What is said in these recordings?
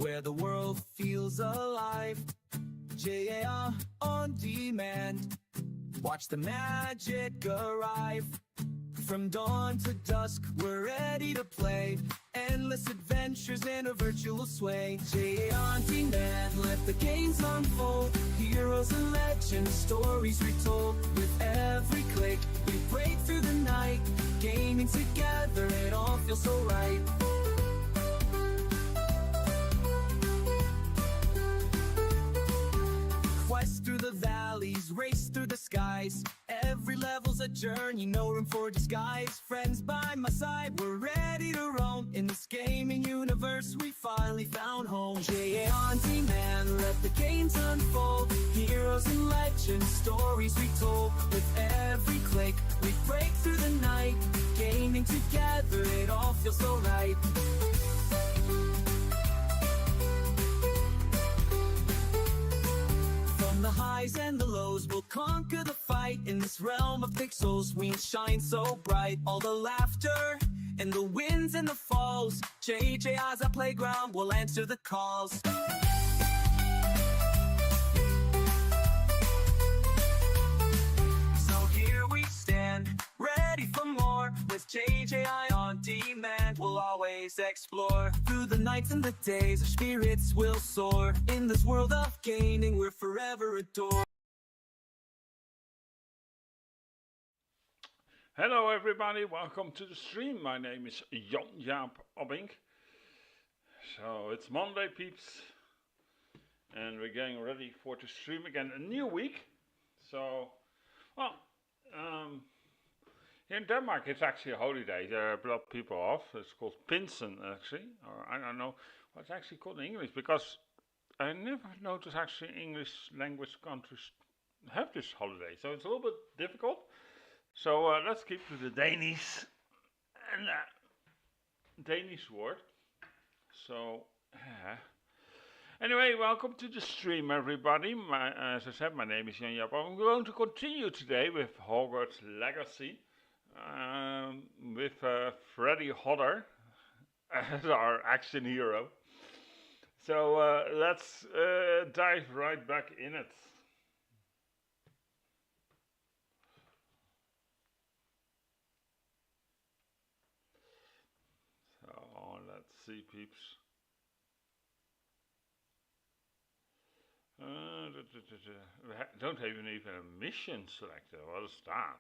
where the world feels alive. jan-jaap on demand. Watch the magic arrive. From dawn to dusk, we're ready to play. Endless adventures in a virtual sway. jan-jaap on demand, let the games unfold. Heroes and legends, stories retold. With every click, we break through the night. Gaming together, it all feels so right. Quest through the valleys, race through the skies. Every level's a journey, no room for disguise. Friends by my side, we're ready to roam. In this gaming universe, we finally found home. jan-jaap on demand, let the games unfold. Heroes and legends, stories retold. With every click, we break through the night. Gaming together, it all feels so right. The highs and the lows, we'll conquer the fight. In this realm of pixels, we shine so bright. All the laughter and the wins and the falls, jan-jaap's our playground, we'll answer the calls. So here we stand, ready for more. With jan-jaap on demand, we'll always explore. Through the nights and the days, our spirits will soar. In this world of gaming, we're forever adored. Hello everybody, welcome to the stream. My name is Jan-Jaap. So it's Monday, peeps, and we're getting ready for the stream again. A new week. So, well, here in Denmark it's actually a holiday. There are a lot of people off. It's called Pinsen actually, or I don't know what it's actually called in English, because I never noticed actually English language countries have this holiday. So it's a little bit difficult. So let's keep to the Danish and Danish word. So anyway, welcome to the stream, everybody. As I said, my name is jan-jaap. I'm going to continue today with Hogwarts Legacy with Freddy Hodder as our action hero. So let's dive right back in it. Let's see, peeps. We don't even a mission selected. What a start.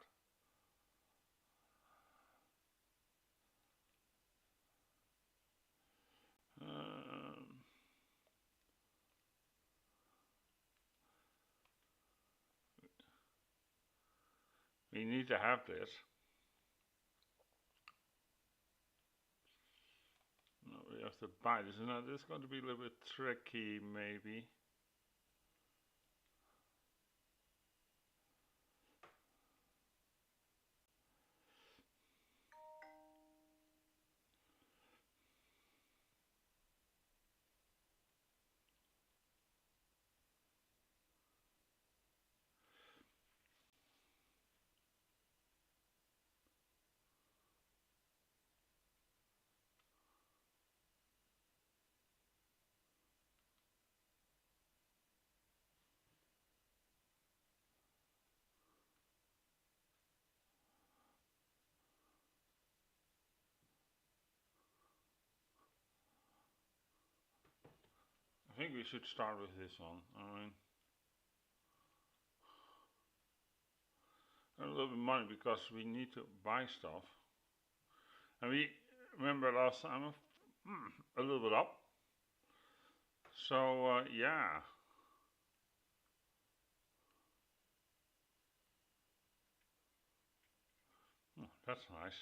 We need to have this. No, we have to buy this. Now this is going to be a little bit tricky, maybe. I think we should start with this one. I mean, a little bit of money because we need to buy stuff. And we remember last time a little bit up. So yeah. Oh, that's nice.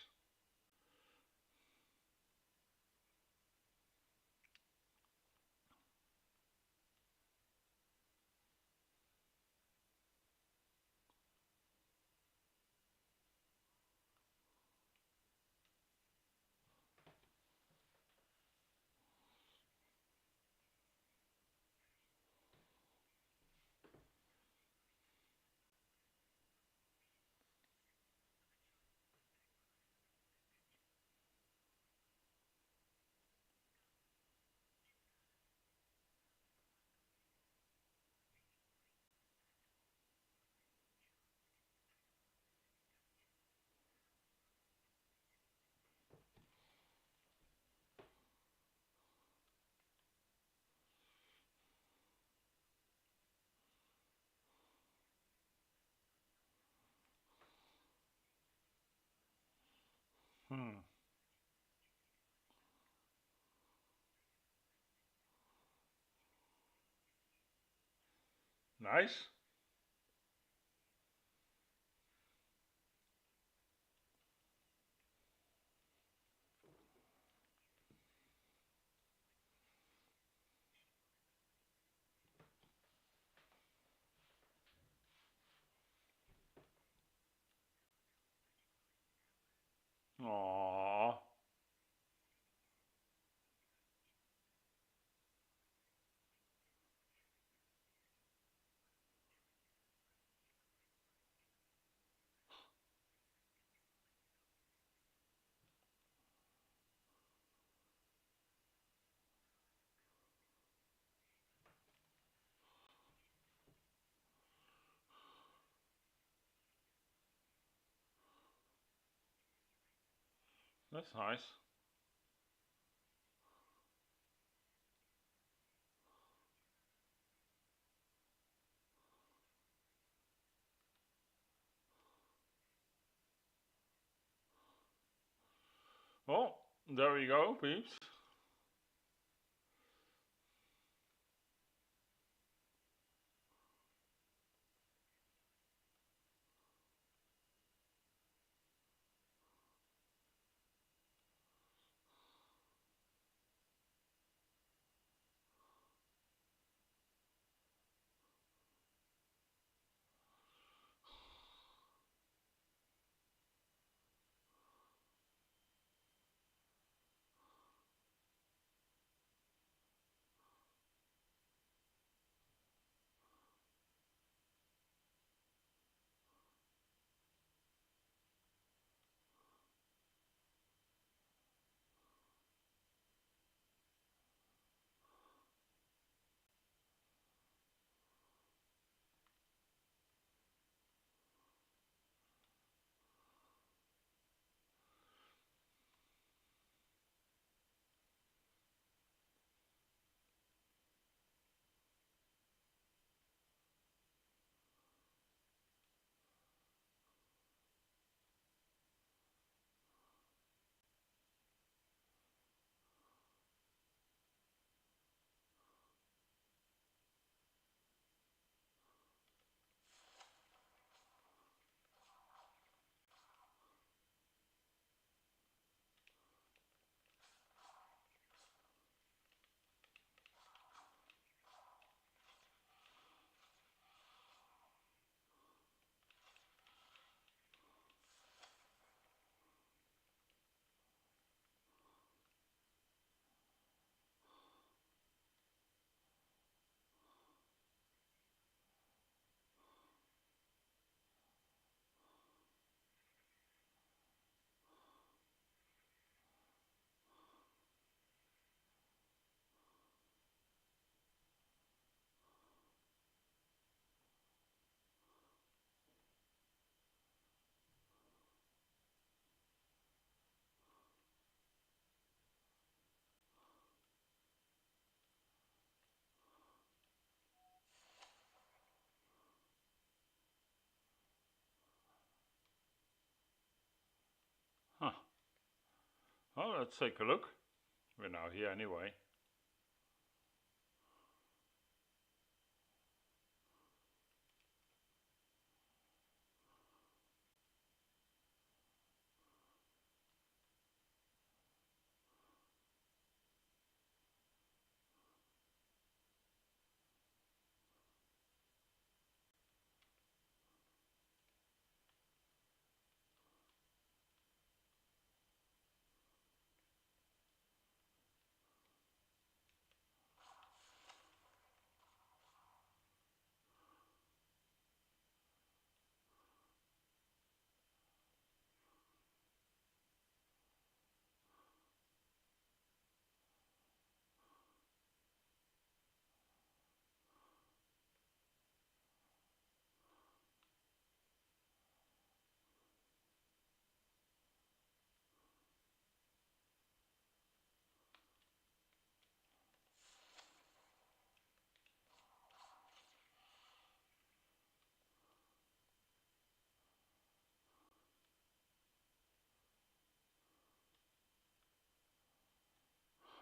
Nice. Aww. That's nice. Well, there we go, peeps. Huh. Well, let's take a look. We're now here anyway.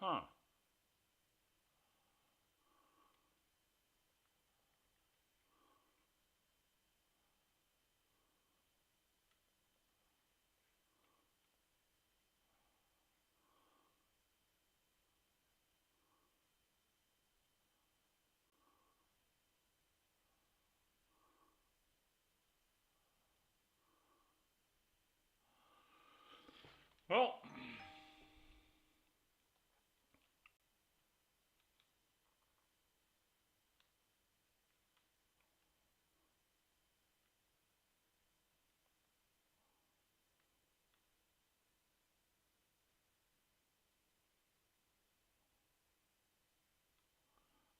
Huh.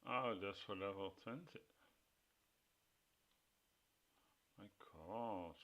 Oh, that's for level 20. My god.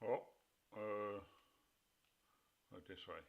Oh, uh, oh, this way.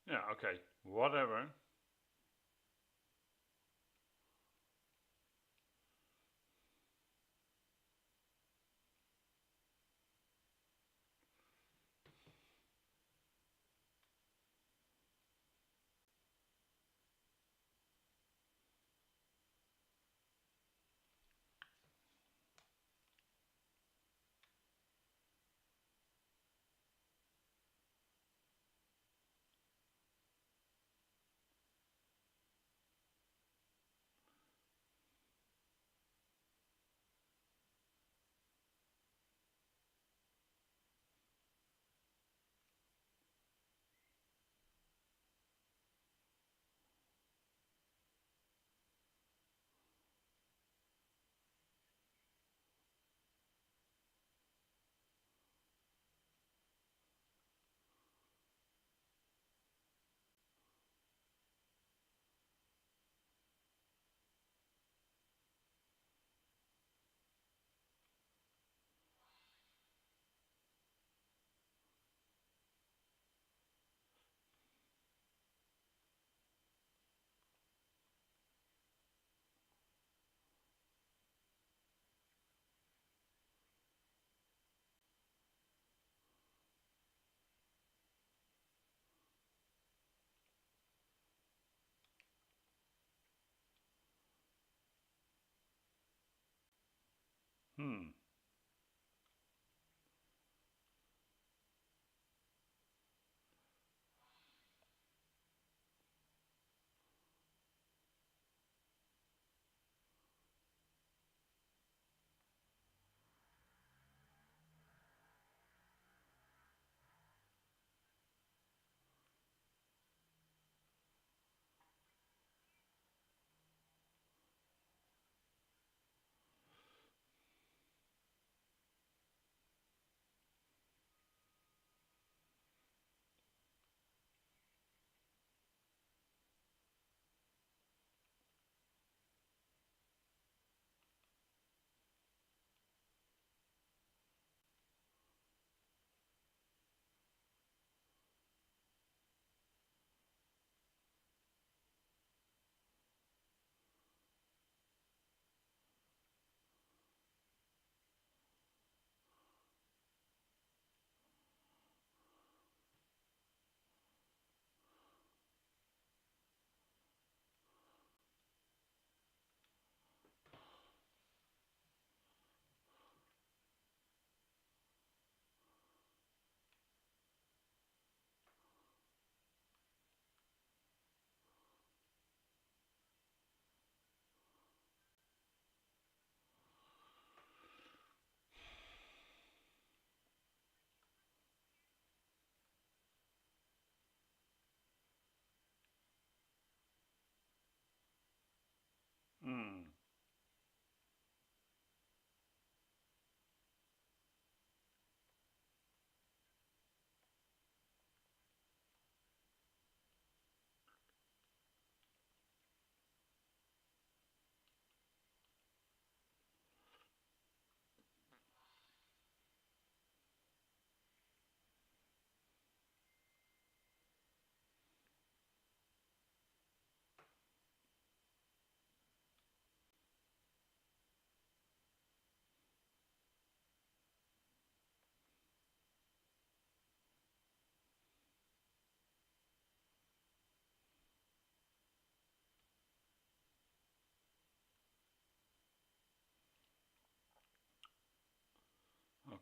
Yeah, okay. Whatever.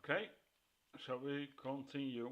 Okay, shall we continue?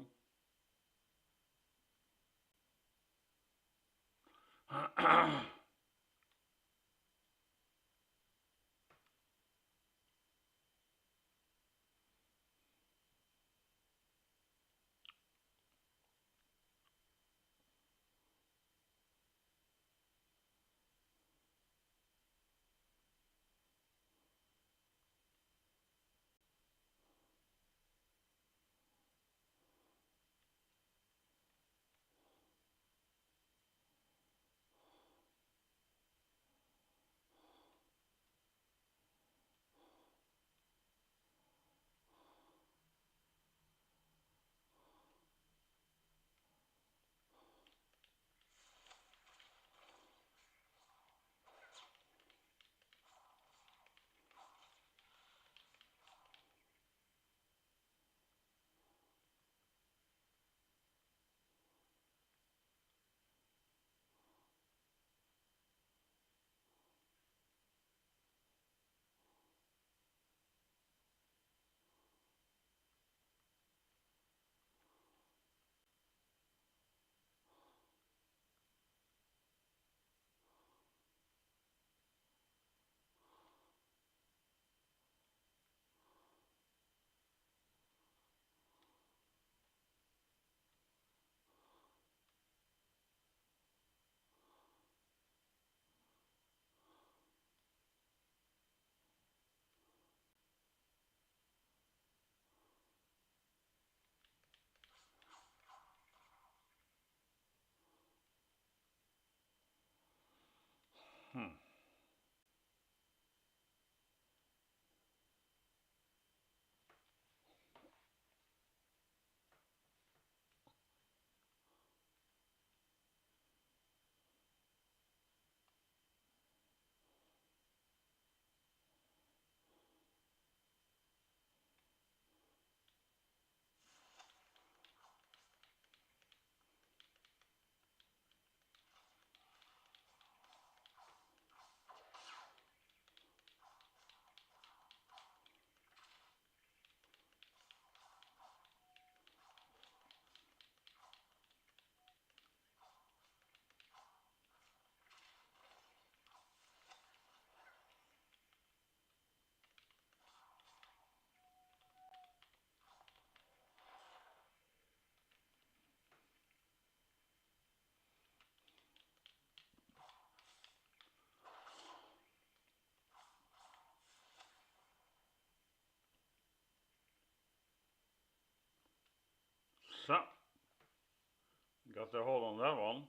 Hmm. So, got the hold on that one.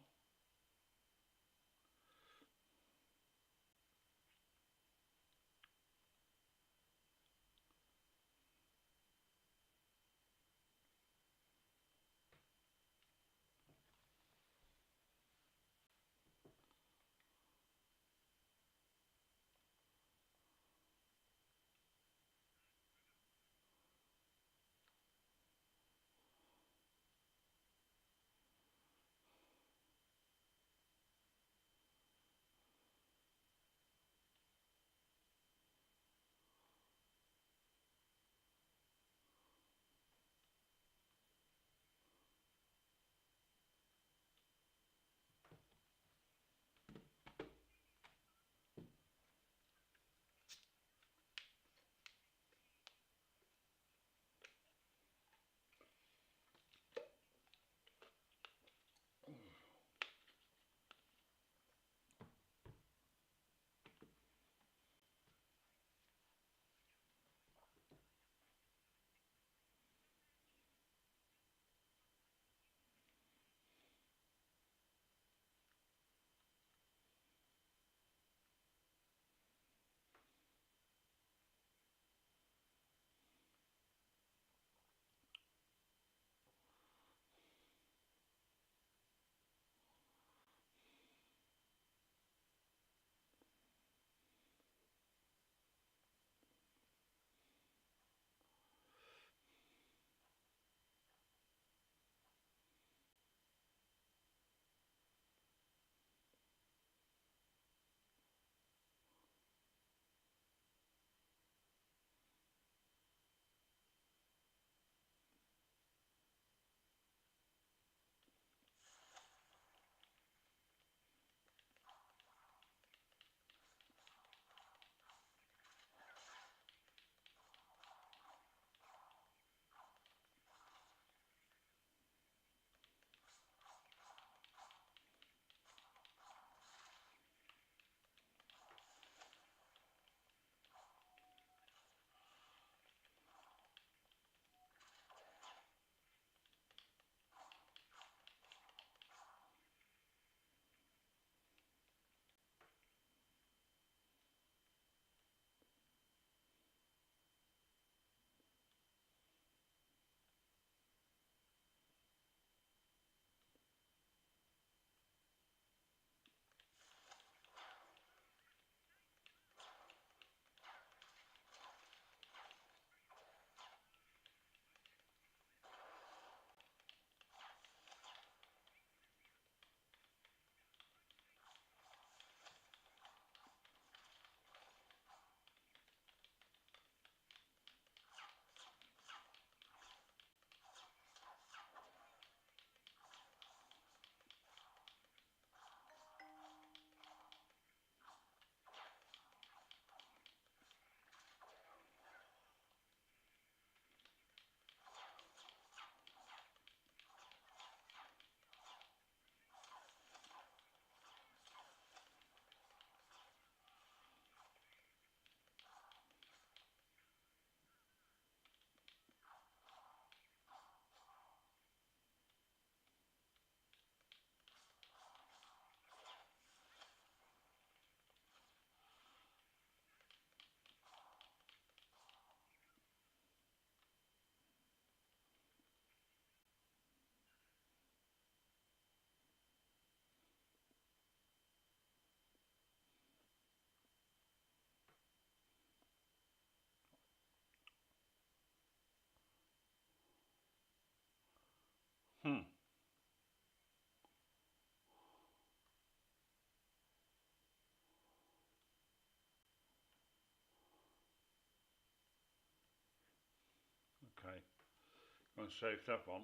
save that one.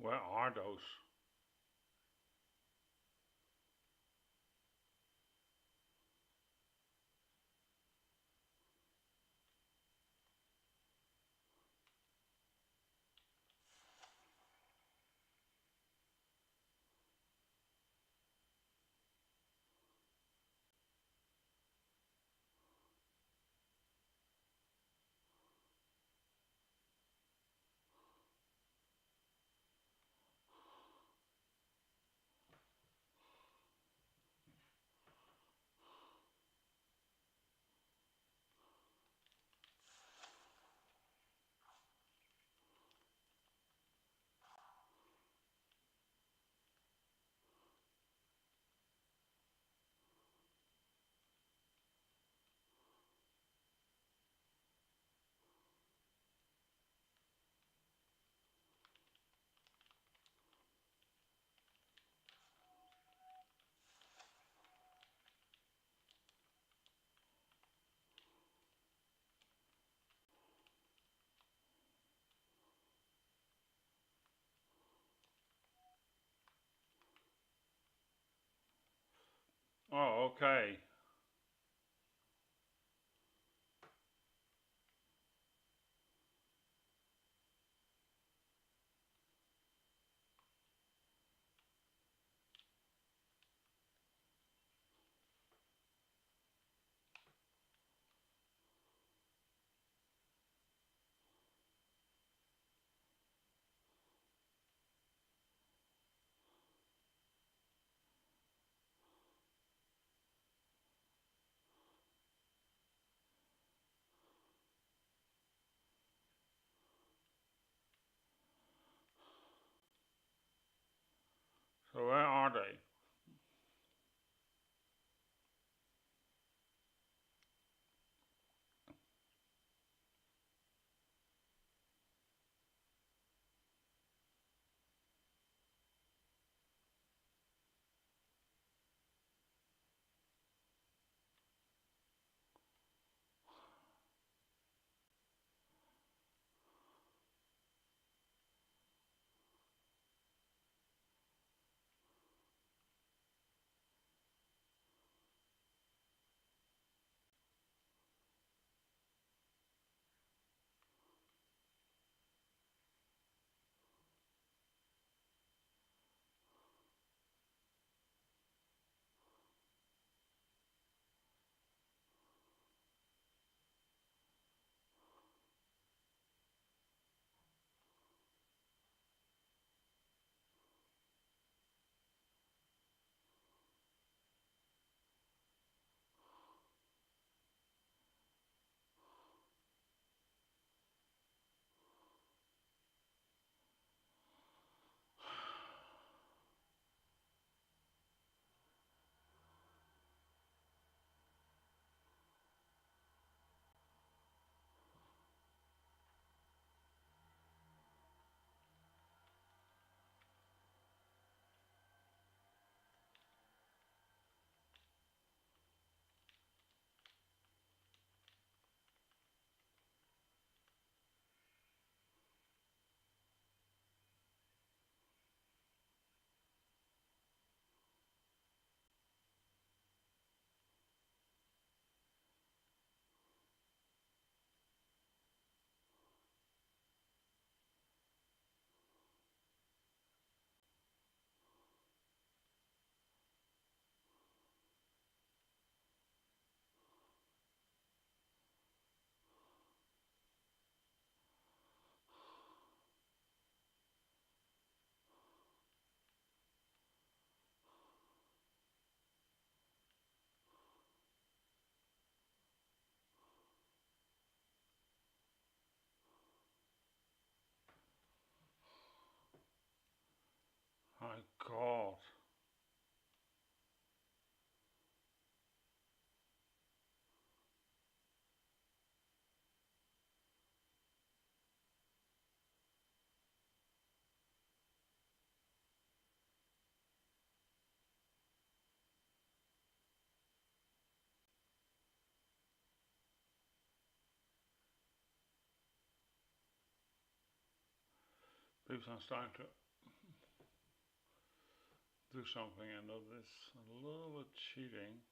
Where are those? Oh, okay. People are starting to do something, and that is a little bit cheating.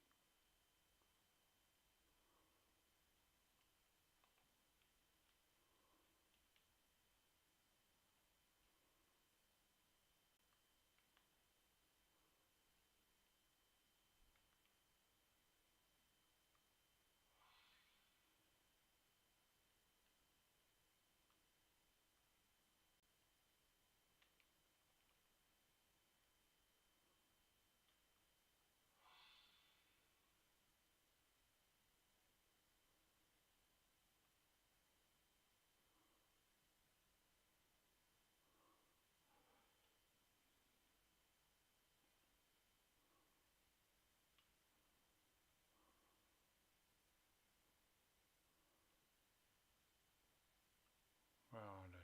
Where are they?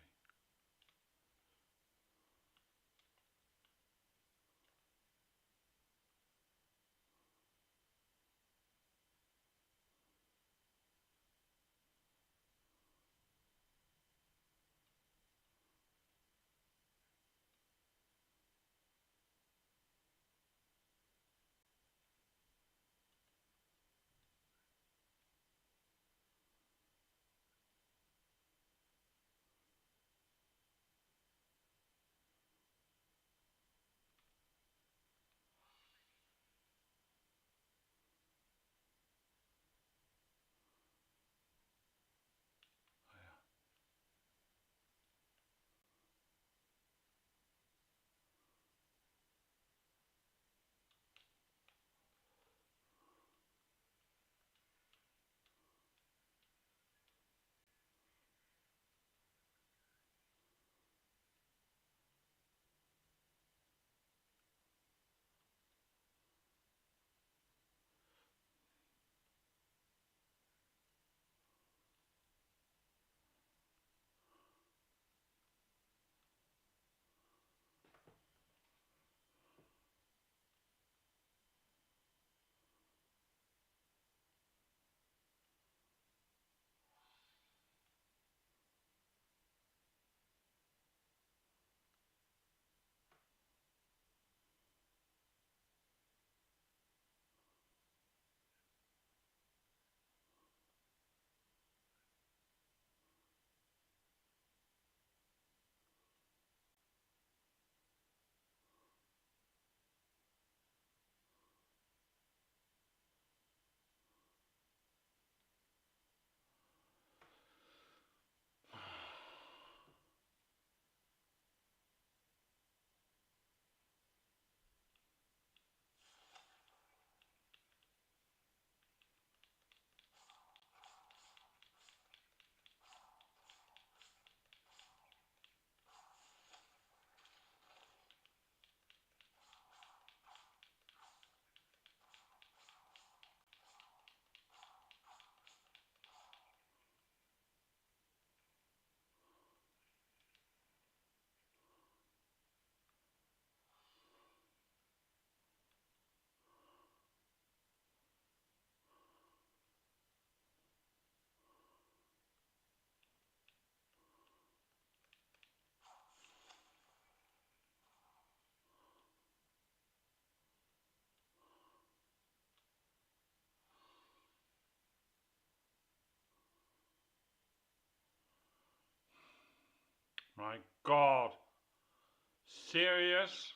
My God. Serious?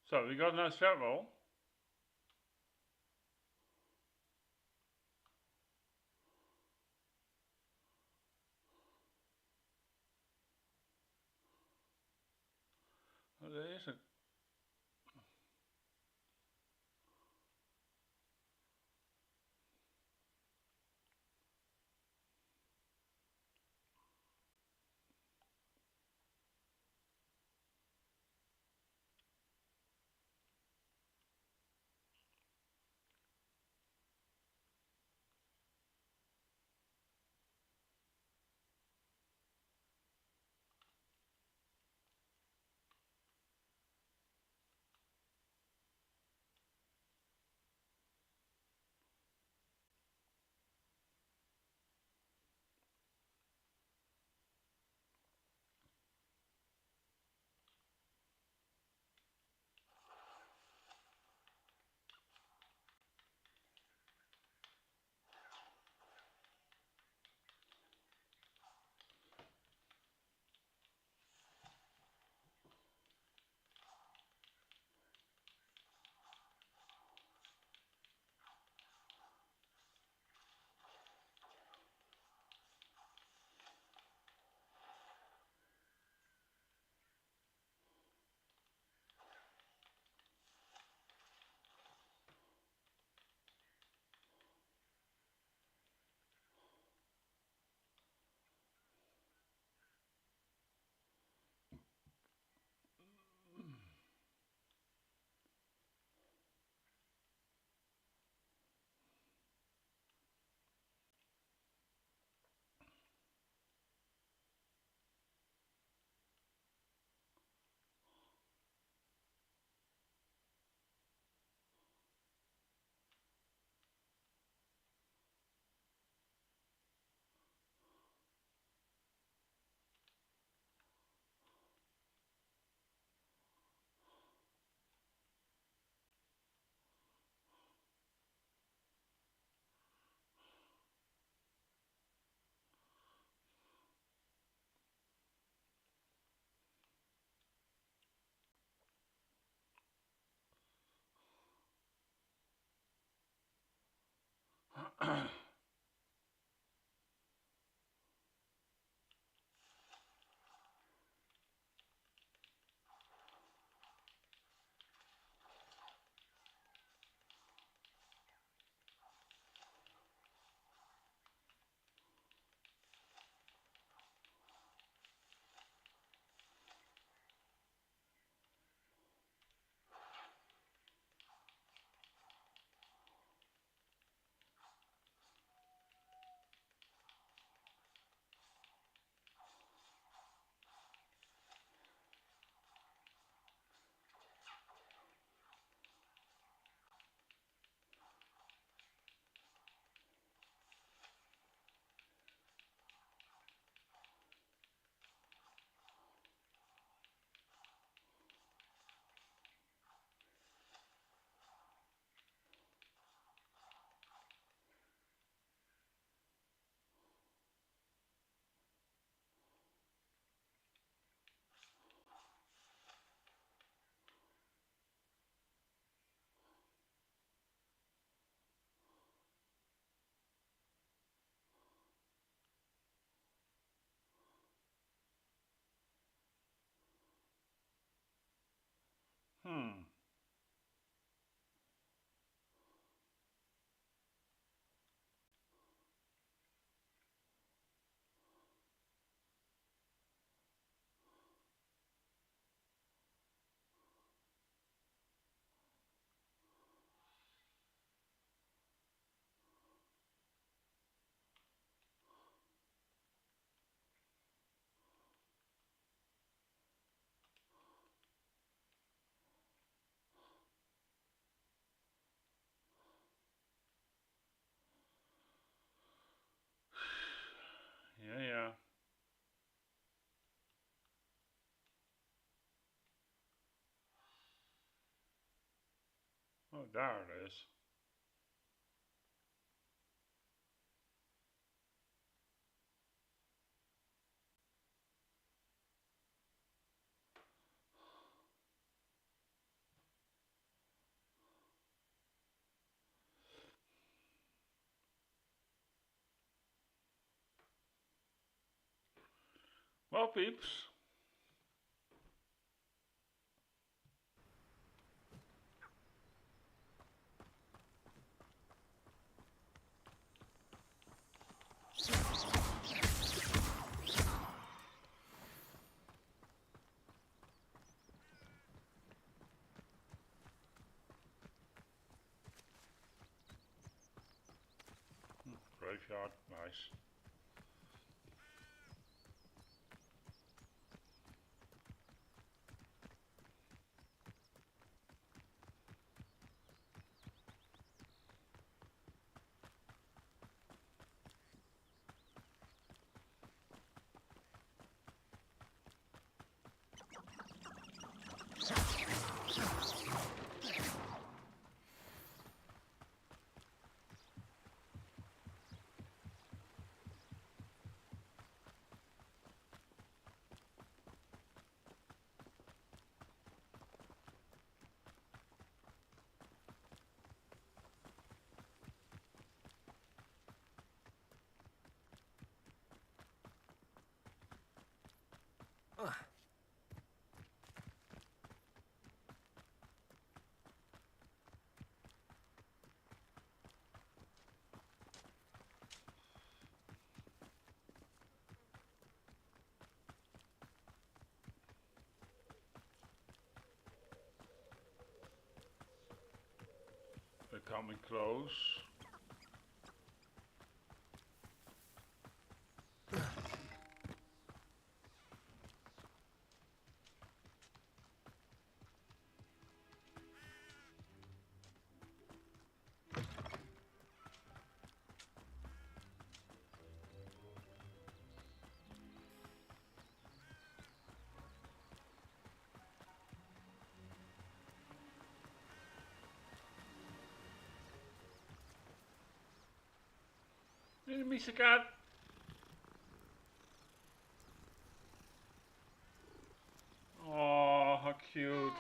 So we got now several. There is a hmm. Yeah, yeah. Oh, there it is. Well, peeps, graveyard, nice. They're coming close. Enemies again. Oh, how cute.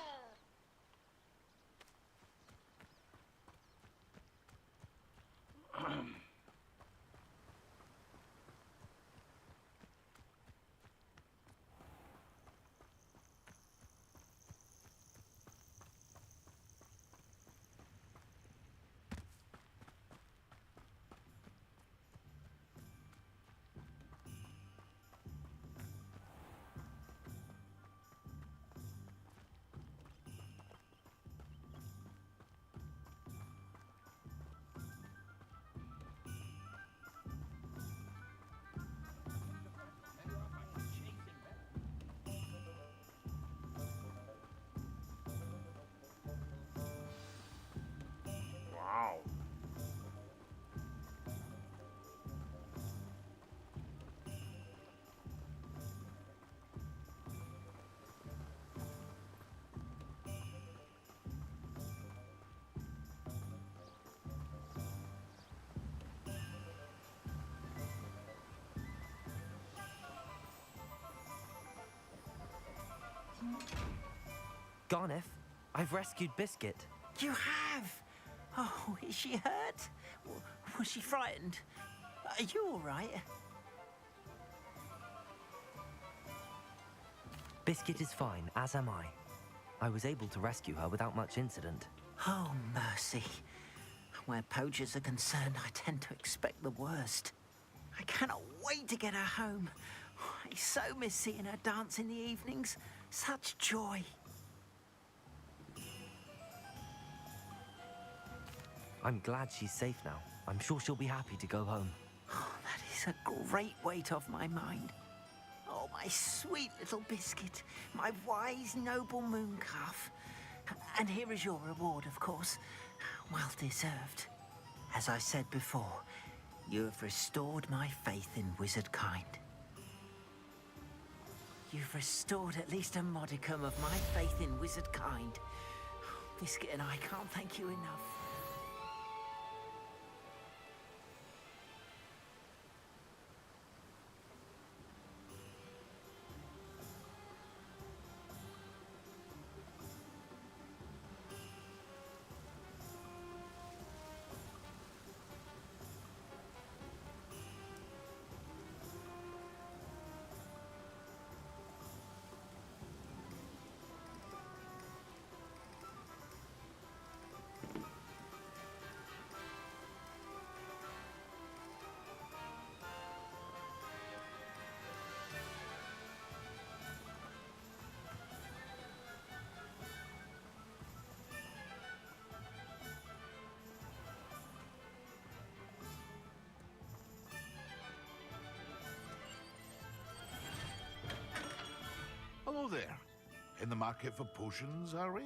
Wow. Garneth, I've rescued Biscuit. You have? Oh, is she hurt? Was she frightened? Are you all right? Biscuit is fine, as am I. I was able to rescue her without much incident. Oh, mercy. Where poachers are concerned, I tend to expect the worst. I cannot wait to get her home. I so miss seeing her dance in the evenings. Such joy. I'm glad she's safe now. I'm sure she'll be happy to go home. Oh, that is a great weight off my mind. Oh, my sweet little Biscuit, my wise, noble moon calf. And here is your reward, of course. Well deserved. As I said before, you have restored my faith in wizard kind. You've restored at least a modicum of my faith in wizard kind. Biscuit and I can't thank you enough. there. In the market for potions, are we?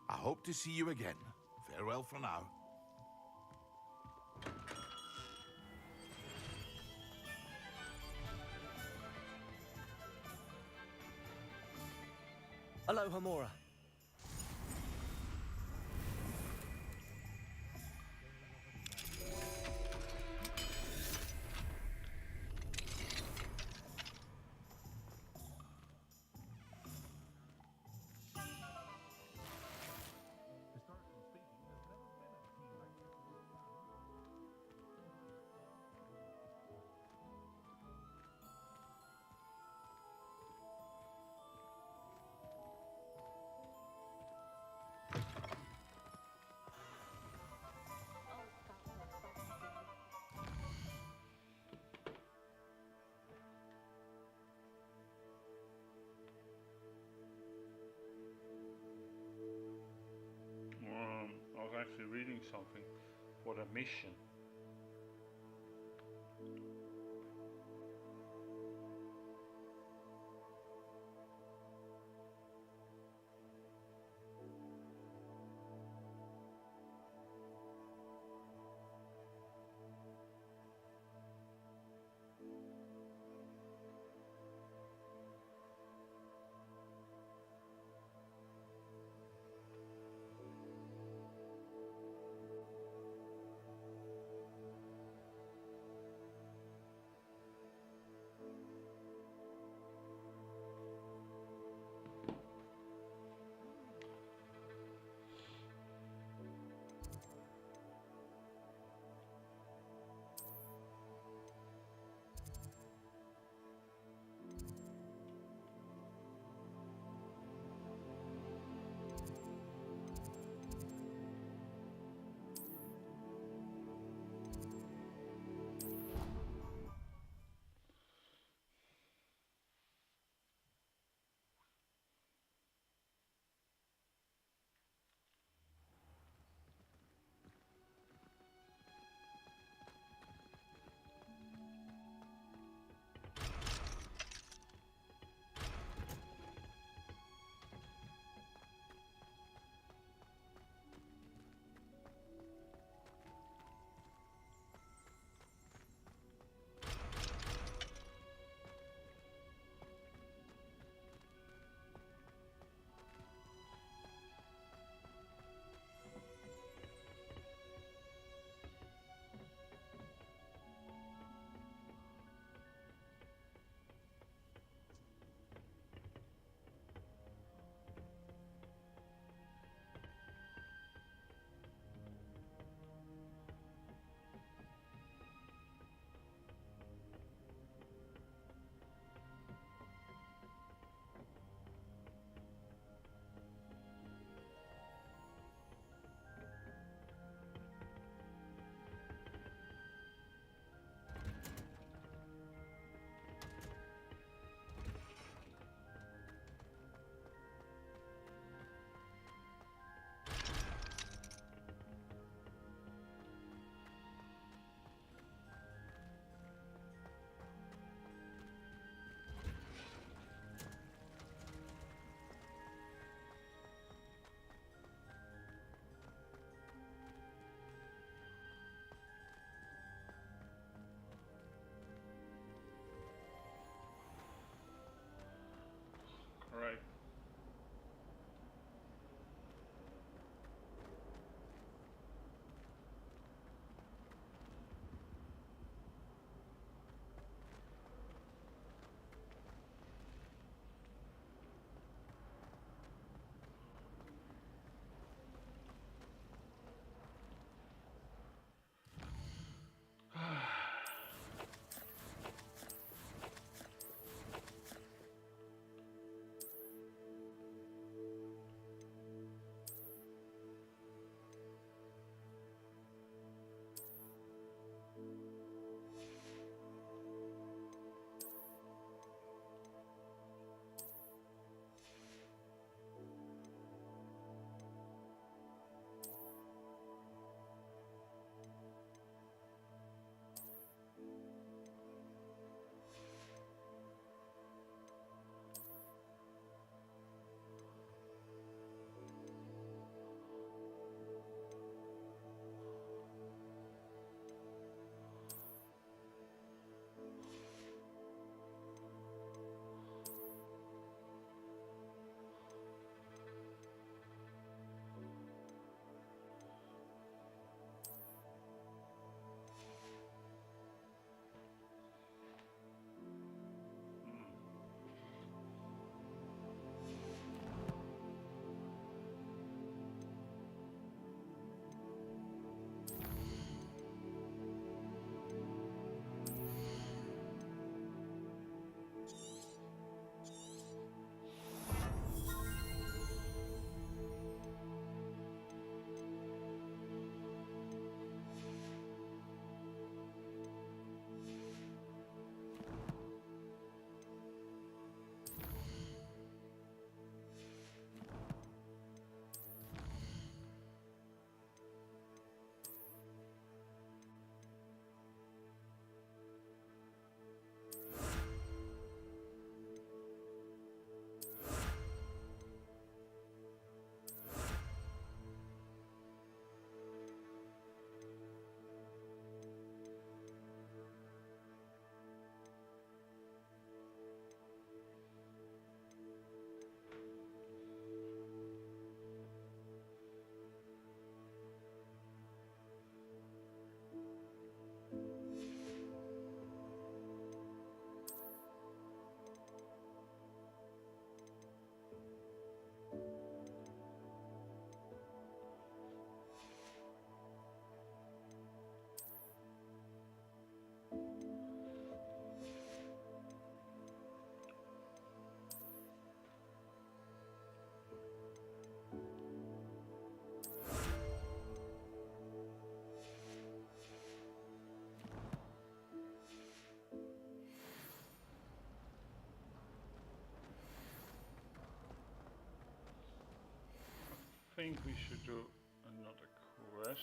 I hope to see you again. Farewell for now. Hello, Hamura. I was actually reading something for the mission. think we should do another quest.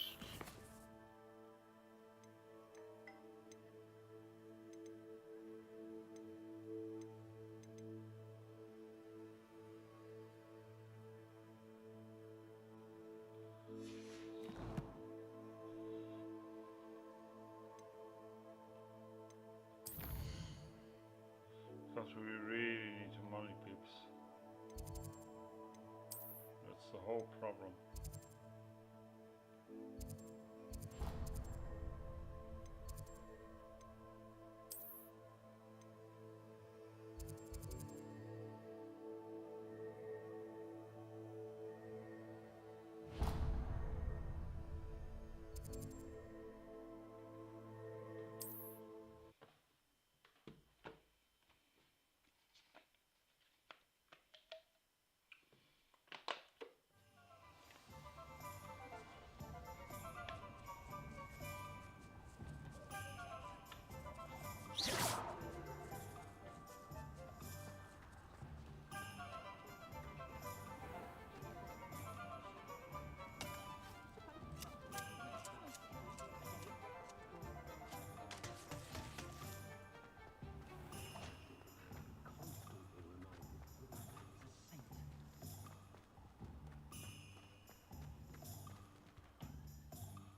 Because we really need the money, peeps. That's the whole problem.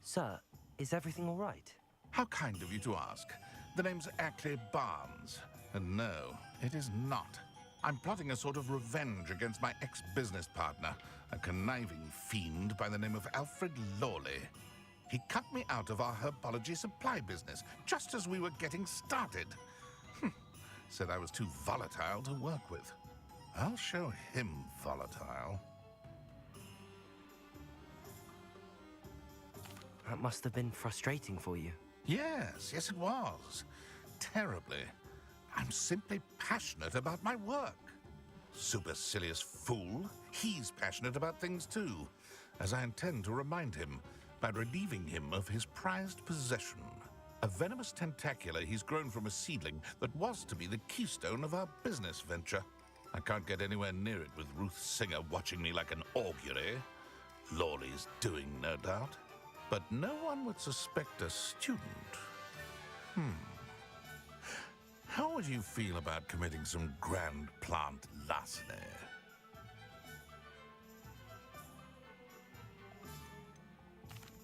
Sir, is everything all right? How kind of you to ask. The name's Ackley Barnes. And no, it is not. I'm plotting a sort of revenge against my ex-business partner, a conniving fiend by the name of Alfred Lawley. He cut me out of our herbology supply business just as we were getting started. Said I was too volatile to work with. I'll show him volatile. That must have been frustrating for you. Yes, it was. Terribly. I'm simply passionate about my work. Supercilious fool. He's passionate about things too, as I intend to remind him by relieving him of his prized possession. A venomous tentacula he's grown from a seedling that was to be the keystone of our business venture. I can't get anywhere near it with Ruth Singer watching me like an augury. Lawley's doing, no doubt. But no one would suspect a student. How would you feel about committing some grand plant larceny?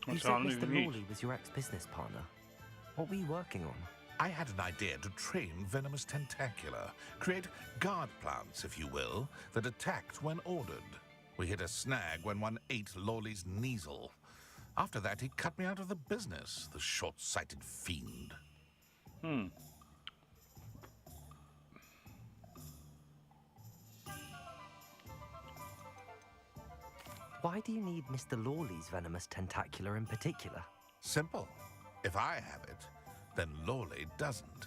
You said Mr. Lawley was your ex-business partner. What were you working on? I had an idea to train venomous tentacula, create guard plants, if you will, that attacked when ordered. We hit a snag when one ate Lawley's Kneasel. After that, he cut me out of the business, the short-sighted fiend. Why do you need Mr. Lawley's venomous tentacula in particular? Simple. If I have it, then Lawley doesn't.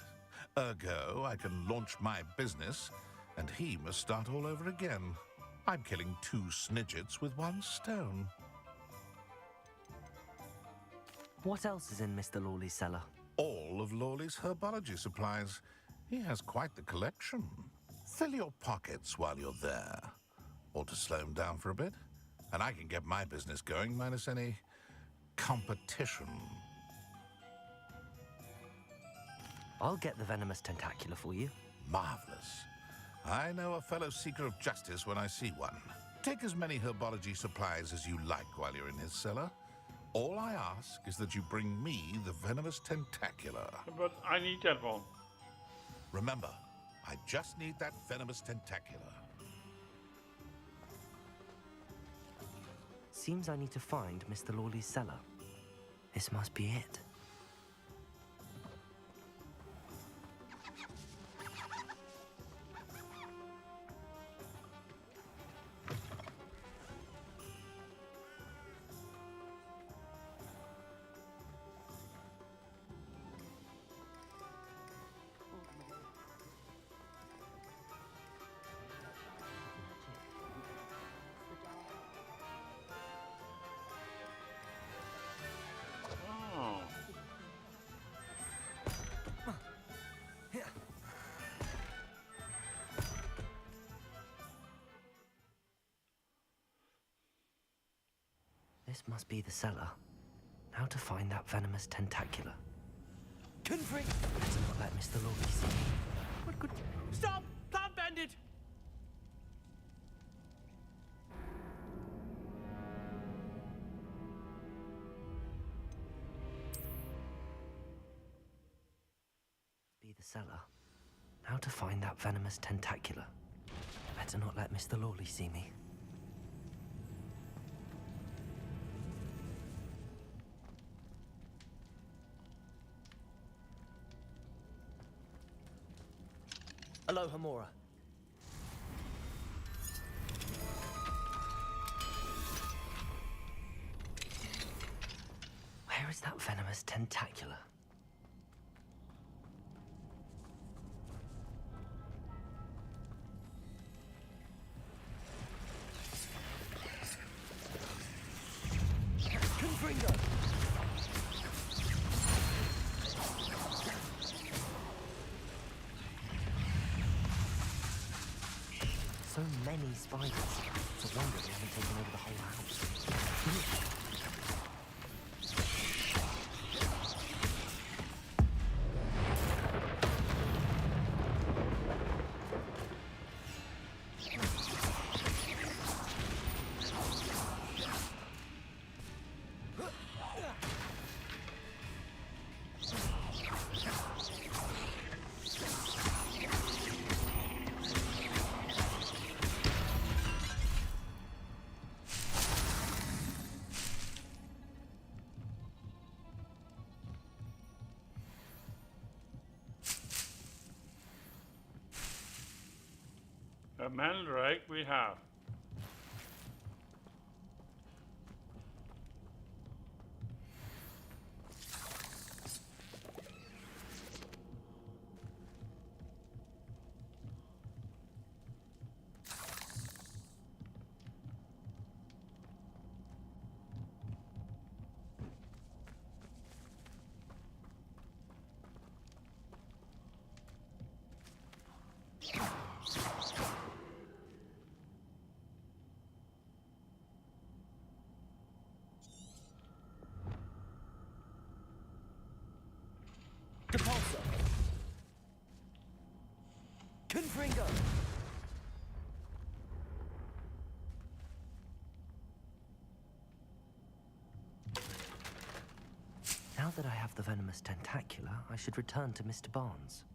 Ergo, I can launch my business, and he must start all over again. I'm killing two snidgets with one stone. What else is in Mr. Lawley's cellar? All of Lawley's herbology supplies. He has quite the collection. Fill your pockets while you're there. Or to slow him down for a bit. And I can get my business going minus any competition. I'll get the venomous tentacula for you. Marvelous. I know a fellow seeker of justice when I see one. Take as many herbology supplies as you like while you're in his cellar. All I ask is that you bring me the venomous tentacula. But I need that one. Remember, I just need that venomous tentacula. Seems I need to find Mr. Lawley's cellar. This must be it. Oh. This must be the cellar. How to find that venomous tentacula. Confring. Better not let Mr. Lawley see me. What could... Stop! Plant bandit! Be the cellar. How to find that venomous tentacula. Better not let Mr. Lawley see me. Aloha Mora. Where is that venomous tentacula? Confringo. So many spiders. It's a wonder they haven't taken over the whole house. A mandrake we have. Depulso. Confringo. Now that I have the venomous tentacula, I should return to Mr. Barnes.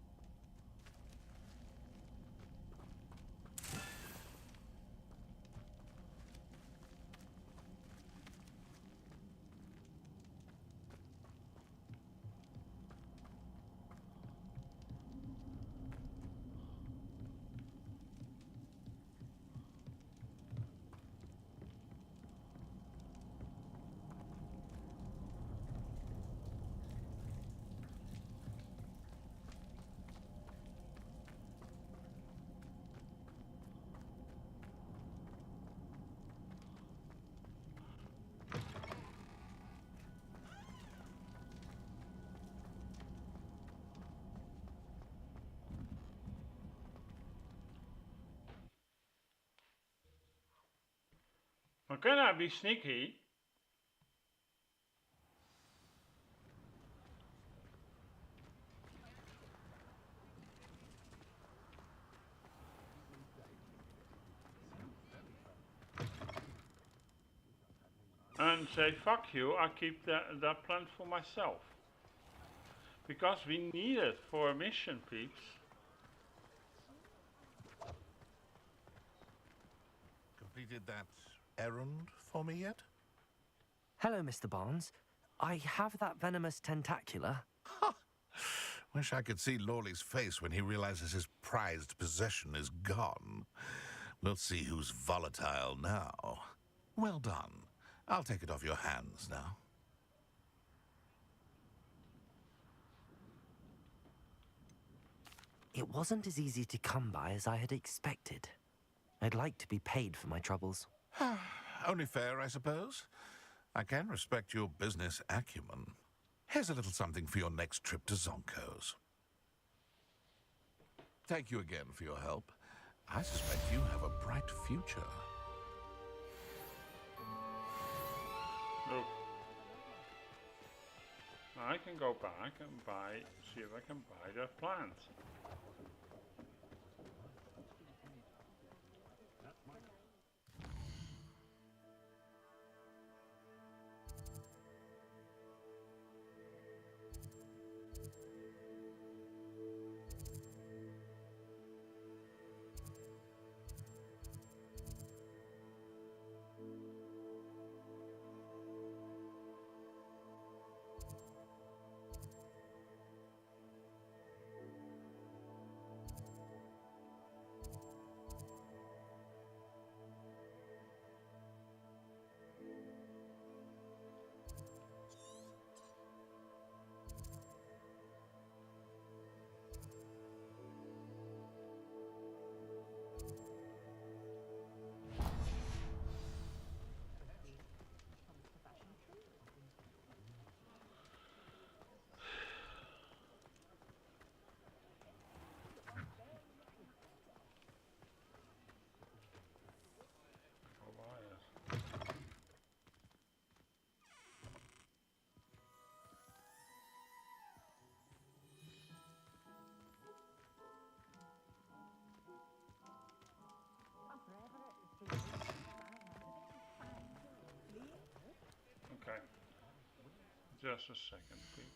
Well, can I be sneaky? And say, fuck you, I keep that plant for myself. Because we need it for a mission, peeps. Completed that errand for me yet? Hello, Mr. Barnes. I have that venomous tentacula. Wish I could see Lawley's face when he realizes his prized possession is gone. We'll see who's volatile now. Well done. I'll take it off your hands now. It wasn't as easy to come by as I had expected. I'd like to be paid for my troubles. Only fair, I suppose. I can respect your business acumen. Here's a little something for your next trip to Zonko's. Thank you again for your help. I suspect you have a bright future. Look. I can go back and see if I can buy that plant. Okay, just a second, please.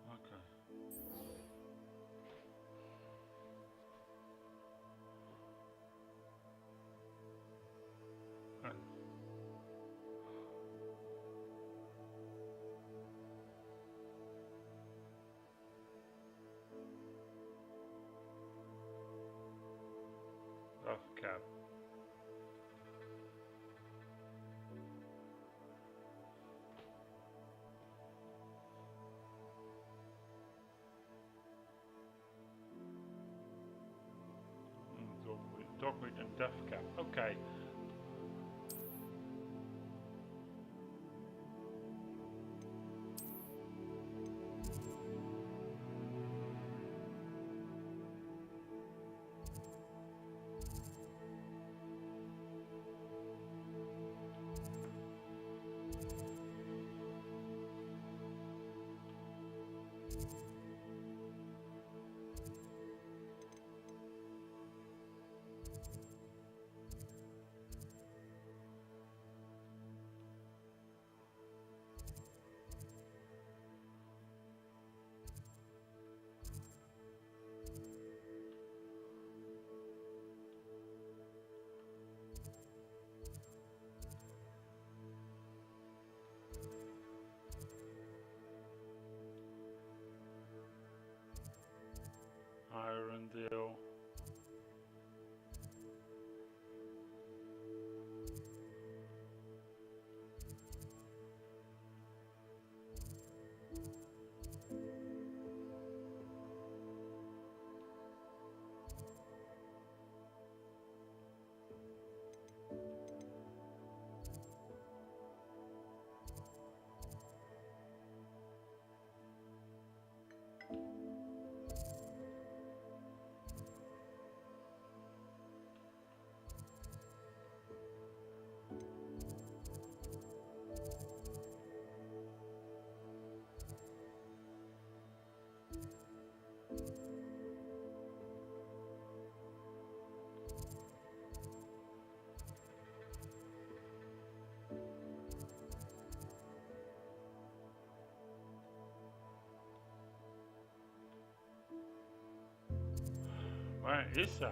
Okay. And rough cap. Dogmeat and death cap. Okay. Irondale. Where is that?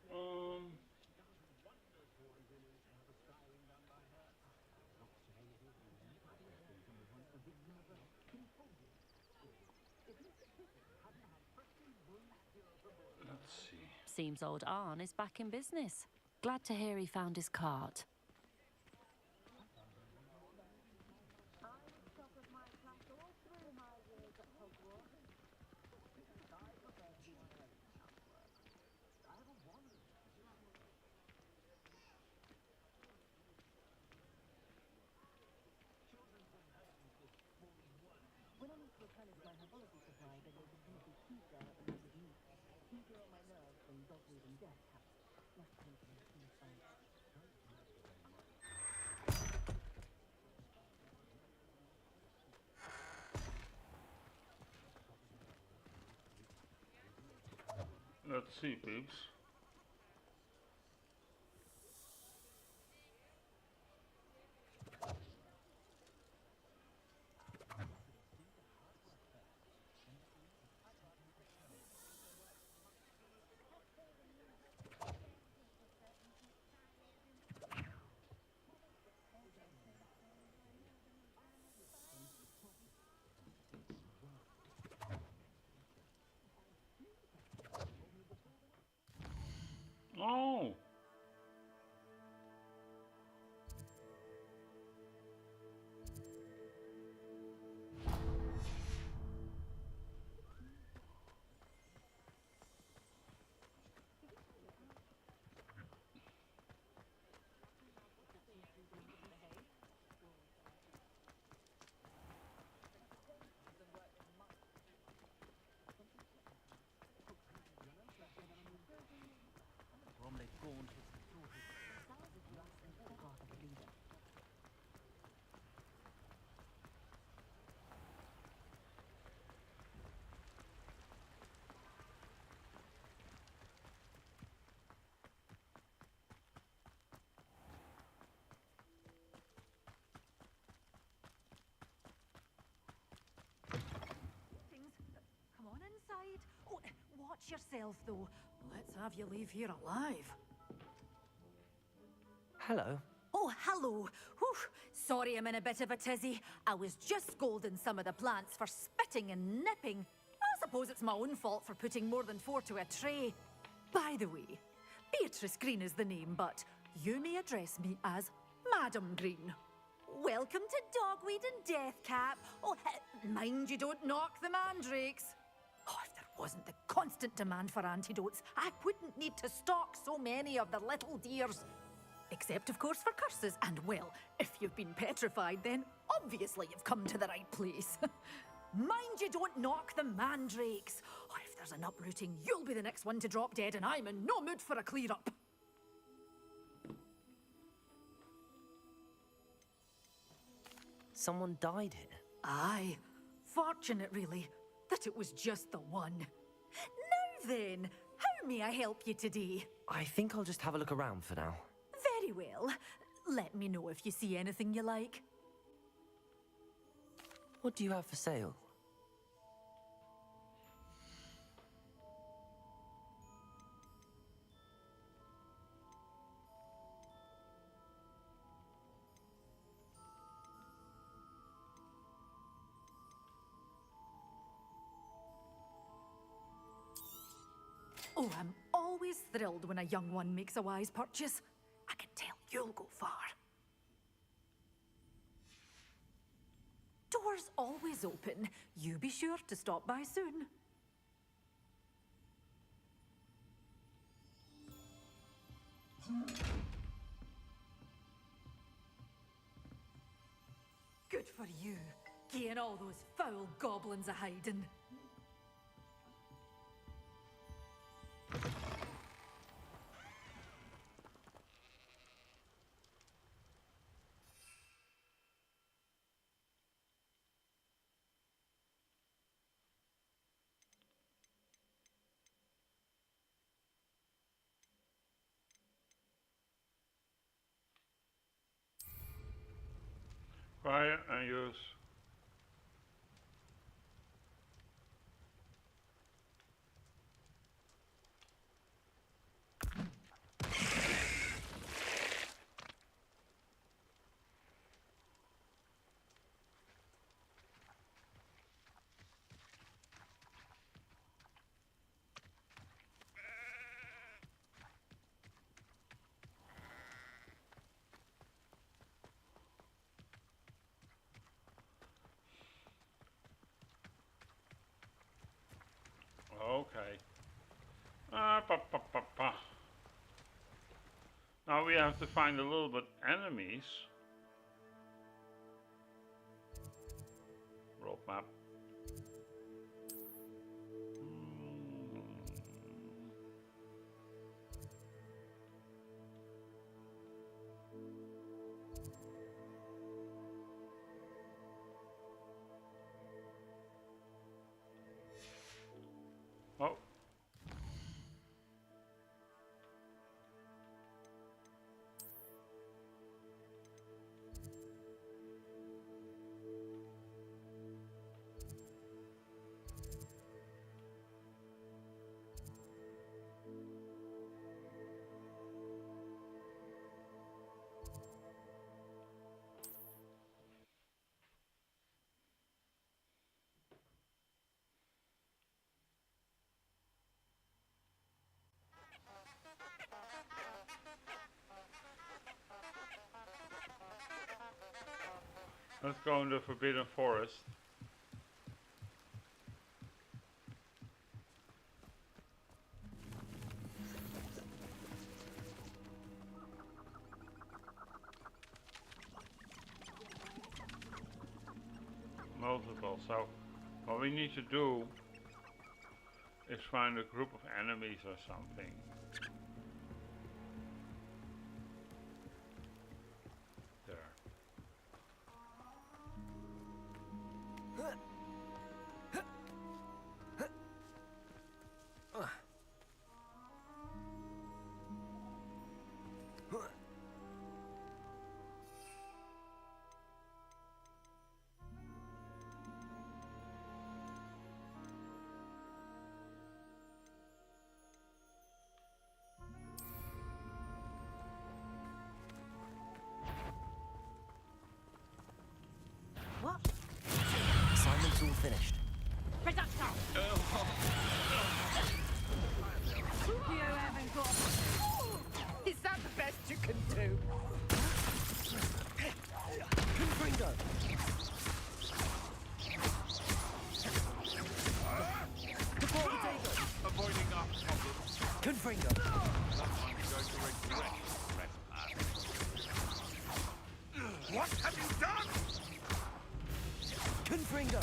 Um, let's see. Seems old Arn is back in business. Glad to hear he found his cart. Let's see, peeps. Oh! Come on inside. Oh, watch yourself, though. Let's have you leave here alive. Hello. Oh, hello. Whew. Sorry I'm in a bit of a tizzy. I was just scolding some of the plants for spitting and nipping. I suppose it's my own fault for putting more than 4 to a tray. By the way, Beatrice Green is the name, but you may address me as Madam Green. Welcome to Dogweed and Deathcap. Oh, mind you don't knock the mandrakes. Oh, if there wasn't the constant demand for antidotes, I wouldn't need to stock so many of the little dears. Except, of course, for curses. And, well, if you've been petrified, then obviously you've come to the right place. Mind you don't knock the mandrakes. Oh, if there's an uprooting, you'll be the next one to drop dead, and I'm in no mood for a clear-up. Someone died here. Aye. Fortunate, really, that it was just the one. Now then, how may I help you today? I think I'll just have a look around for now. Very well. Let me know if you see anything you like. What do you have for sale? Oh, I'm always thrilled when a young one makes a wise purchase. I can tell you'll go far. Doors always open. You be sure to stop by soon. Good for you. Getting all those foul goblins a hiding. Fire and use. Okay. Pa. Now we have to find a little bit enemies. Road map. Oh. Let's go in the Forbidden Forest. Multiple. So, what we need to do is find a group of enemies or something. There. What? Assignment's all finished. Production! You haven't got... Is that the best you can do? Confringo! Avoiding our problems. Confringo! Someone's going to regret trespassing. What have you done? Confringo!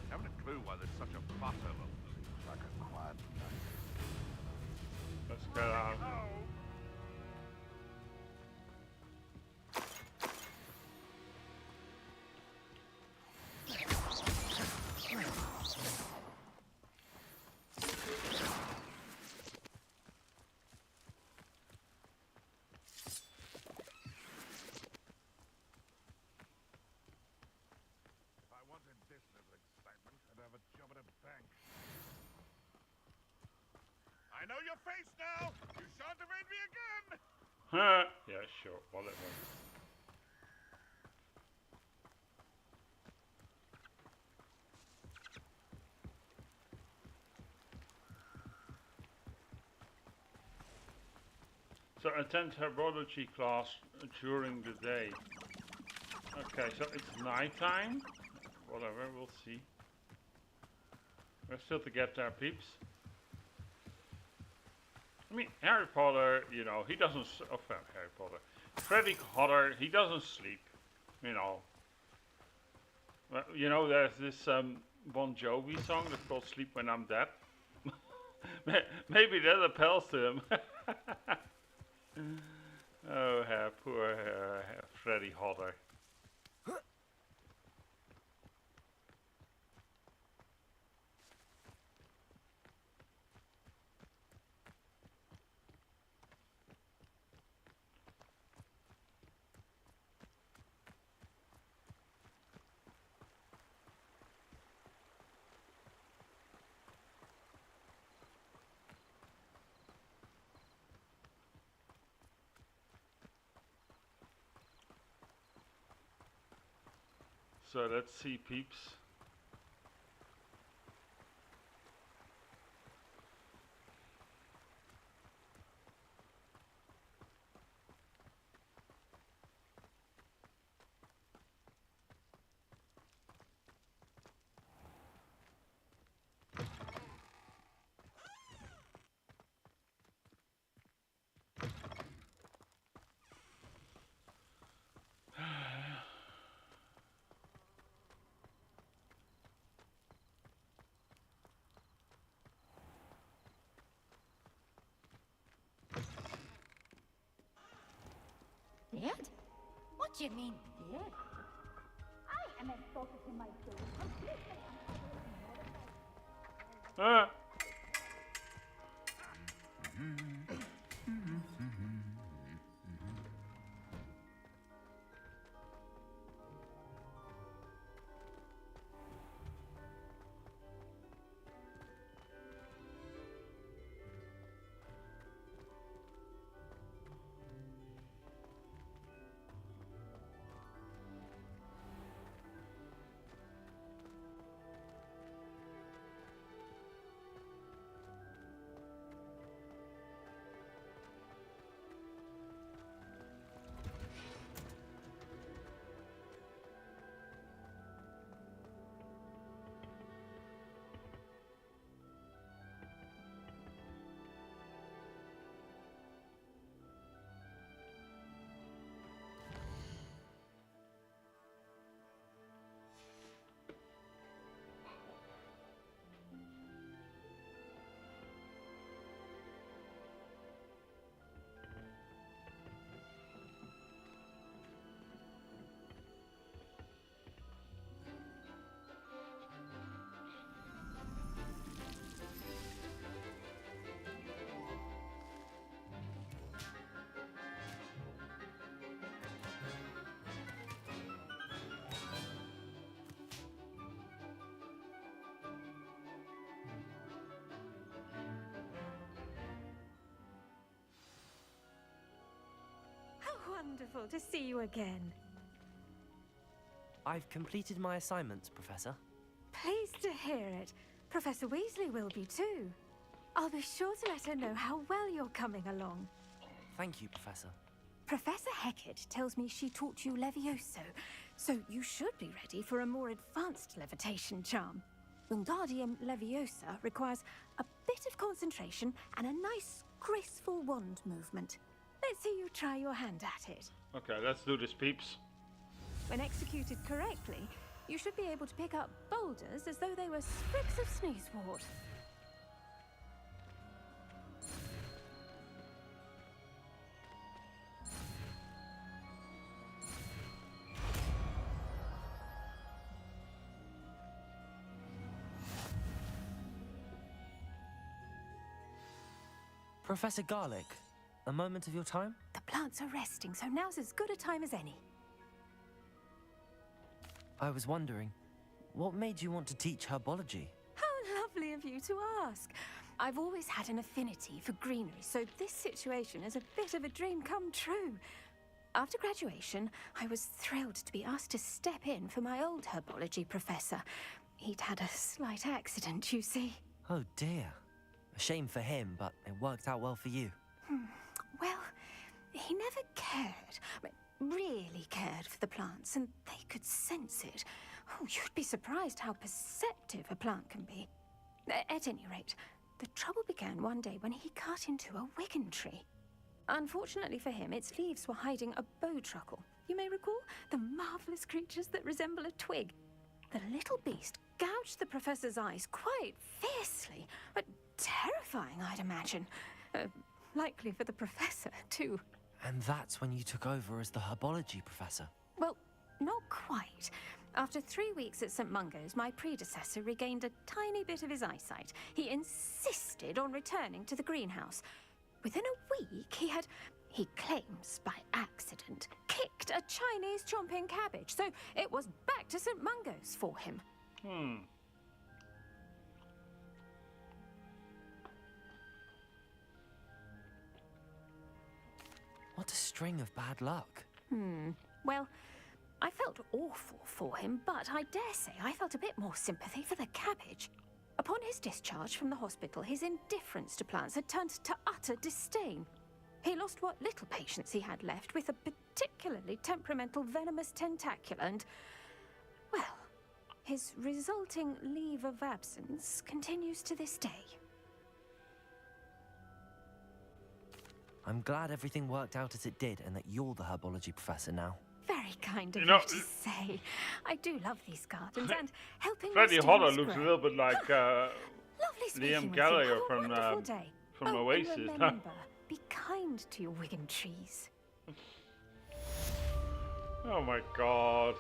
Haven't a clue why there's such a fuss over them. Looks like a quiet night. Let's get out. If I wanted this little excitement, I'd have a job at a bank. I know your face now! You shan't evade me again! Huh? Yeah, sure. Whatever. So attend herbology class during the day. Okay, so it's nighttime. Whatever, we'll see. We're still to get there, peeps. I mean, Harry Potter, you know, he doesn't. Harry Potter. Freddy Potter, he doesn't sleep. You know. You know, there's this Bon Jovi song that's called "Sleep When I'm Dead." Maybe that appeals to him. Oh, poor Freddy Potter. So let's see, peeps. Dead? What do you mean, dead? I am insulted in my soul. Ah. Wonderful to see you again. I've completed my assignments, Professor. Pleased to hear it. Professor Weasley will be too. I'll be sure to let her know how well you're coming along. Thank you, Professor. Professor Hecat tells me she taught you Levioso, so you should be ready for a more advanced levitation charm. Wingardium Leviosa requires a bit of concentration and a nice, graceful wand movement. Let's see you try your hand at it. Okay, let's do this, peeps. When executed correctly, you should be able to pick up boulders as though they were sprigs of sneezewort. Professor Garlick, a moment of your time? The plants are resting, so now's as good a time as any. I was wondering, what made you want to teach herbology? How lovely of you to ask. I've always had an affinity for greenery, so this situation is a bit of a dream come true. After graduation, I was thrilled to be asked to step in for my old herbology professor. He'd had a slight accident, you see. Oh dear. A shame for him, but it worked out well for you. Well, he never cared, really cared for the plants, and they could sense it. Oh, you'd be surprised how perceptive a plant can be. At any rate, The trouble began one day when he cut into a wigan tree. Unfortunately for him, its leaves were hiding a bowtruckle. You may recall the marvelous creatures that resemble a twig. The little beast gouged the professor's eyes quite fiercely, but terrifying, I'd imagine. Likely for the professor, too. And that's when you took over as the herbology professor. Well, not quite. After 3 weeks at St. Mungo's, my predecessor regained a tiny bit of his eyesight. He insisted on returning to the greenhouse. Within a week, he claims by accident, kicked a Chinese chomping cabbage. So it was back to St. Mungo's for him. What a string of bad luck. Well, I felt awful for him, but I dare say I felt a bit more sympathy for the cabbage. Upon his discharge from the hospital, his indifference to plants had turned to utter disdain. He lost what little patience he had left with a particularly temperamental venomous tentacula and, well, his resulting leave of absence continues to this day. I'm glad everything worked out as it did and that you're the herbology professor now. Very kind of You you, know, to say. I do love these gardens and helping Freddie my Hodder students looks a grow. little bit like Lovely speaking Liam with Gallagher you. Have a from, wonderful day. from Oh, Oasis. And remember, be kind to your wigan trees. Oh my god.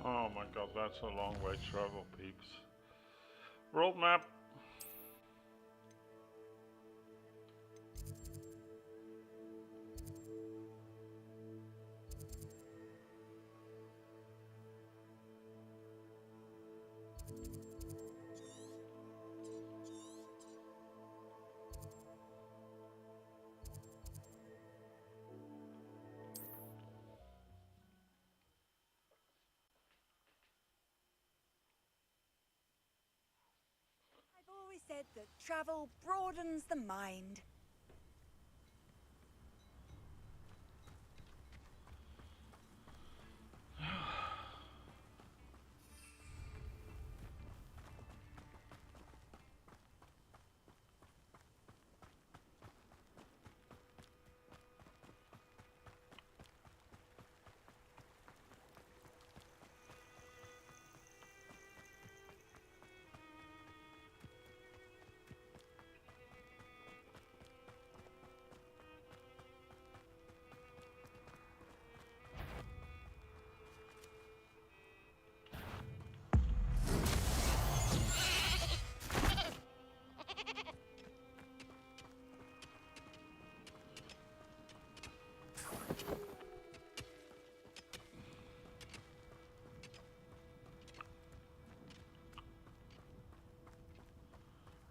Oh my god, that's a long way to travel, peeps. World map. I've always said that travel broadens the mind.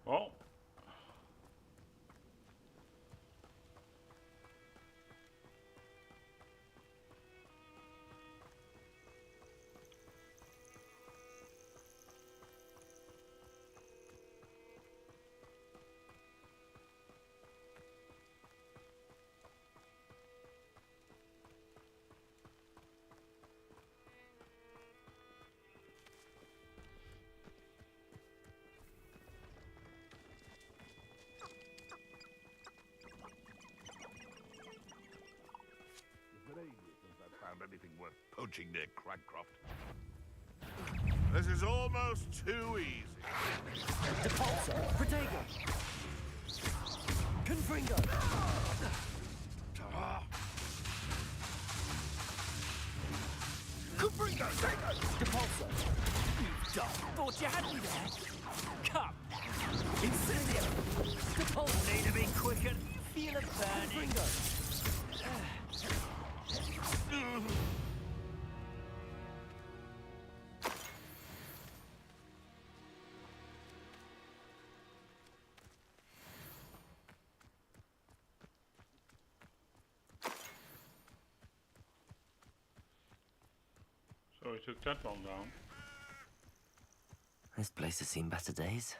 Well, It's been ages since I've found anything worth poaching near Cragcroft. This is almost too easy. Depulso! Protego! Confringo! Confringo! Depulso! You dumb! Thought you had me there! Come! Incendio! Depulso! Need to be quicker. Feel it burning. Confringo! we took that one down. This place has seen better days.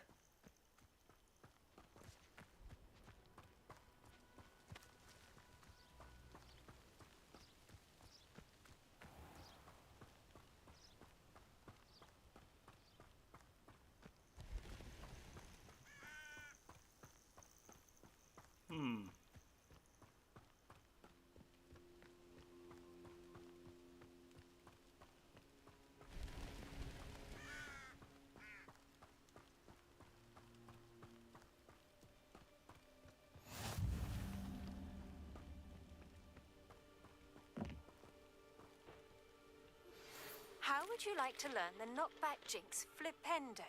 How would you like to learn the knockback jinx flipendo?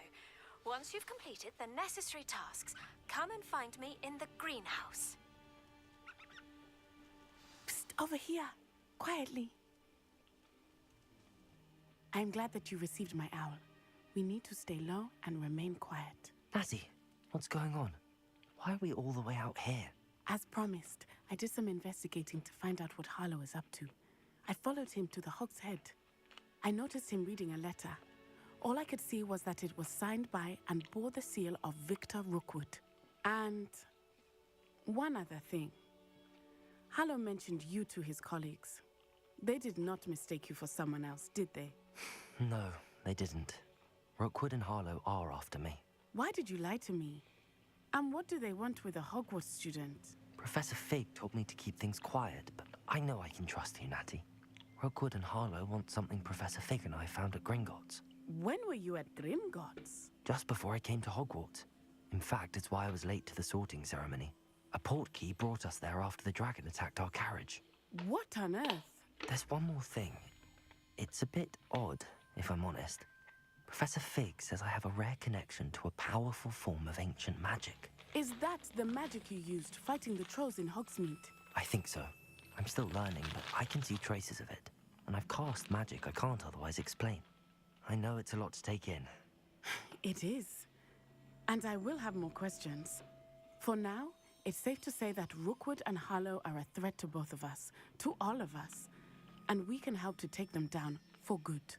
Once you've completed the necessary tasks, come and find me in the greenhouse. Psst, over here. Quietly. I'm glad that you received my owl. We need to stay low and remain quiet. Natty, what's going on? Why are we all the way out here? As promised, I did some investigating to find out what Harlow is up to. I followed him to the Hog's Head. I noticed him reading a letter. All I could see was that it was signed by and bore the seal of Victor Rookwood. And one other thing. Harlow mentioned you to his colleagues. They did not mistake you for someone else, did they? No, they didn't. Rookwood and Harlow are after me. Why did you lie to me? And what do they want with a Hogwarts student? Professor Fig told me to keep things quiet, but I know I can trust you, Natty. Rookwood and Harlow want something Professor Fig and I found at Gringotts. When were you at Gringotts? Just before I came to Hogwarts. In fact, it's why I was late to the sorting ceremony. A portkey brought us there after the dragon attacked our carriage. What on earth? There's one more thing. It's a bit odd, if I'm honest. Professor Fig says I have a rare connection to a powerful form of ancient magic. Is that the magic you used fighting the trolls in Hogsmeade? I think so. I'm still learning, but I can see traces of it. And I've cast magic I can't otherwise explain. I know it's a lot to take in. It is. And I will have more questions. For now, it's safe to say that Rookwood and Harlow are a threat to both of us, to all of us. And we can help to take them down for good.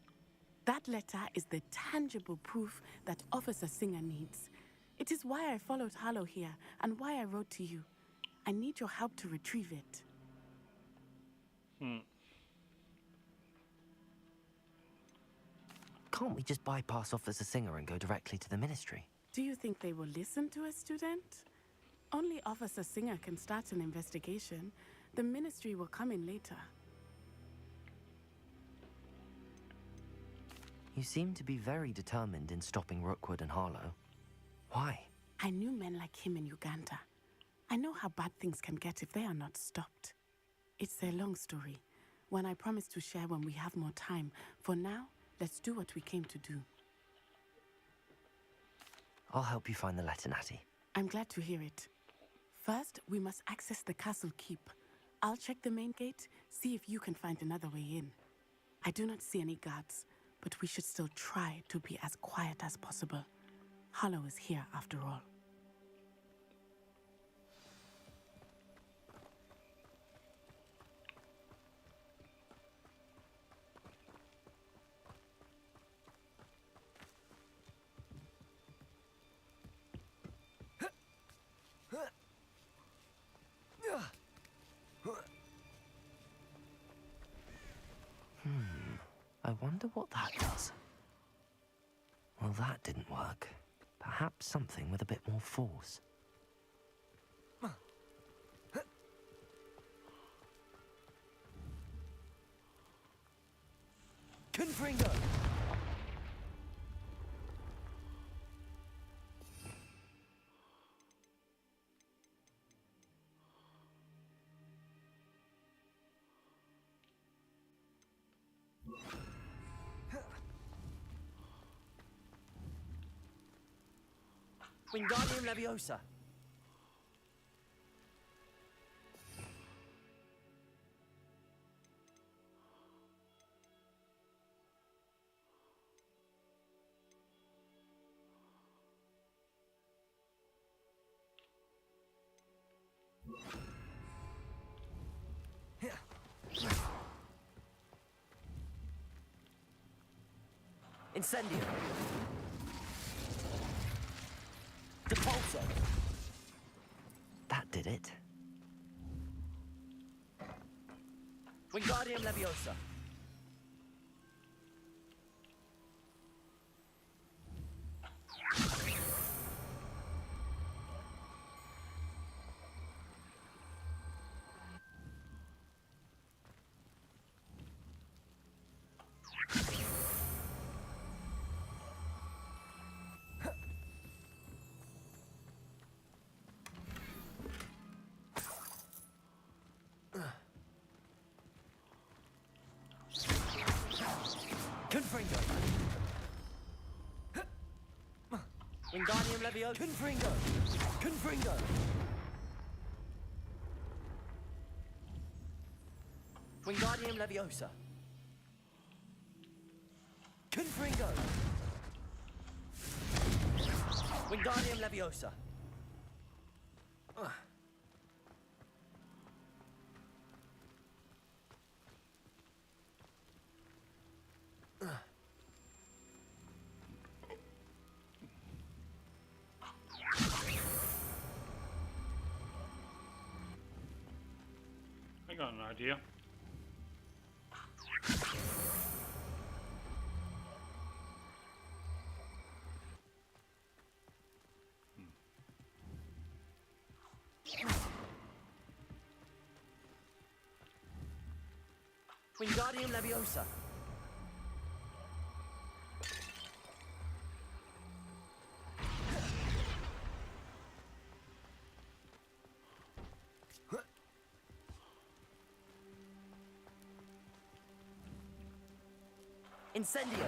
That letter is the tangible proof that Officer Singer needs. It is why I followed Harlow here and why I wrote to you. I need your help to retrieve it. Can't we just bypass Officer Singer and go directly to the Ministry? Do you think they will listen to a student? Only Officer Singer can start an investigation. The Ministry will come in later. You seem to be very determined in stopping Rookwood and Harlow. Why? I knew men like him in Uganda. I know how bad things can get if they are not stopped. It's a long story, one I promise to share when we have more time. For now, let's do what we came to do. I'll help you find the letter, Natty. I'm glad to hear it. First, we must access the castle keep. I'll check the main gate, see if you can find another way in. I do not see any guards, but we should still try to be as quiet as possible. Harlow is here after all. I wonder what that does. Well, that didn't work. Perhaps something with a bit more force. Confringo! Wingardium Leviosa. Incendio. Depulso. That did it. Wingardium Leviosa. Confringo. Wingardium Leviosa. Confringo. Confringo. Wingardium Leviosa. Confringo. Wingardium Leviosa. I got an idea. Wingardium Leviosa. Incendio.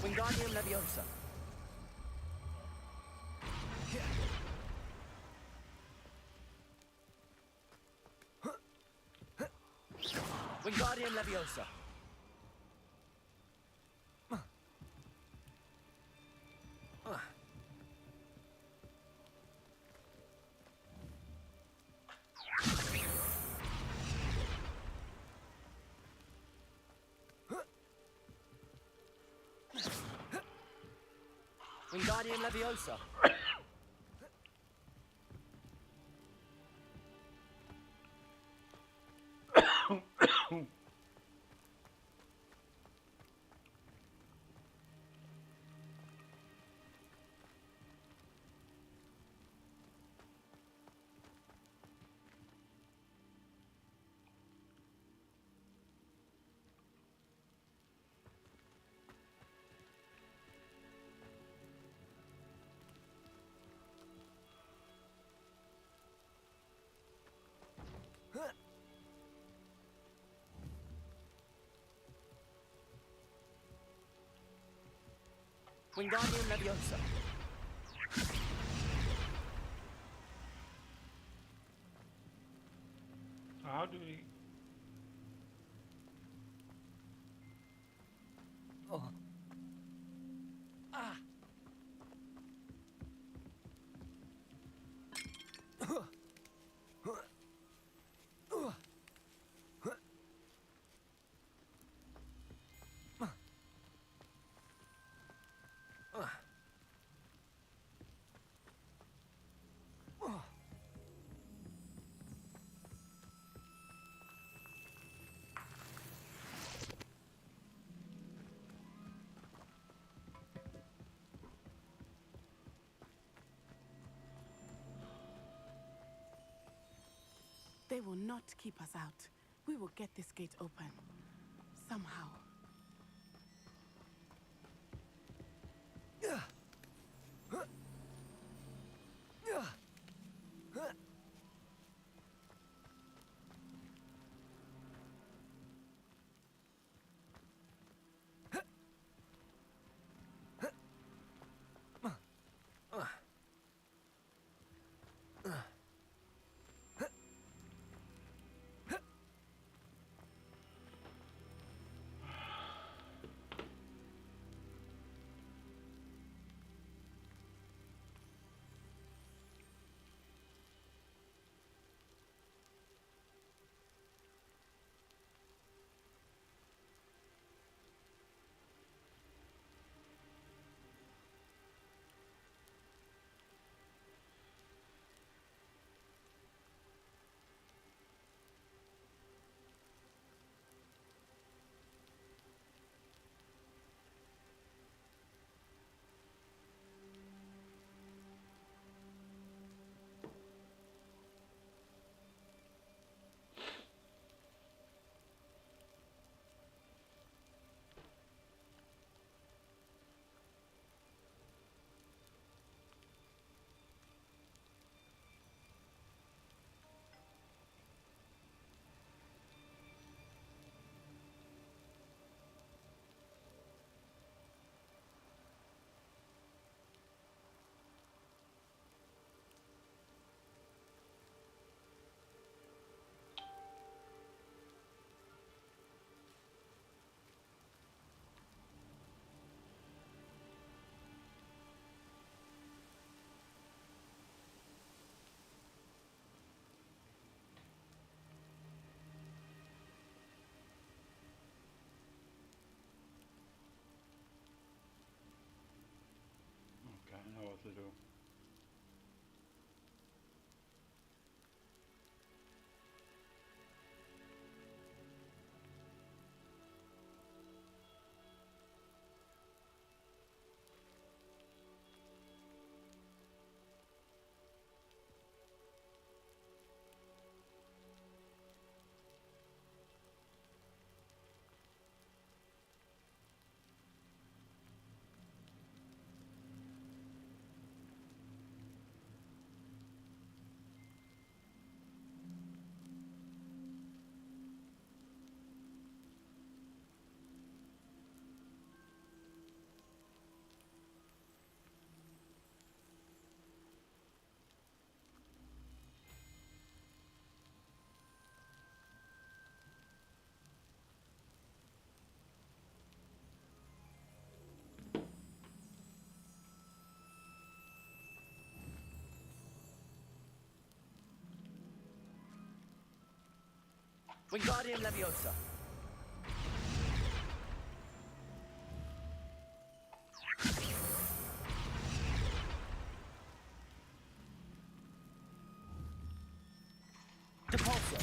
Wingardium Leviosa. Wingardium Leviosa. Wingardium Leviosa. Wingardium Leviosa. How do we... Oh. Ah. They will not keep us out. We will get this gate open. Somehow. to do. Wingardium Leviosa. Depulso.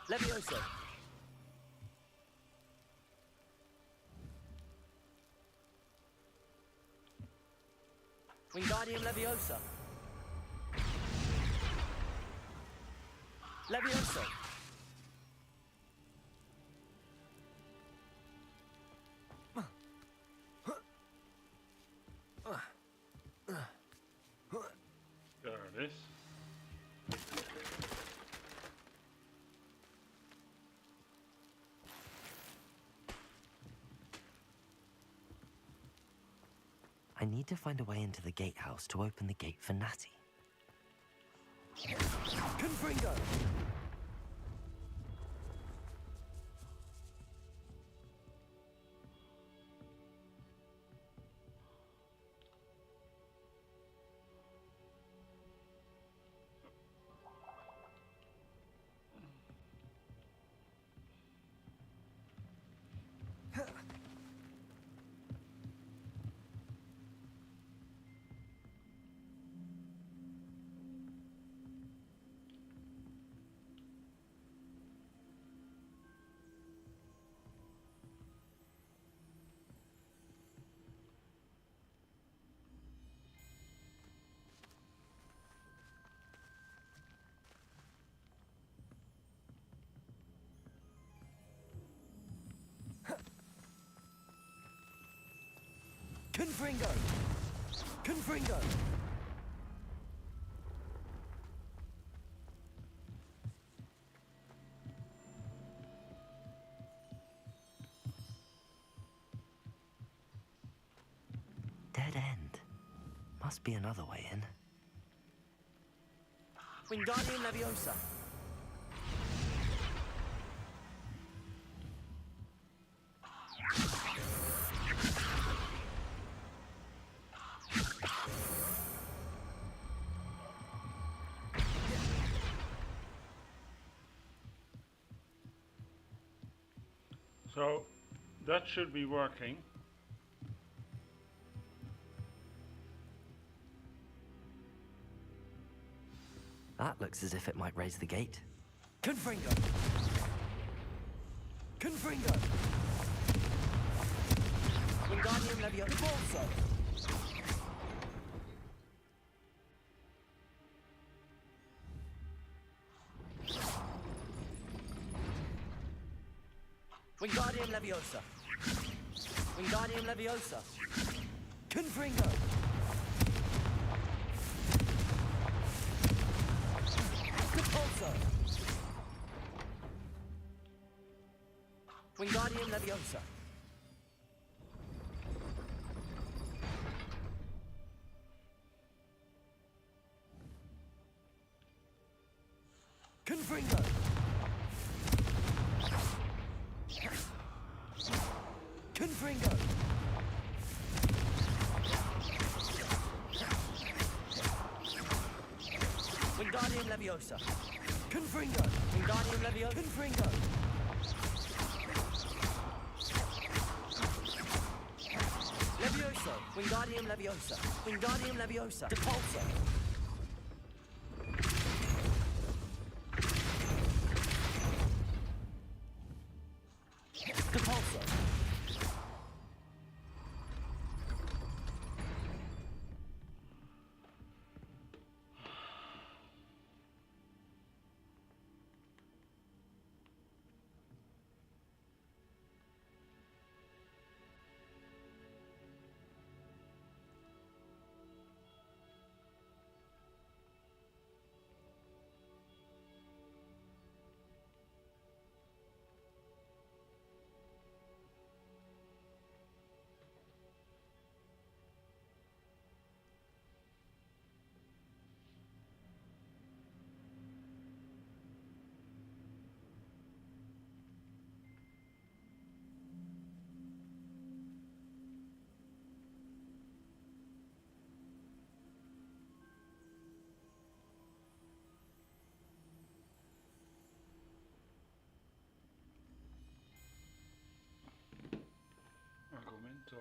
Levioso. Wingardium Leviosa. Levioso. There it is. I need to find a way into the gatehouse to open the gate for Natty. Confringo. Confringo. Confringo. Dead end. Must be another way in. Wingardium Leviosa. So that should be working. That looks as if it might raise the gate. Confringo. Confringo. Wingardium Leviosa. Repulso. Wingardium Leviosa. Wingardium Leviosa. Confringo. Repulso. Wingardium Leviosa. Confringo. Confringo. Wingardium Leviosa. Confringo. Wingardium Leviosa. Confringo. Levioso. Wingardium Leviosa. Wingardium Leviosa. Depulso. Depulso. Argumento.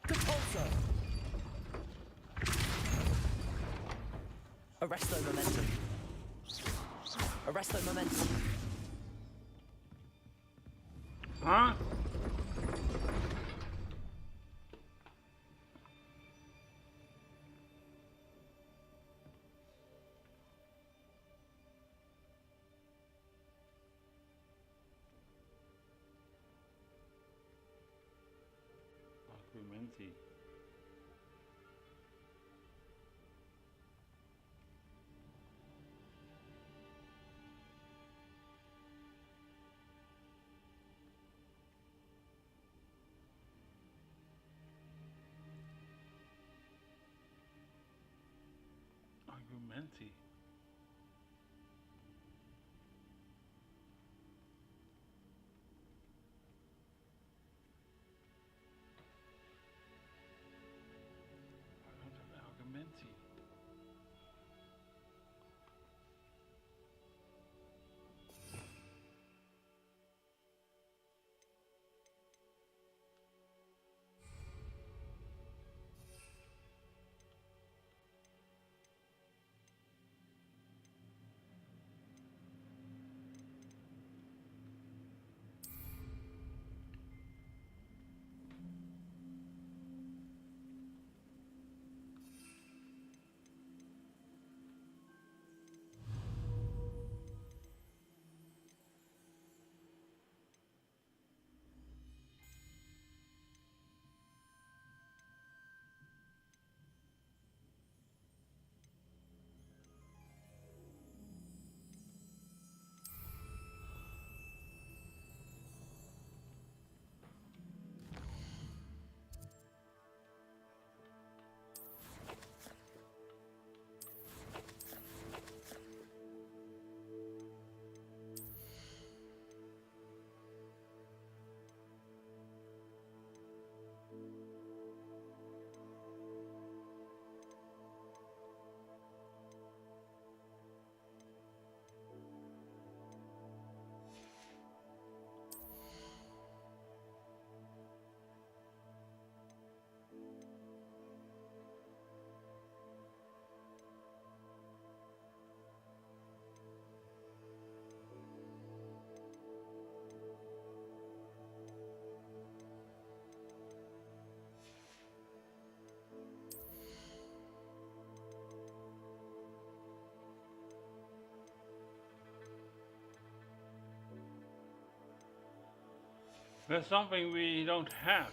Depulso. Arresto momentum. Arresto momentum. Huh? Argumenti. Argumenti. I don't have Argumenti. There's something we don't have.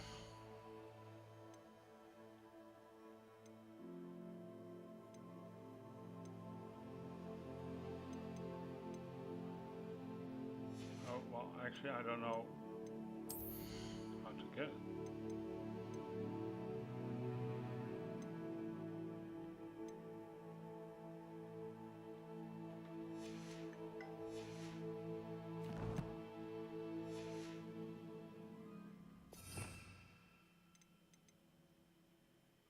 Oh, well, actually, I don't know how to get it.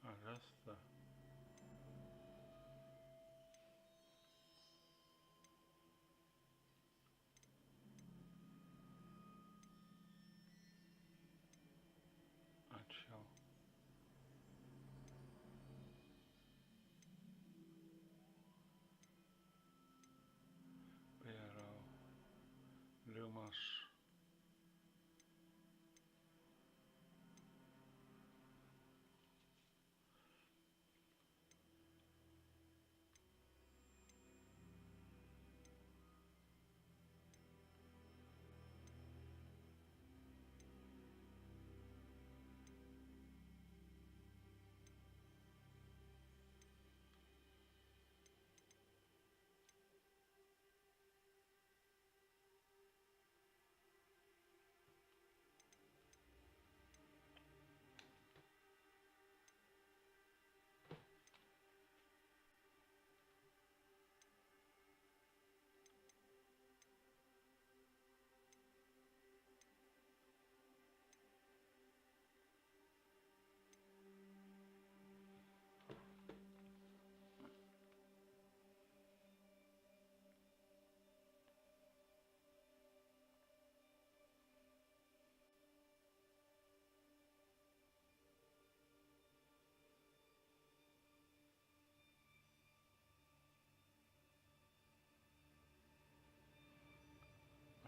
Oh, that's the... Achoo. Pero... Lumos...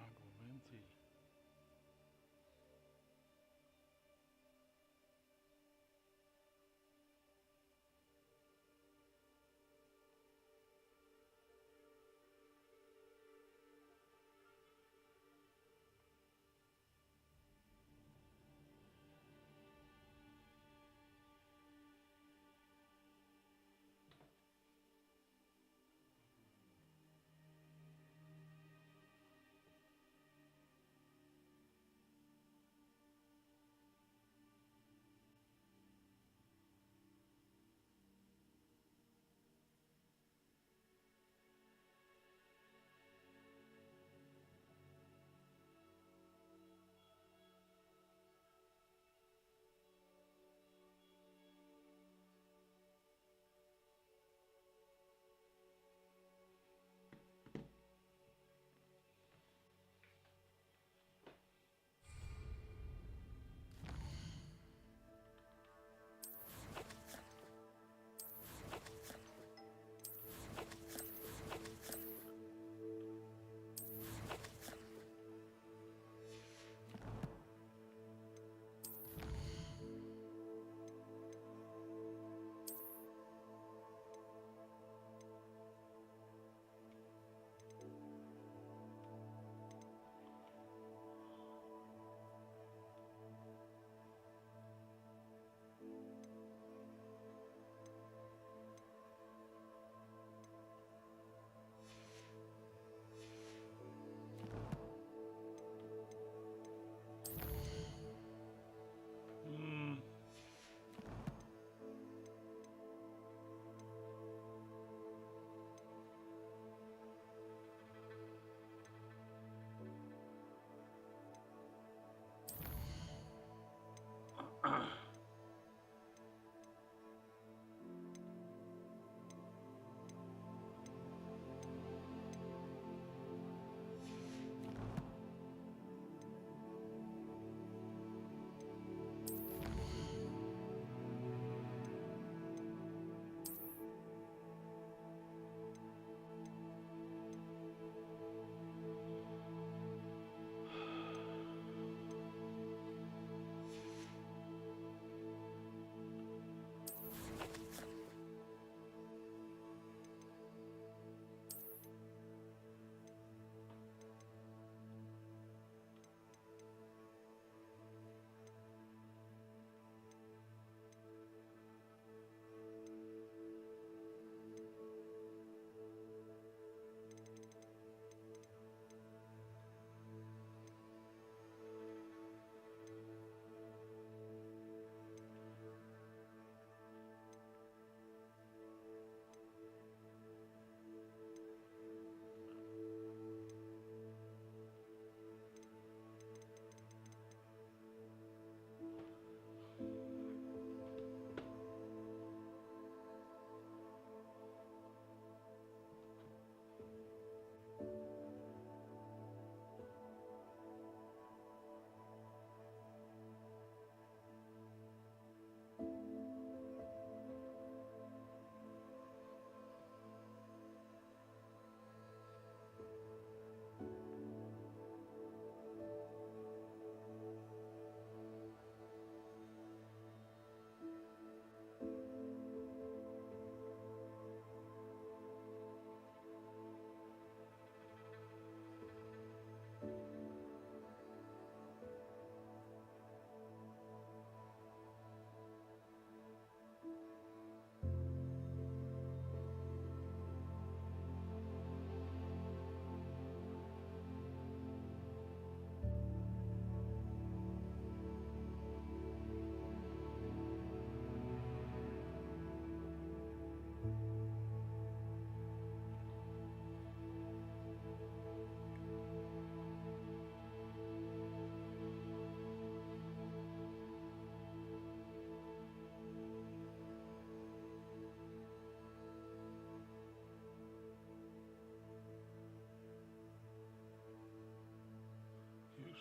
Argumenti.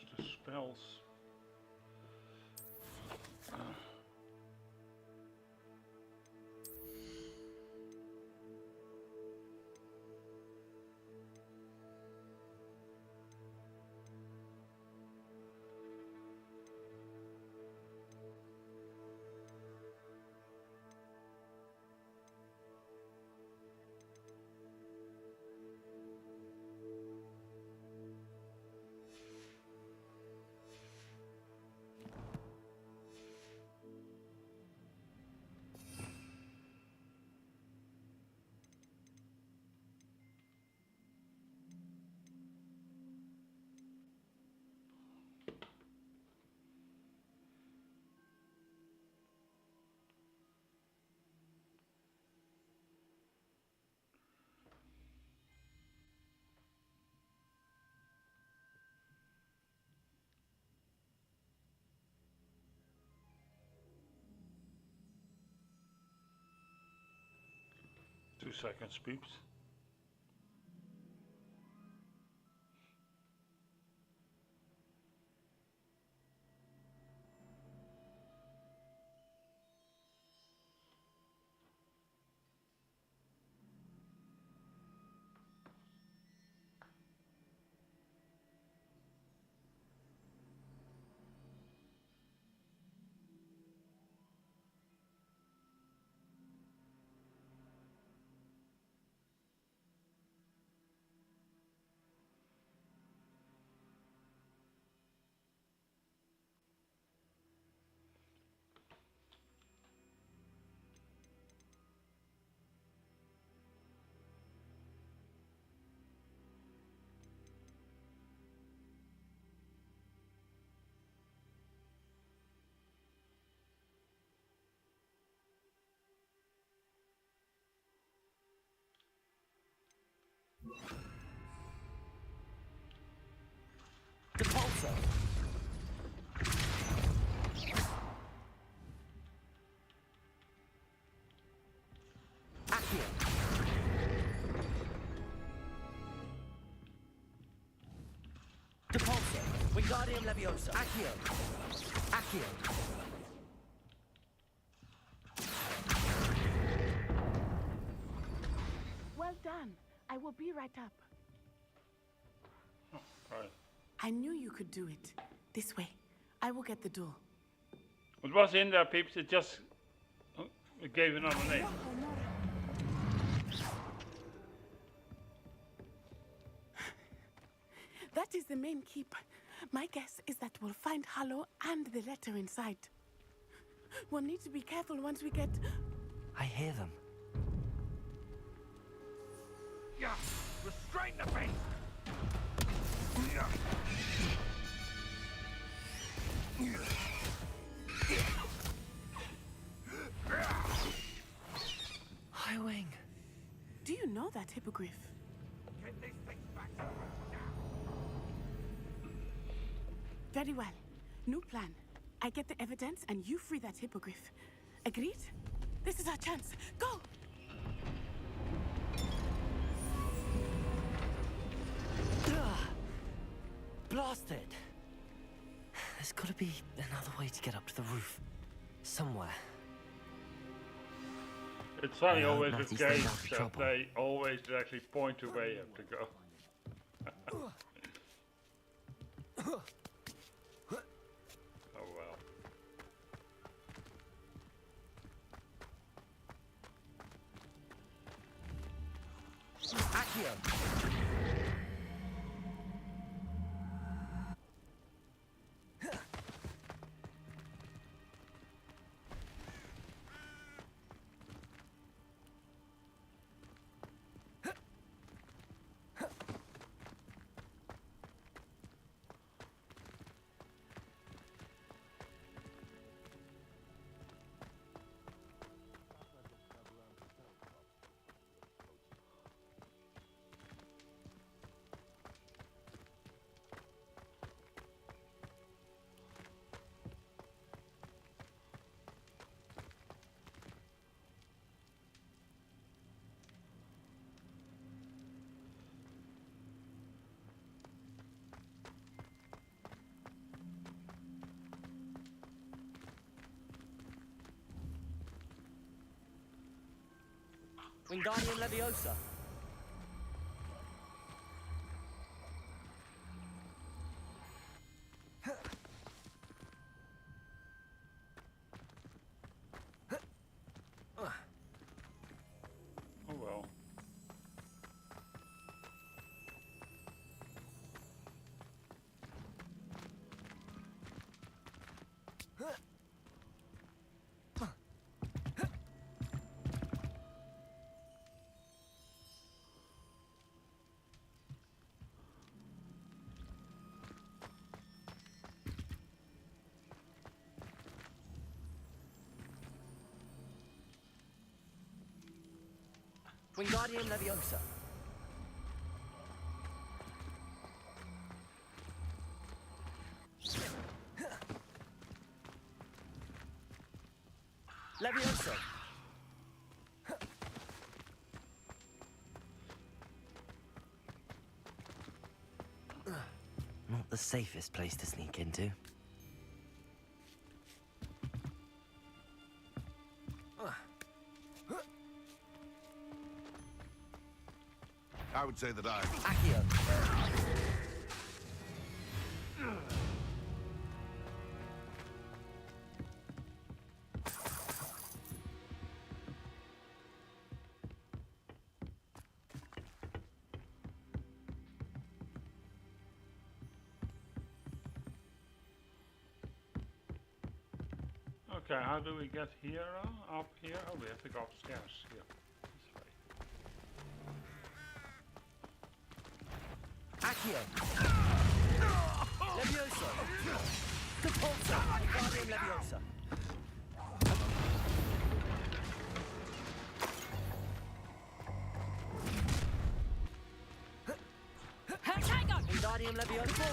use the spells. Two seconds, peeps. Depulso. Accio. Depulso. Wingardium Leviosa. Accio. Accio. Well done. I will be right up. Right. I knew you could do it. This way. I will get the door. What was in there, peeps? It just it gave another name. That is the main keep. My guess is that we'll find Hallow and the letter inside. We'll need to be careful once we get... I hear them. Yeah, restrain the beast! Highwing. Do you know that hippogriff? Get these things back to now! Very well. New plan. I get the evidence and you free that hippogriff. Agreed? This is our chance. Go! Blasted! There's gotta be another way to get up to the roof. Somewhere. It's funny I hope always with Natty stays games out of that trouble. they always directly point to where you have to go. Oh well. Accio. Wingardium Leviosa. Oh well. Wingardium Leviosa. Leviosa. Not the safest place to sneak into. I would say that I... Accio. Okay, how do we get here? Up here? Oh, we have to go upstairs here. This way. Accio. Leviosa. Compulso. Wingardium Leviosa. Wingardium Leviosa.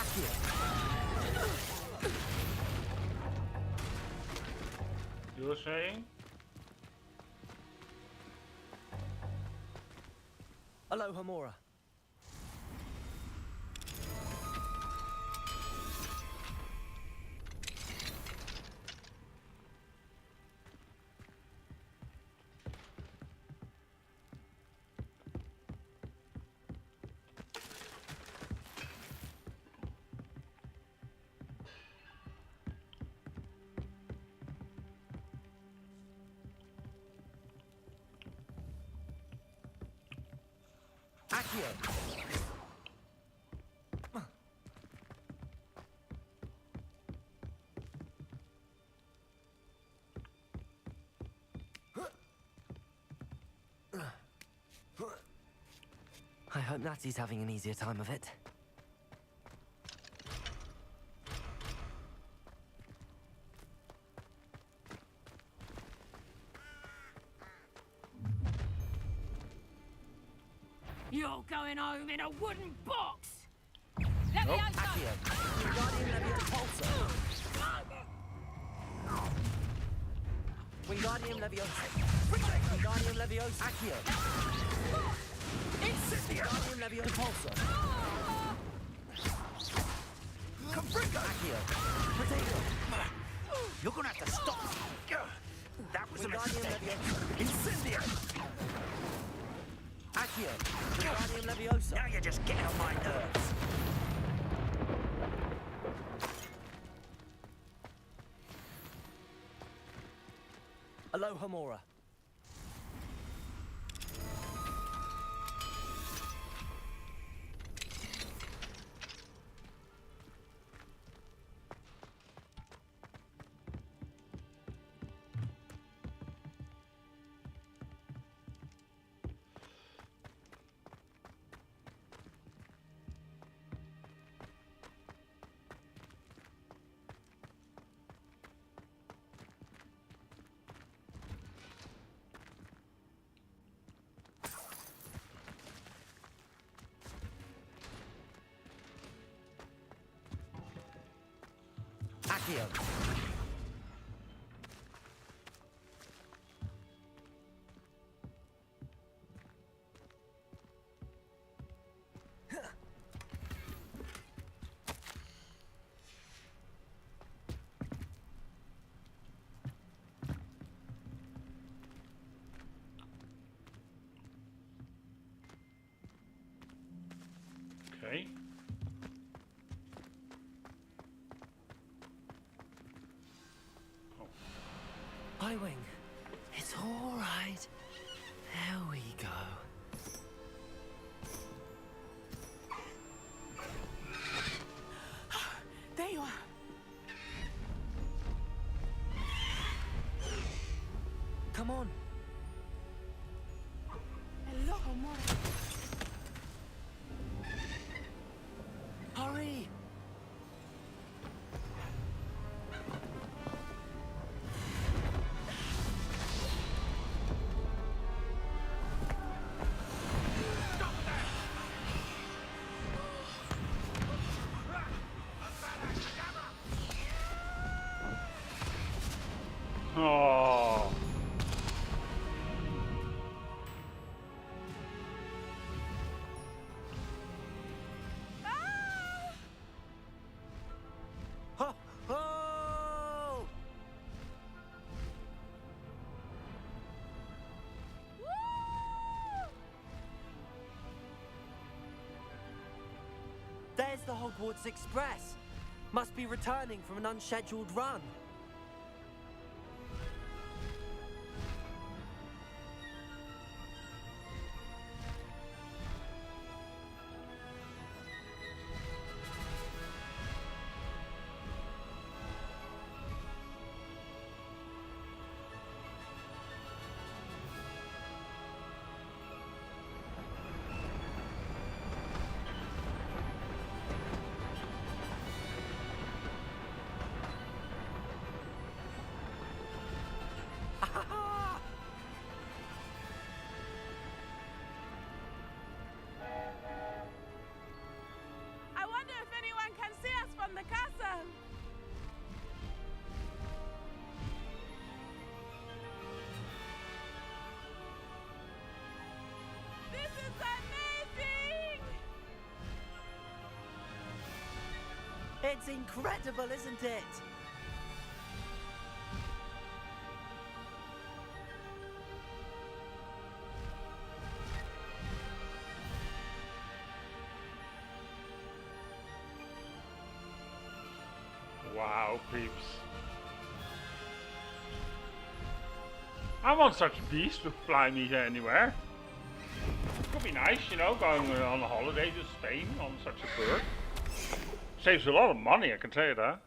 Accio. You were saying? Alohomora. Accio. I hope Natty's having an easier time of it. You're going home in a wooden box! Nope. Accio. Wingardium Leviosa. Wingardium Leviosa. Wingardium Leviosa. Accio. Wingardium Leviosa. Compulso. Accio. Potato. You're gonna have to stop. That was a Wingardium mistake. Leviosa. Incendio! Accio. Wingardium Leviosa. Now you're just getting on my nerves. Alohomora. Accio. Highwing. It's all right. There we go. There you are. Come on. Hello, Amore. Hurry. Oh. Ho, ho! There's the Hogwarts Express. Must be returning from an unscheduled run. I wonder if anyone can see us from the castle. This is amazing! It's incredible, isn't it? Wow, peeps. I want such a beast to fly me anywhere. Could be nice, you know, going on a holiday to Spain on such a bird. Saves a lot of money, I can tell you that.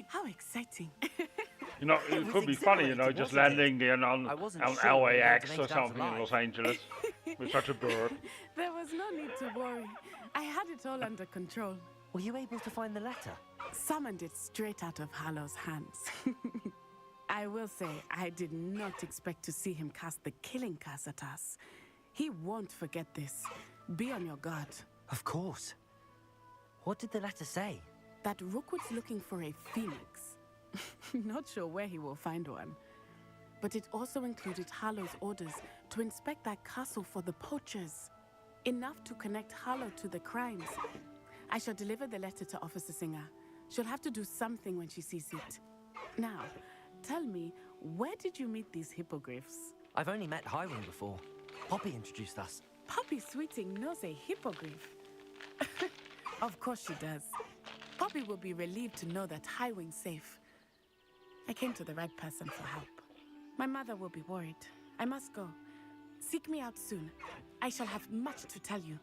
How exciting. You know, it could be funny, you know, just landing on LAX or something in Los Angeles with such a bird. There was no need to worry. I had it all under control. Were you able to find the letter? Summoned it straight out of Hallow's hands. I will say, I did not expect to see him cast the killing curse at us. He won't forget this. Be on your guard. Of course. What did the letter say? That Rookwood's looking for a phoenix. Not sure where he will find one. But it also included Hallow's orders to inspect that castle for the poachers. Enough to connect Hallow to the crimes. I shall deliver the letter to Officer Singer. She'll have to do something when she sees it. Now, tell me, where did you meet these hippogriffs? I've only met Highwing before. Poppy introduced us. Poppy Sweeting knows a hippogriff. Of course she does. Poppy will be relieved to know that Highwing's safe. I came to the right person for help. My mother will be worried. I must go. Seek me out soon. I shall have much to tell you.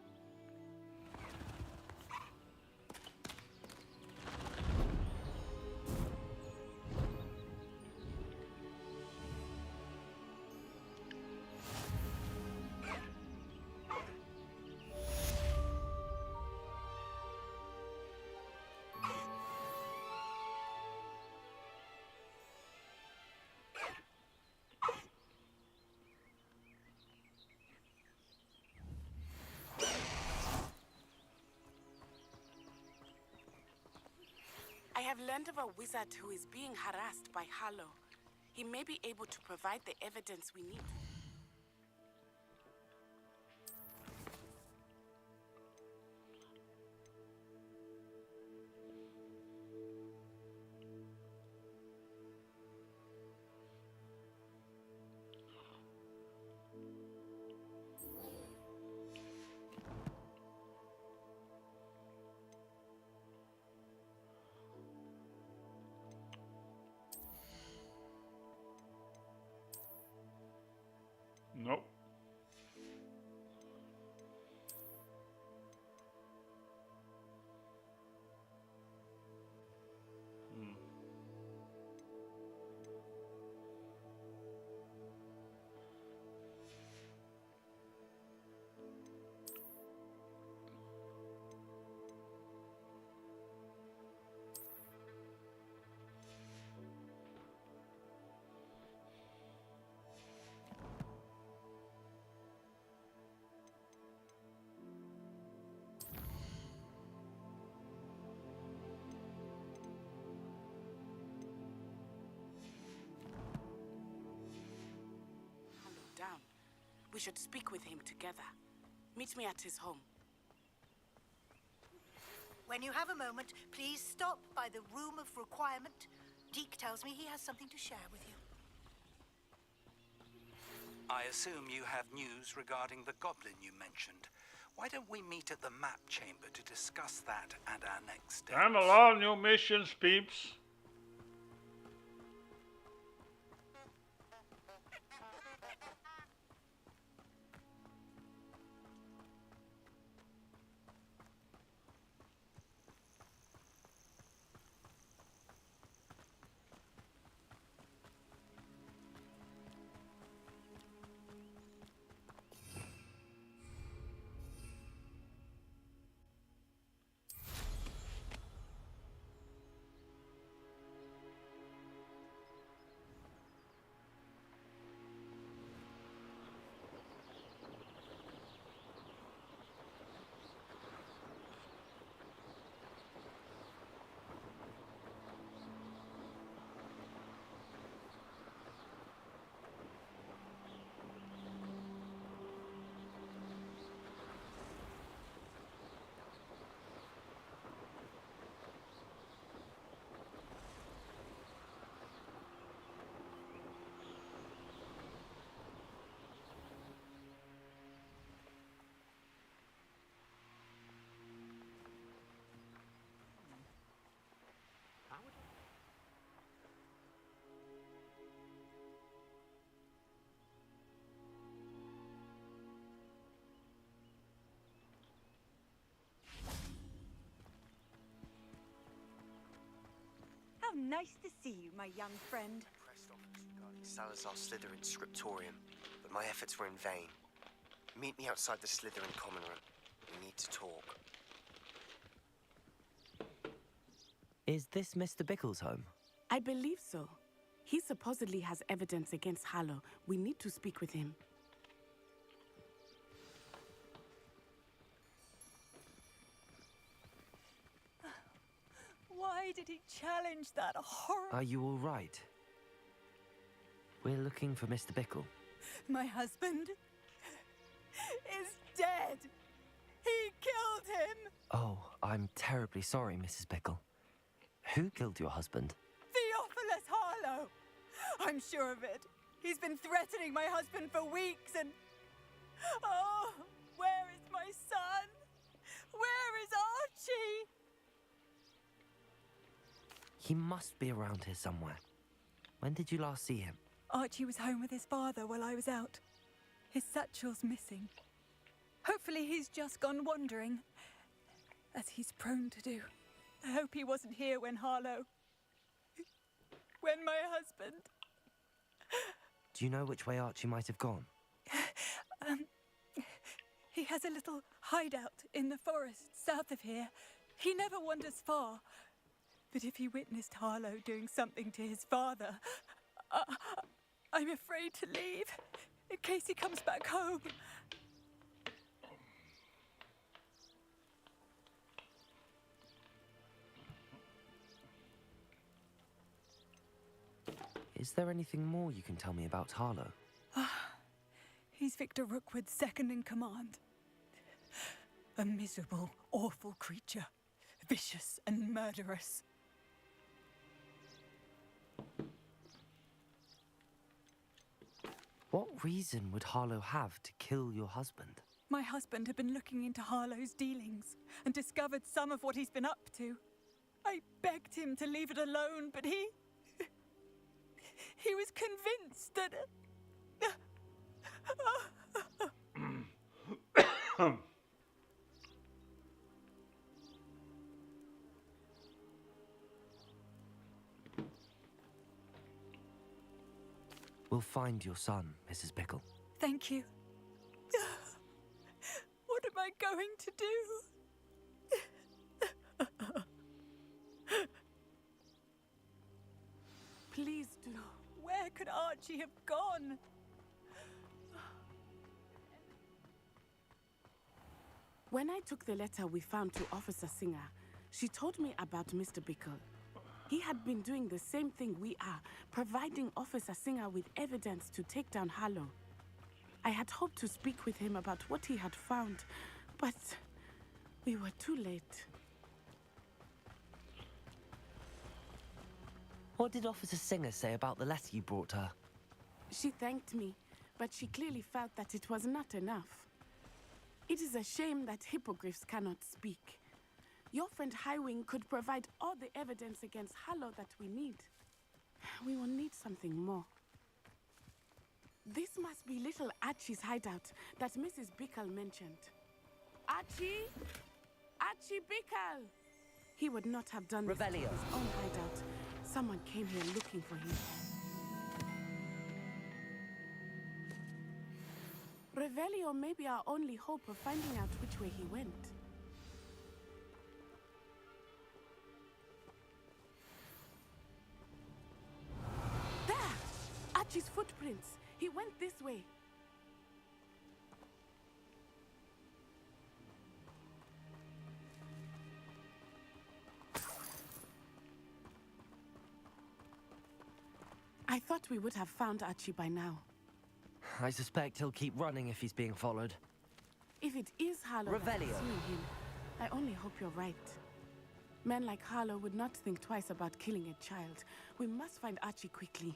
I have learned of a wizard who is being harassed by Hallow. He may be able to provide the evidence we need. we should speak with him together. Meet me at his home. When you have a moment, please stop by the Room of Requirement. Deke tells me he has something to share with you. I assume you have news regarding the goblin you mentioned. Why don't we meet at the map chamber to discuss that and our next steps? I'm alone, new missions, peeps. How nice to see you, my young friend. Pressed offers regarding Salazar Slytherin's scriptorium, but my efforts were in vain. Meet me outside the Slytherin common room. We need to talk. Is this Mr. Bickle's home? I believe so. He supposedly has evidence against Harlow. We need to speak with him. Why did he challenge that horrible... Are you all right? We're looking for Mr. Bickle. My husband is dead. He killed him. Oh, I'm terribly sorry, Mrs. Bickle. Who killed your husband? Theophilus Harlow. I'm sure of it. He's been threatening my husband for weeks and... Oh, where is my son? Where is Archie? He must be around here somewhere. When did you last see him? Archie was home with his father while I was out. His satchel's missing. Hopefully he's just gone wandering, as he's prone to do. I hope he wasn't here when Harlow... when my husband... Do you know which way Archie might have gone? He has a little hideout in the forest south of here. He never wanders far. But if he witnessed Harlow doing something to his father, I'm afraid to leave, in case he comes back home. Is there anything more you can tell me about Harlow? He's Victor Rookwood's second in command. A miserable, awful creature, vicious and murderous. What reason would Harlow have to kill your husband? My husband had been looking into Harlow's dealings and discovered some of what he's been up to. I begged him to leave it alone, but he was convinced that... We'll find your son, Mrs. Bickle. Thank you. What am I going to do? Please do. Where could Archie have gone? When I took the letter we found to Officer Singer, she told me about Mr. Bickle. He had been doing the same thing we are, providing Officer Singer with evidence to take down Harlow. I had hoped to speak with him about what he had found, but we were too late. What did Officer Singer say about the letter you brought her? She thanked me, but she clearly felt that it was not enough. It is a shame that hippogriffs cannot speak. Your friend Highwing could provide all the evidence against Harlow that we need. We will need something more. This must be little Archie's hideout that Mrs. Bickle mentioned. Archie? Archie Bickle! He would not have done this to Revelio. his own hideout. Someone came here looking for him. Revelio may be our only hope of finding out which way he went. There! Archie's footprints. He went this way. I thought we would have found Archie by now. I suspect he'll keep running if he's being followed. If it is Harlow that's Revelio. pursuing him, I only hope you're right. Men like Harlow would not think twice about killing a child. We must find Archie quickly.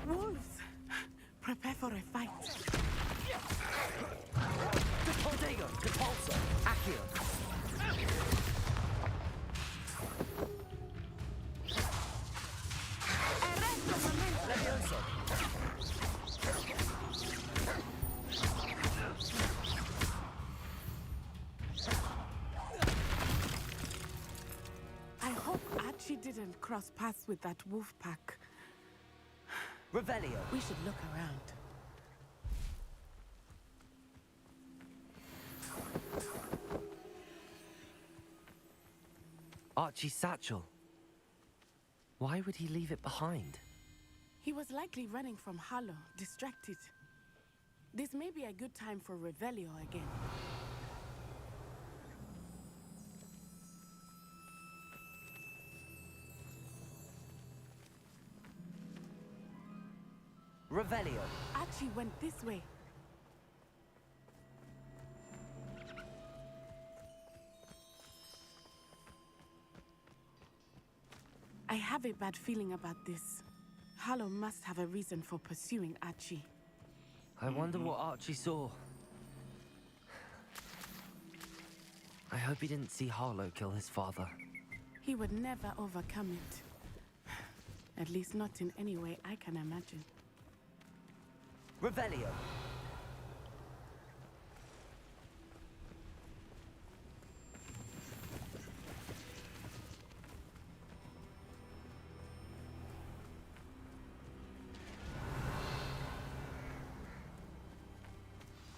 Wolves! Prepare for a fight. Despoldego, Repulsor, Accio. Levioso. I hope Archie didn't cross paths with that wolf pack. Revelio. We should look around. Archie's satchel. Why would he leave it behind? He was likely running from Harlow, distracted. This may be a good time for Revelio again. Revelio. Archie went this way. I have a bad feeling about this. Harlow must have a reason for pursuing Archie. I wonder what Archie saw. I hope he didn't see Harlow kill his father. He would never overcome it. At least not in any way I can imagine. Revelio.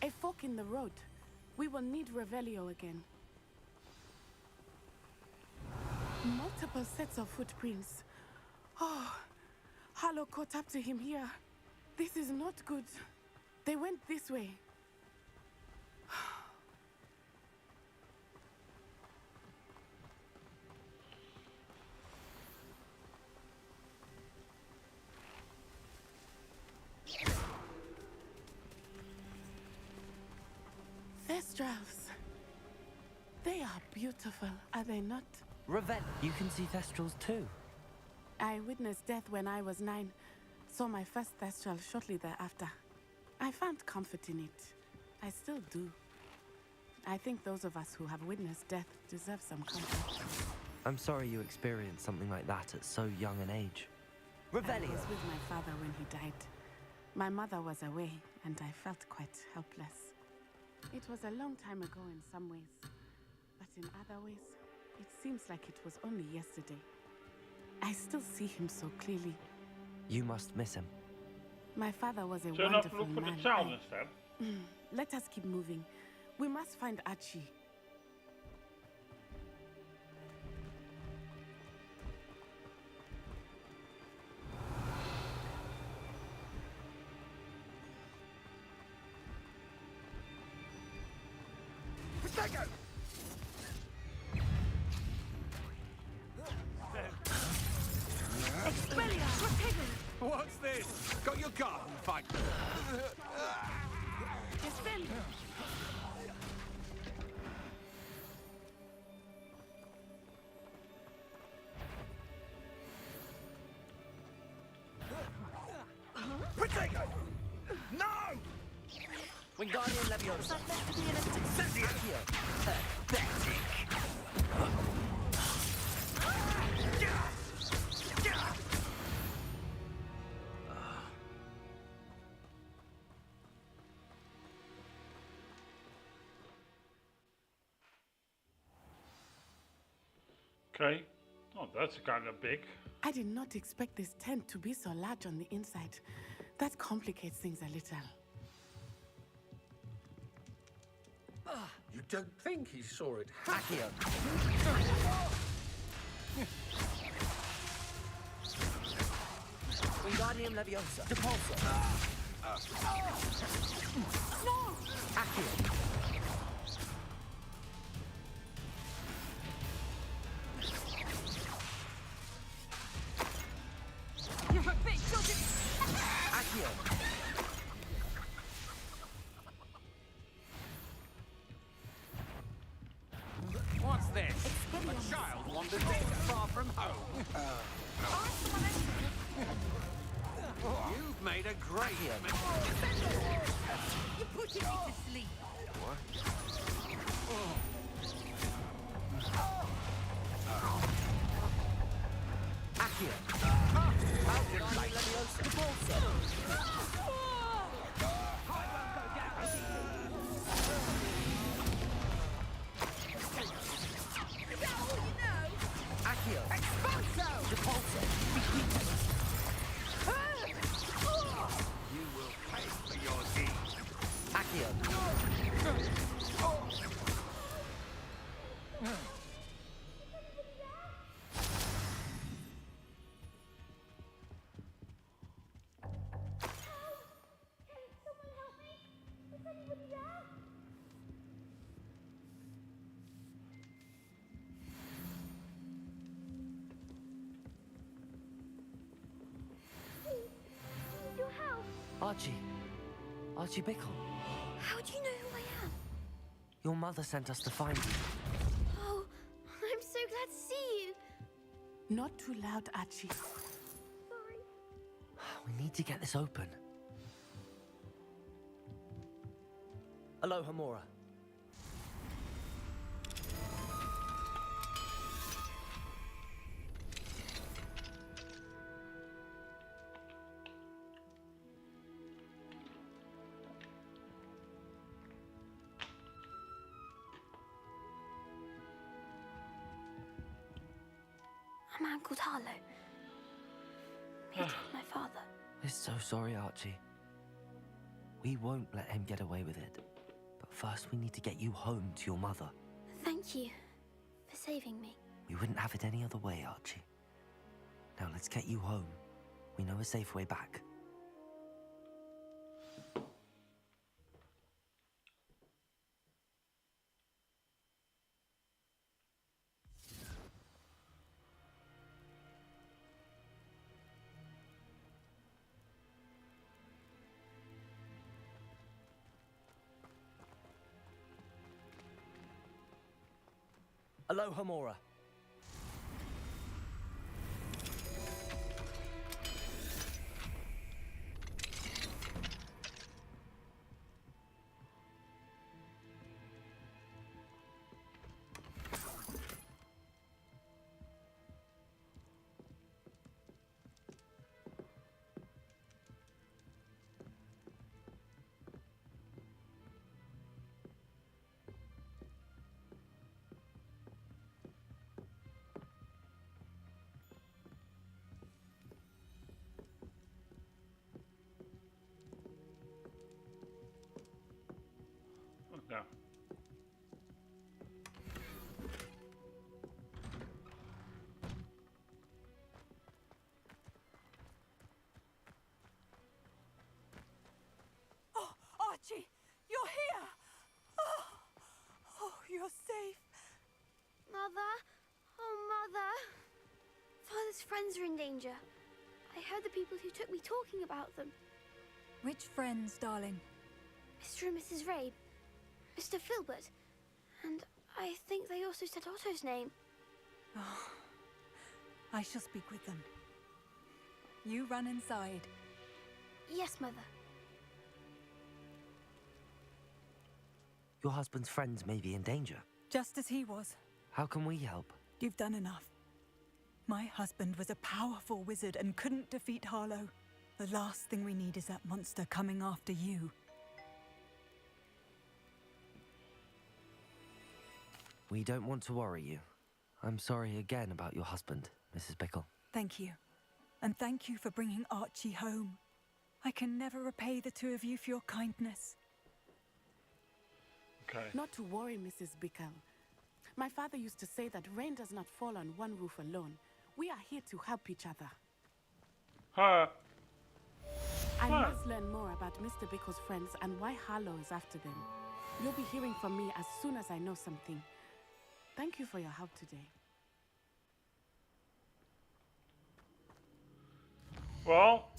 A fork in the road. We will need Revelio again. Multiple sets of footprints. Oh, Harlow caught up to him here. This is not good. They went this way. Thestrals. They are beautiful, are they not? Revelio. You can see Thestrals too. I witnessed death when I was 9. Saw my first Thestral shortly thereafter. I found comfort in it. I still do. I think those of us who have witnessed death deserve some comfort. I'm sorry you experienced something like that at so young an age. I Revelio. was with my father when he died. My mother was away, and I felt quite helpless. It was a long time ago in some ways, but in other ways, it seems like it was only yesterday. I still see him so clearly. You must miss him. My father was a Zullen we even wonderful look for man. the child instead? Let us keep moving. We must find Archie. What's this? Got your garden fight? No! Wingardium Leviosa. Accio. Pathetic. Okay. Oh, that's kind of big. I did not expect this tent to be so large on the inside. That complicates things a little. You don't think he saw it? Accio. Wingardium Leviosa. Depulso. No! Accio. You're a big doggy! Accio. What's this? A child wandered far from home. You've made a great You're putting me to sleep. Accio. How did I Leviosa? Depulso. Accio. Expulso! Depulso. You will pay for your deeds. Accio. Your house. Archie. Archie Bickle. How do you know who I am? Your mother sent us to find you. Oh, I'm so glad to see you. Not too loud, Archie. Sorry. We need to get this open. Aloha, Mora. A man called Harlow. He killed my father. We're so sorry, Archie. We won't let him get away with it. But first we need to get you home to your mother. Thank you for saving me. We wouldn't have it any other way, Archie. Now let's get you home. We know a safe way back. Aloha, Mora. Mother! Oh, Mother! Father's friends are in danger. I heard the people who took me talking about them. Which friends, darling? Mr. and Mrs. Rabe, Mr. Filbert, and I think they also said Otto's name. Oh, I shall speak with them. You run inside. Yes, Mother. Your husband's friends may be in danger. Just as he was. How can we help? You've done enough. My husband was a powerful wizard and couldn't defeat Harlow. The last thing we need is that monster coming after you. We don't want to worry you. I'm sorry again about your husband, Mrs. Bickle. Thank you. And thank you for bringing Archie home. I can never repay the two of you for your kindness. Okay. Not to worry, Mrs. Bickle. My father used to say that rain does not fall on one roof alone. We are here to help each other. I must learn more about Mr. Bickle's friends and why Harlow is after them. You'll be hearing from me as soon as I know something. Thank you for your help today. Well,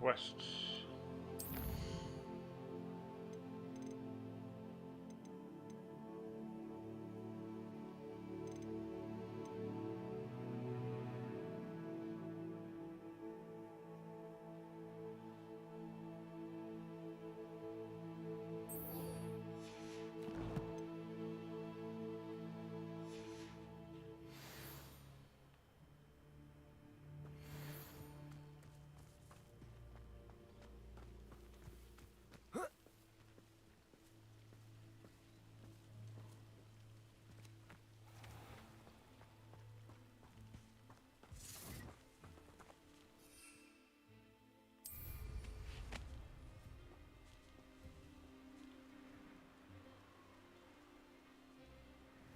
quests.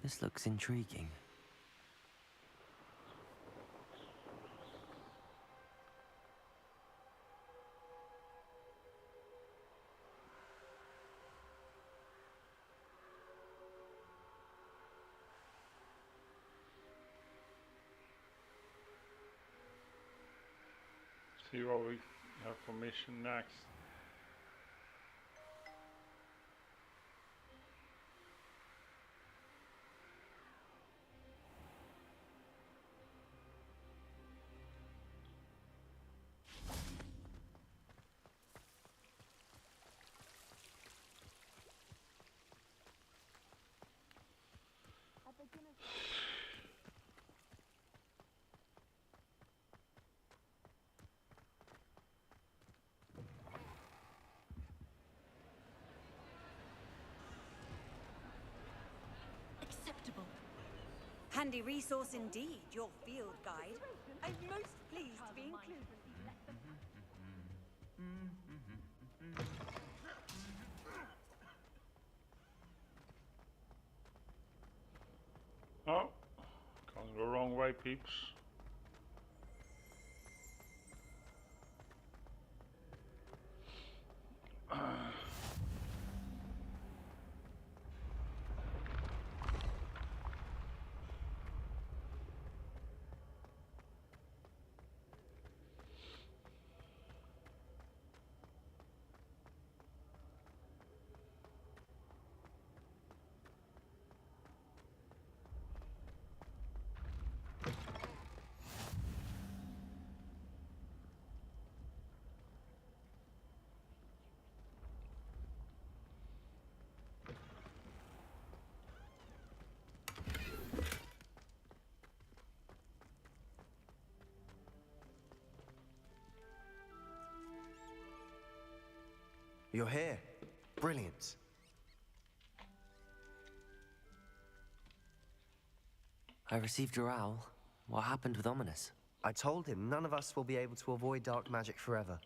This looks intriguing. See what we have for mission next. Acceptable. Handy resource indeed, your field guide. I'm most pleased to be included. Oh, gone the wrong way, peeps. You're here. Brilliant. I received your owl. What happened with Ominous? I told him none of us will be able to avoid dark magic forever.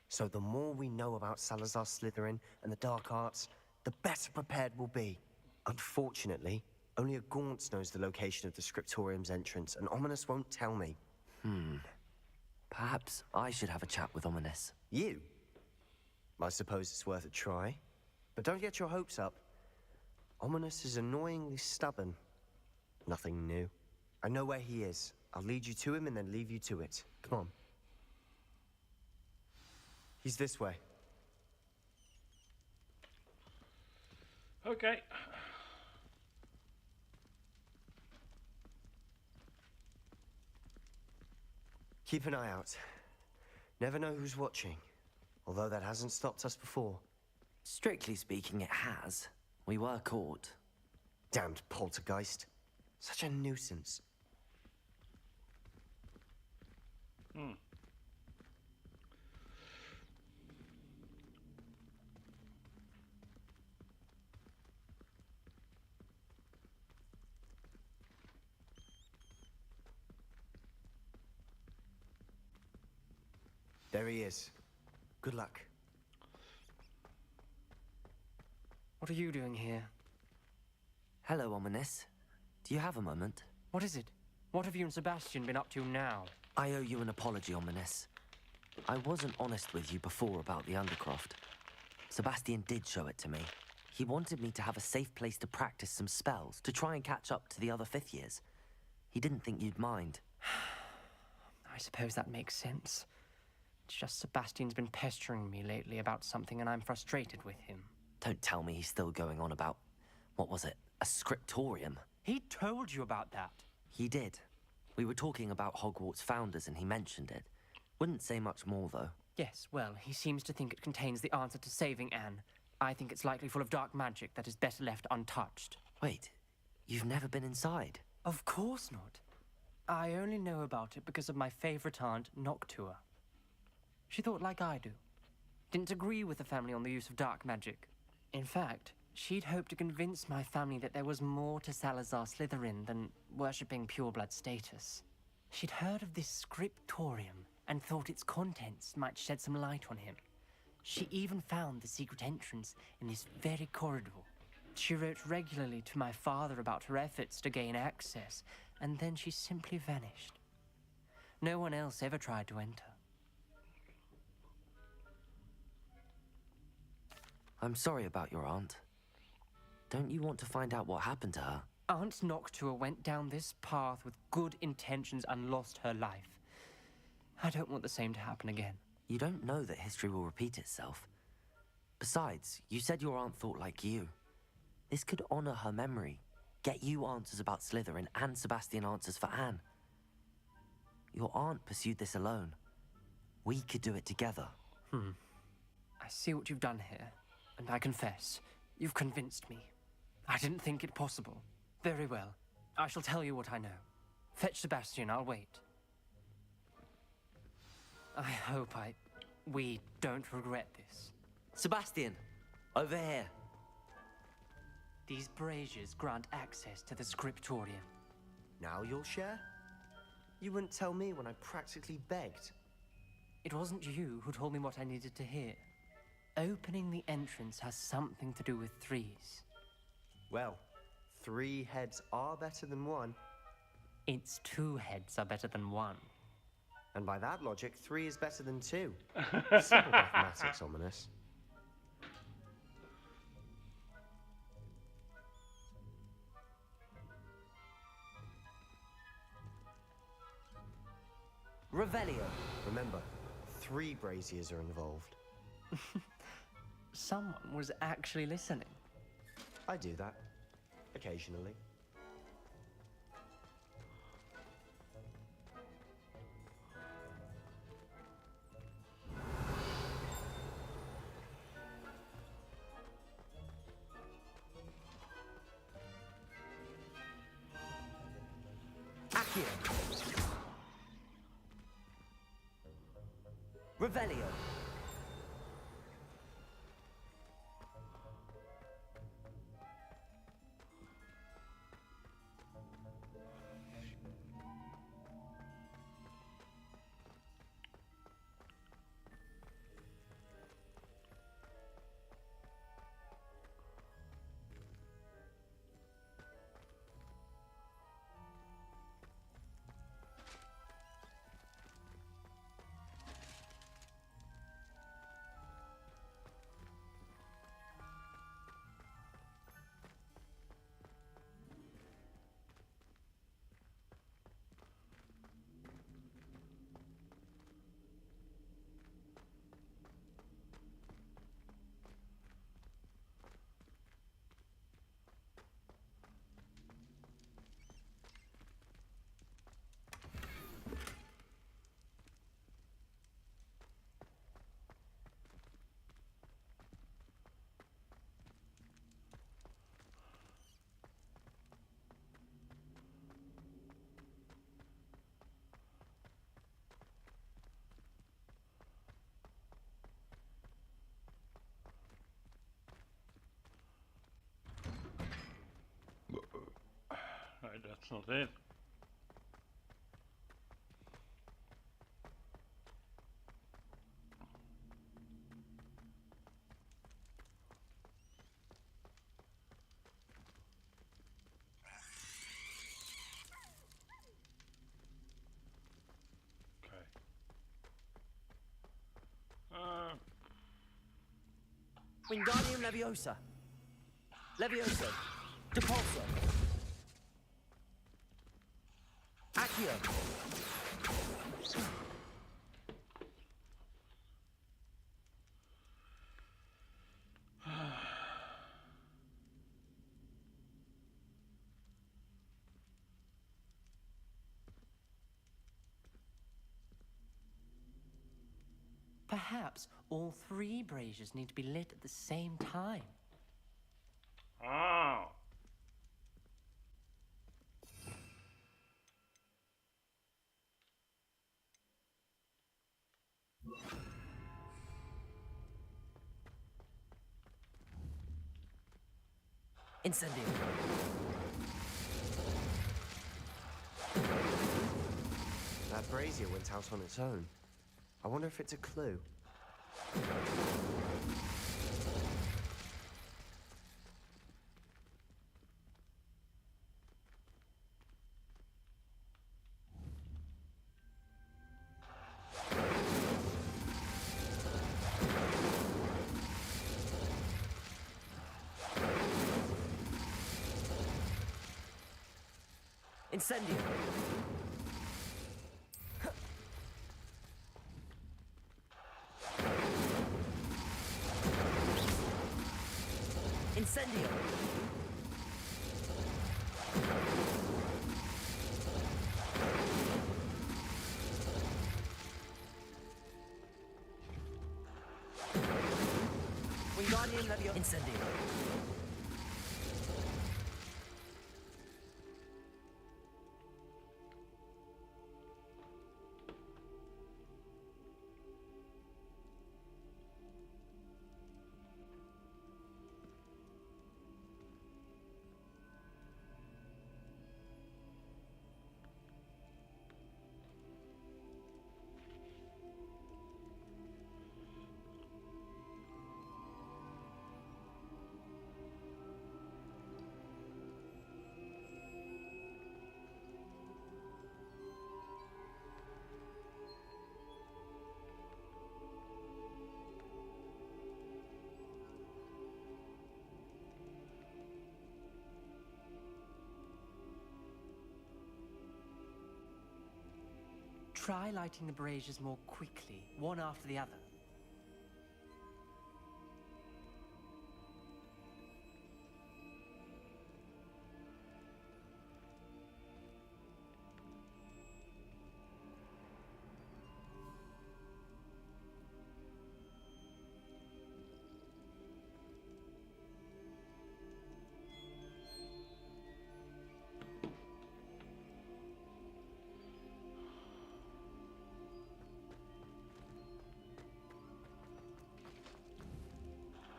So the more we know about Salazar Slytherin and the dark arts, the better prepared we'll be. Unfortunately, only a Gaunt knows the location of the Scriptorium's entrance, and Ominous won't tell me. Perhaps I should have a chat with Ominous. You? I suppose it's worth a try. But don't get your hopes up. Ominous is annoyingly stubborn. Nothing new. I know where he is. I'll lead you to him and then leave you to it. Come on. He's this way. Okay. Keep an eye out. Never know who's watching. Although that hasn't stopped us before. Strictly speaking, it has. We were caught. Damned poltergeist. Such a nuisance. There he is. Good luck. What are you doing here? Hello, Ominous. Do you have a moment? What is it? What have you and Sebastian been up to now? I owe you an apology, Ominous. I wasn't honest with you before about the Undercroft. Sebastian did show it to me. He wanted me to have a safe place to practice some spells, to try and catch up to the other fifth years. He didn't think you'd mind. I suppose that makes sense. It's just Sebastian's been pestering me lately about something and I'm frustrated with him. Don't tell me he's still going on about, what was it, a scriptorium? He told you about that. He did. We were talking about Hogwarts founders and he mentioned it. Wouldn't say much more, though. Yes, well, he seems to think it contains the answer to saving Anne. I think it's likely full of dark magic that is better left untouched. Wait, you've never been inside? Of course not. I only know about it because of my favorite aunt, Noctua. She thought like I do. Didn't agree with the family on the use of dark magic. In fact, she'd hoped to convince my family that there was more to Salazar Slytherin than worshipping pureblood status. She'd heard of this scriptorium and thought its contents might shed some light on him. She even found the secret entrance in this very corridor. She wrote regularly to my father about her efforts to gain access, and then she simply vanished. No one else ever tried to enter. I'm sorry about your aunt. Don't you want to find out what happened to her? Aunt Noctua went down this path with good intentions and lost her life. I don't want the same to happen again. You don't know that history will repeat itself. Besides, you said your aunt thought like you. This could honor her memory, get you answers about Slytherin and Sebastian answers for Anne. Your aunt pursued this alone. We could do it together. I see what you've done here, and I confess, you've convinced me. I didn't think it possible. Very well. I shall tell you what I know. Fetch Sebastian, I'll wait. I hope we don't regret this. Sebastian, over here. These braziers grant access to the scriptorium. Now you'll share? You wouldn't tell me when I practically begged. It wasn't you who told me what I needed to hear. Opening the entrance has something to do with threes. Well, 3 heads are better than 1. Its 2 heads are better than 1. And by that logic, 3 is better than 2. Simple mathematics, Ominous. Revelio. Remember, 3 braziers are involved. Someone was actually listening. I do that. Occasionally. Accio. Revelio. That's not it. Wingardium Leviosa. Levioso. Depulso. Accio. Perhaps all three braziers need to be lit at the same time. Ah. Incendio. That brazier went out on its own. I wonder if it's a clue. Incendio. Incendio. Wingardium Leviosa. Incendio. Try lighting the braziers more quickly, one after the other.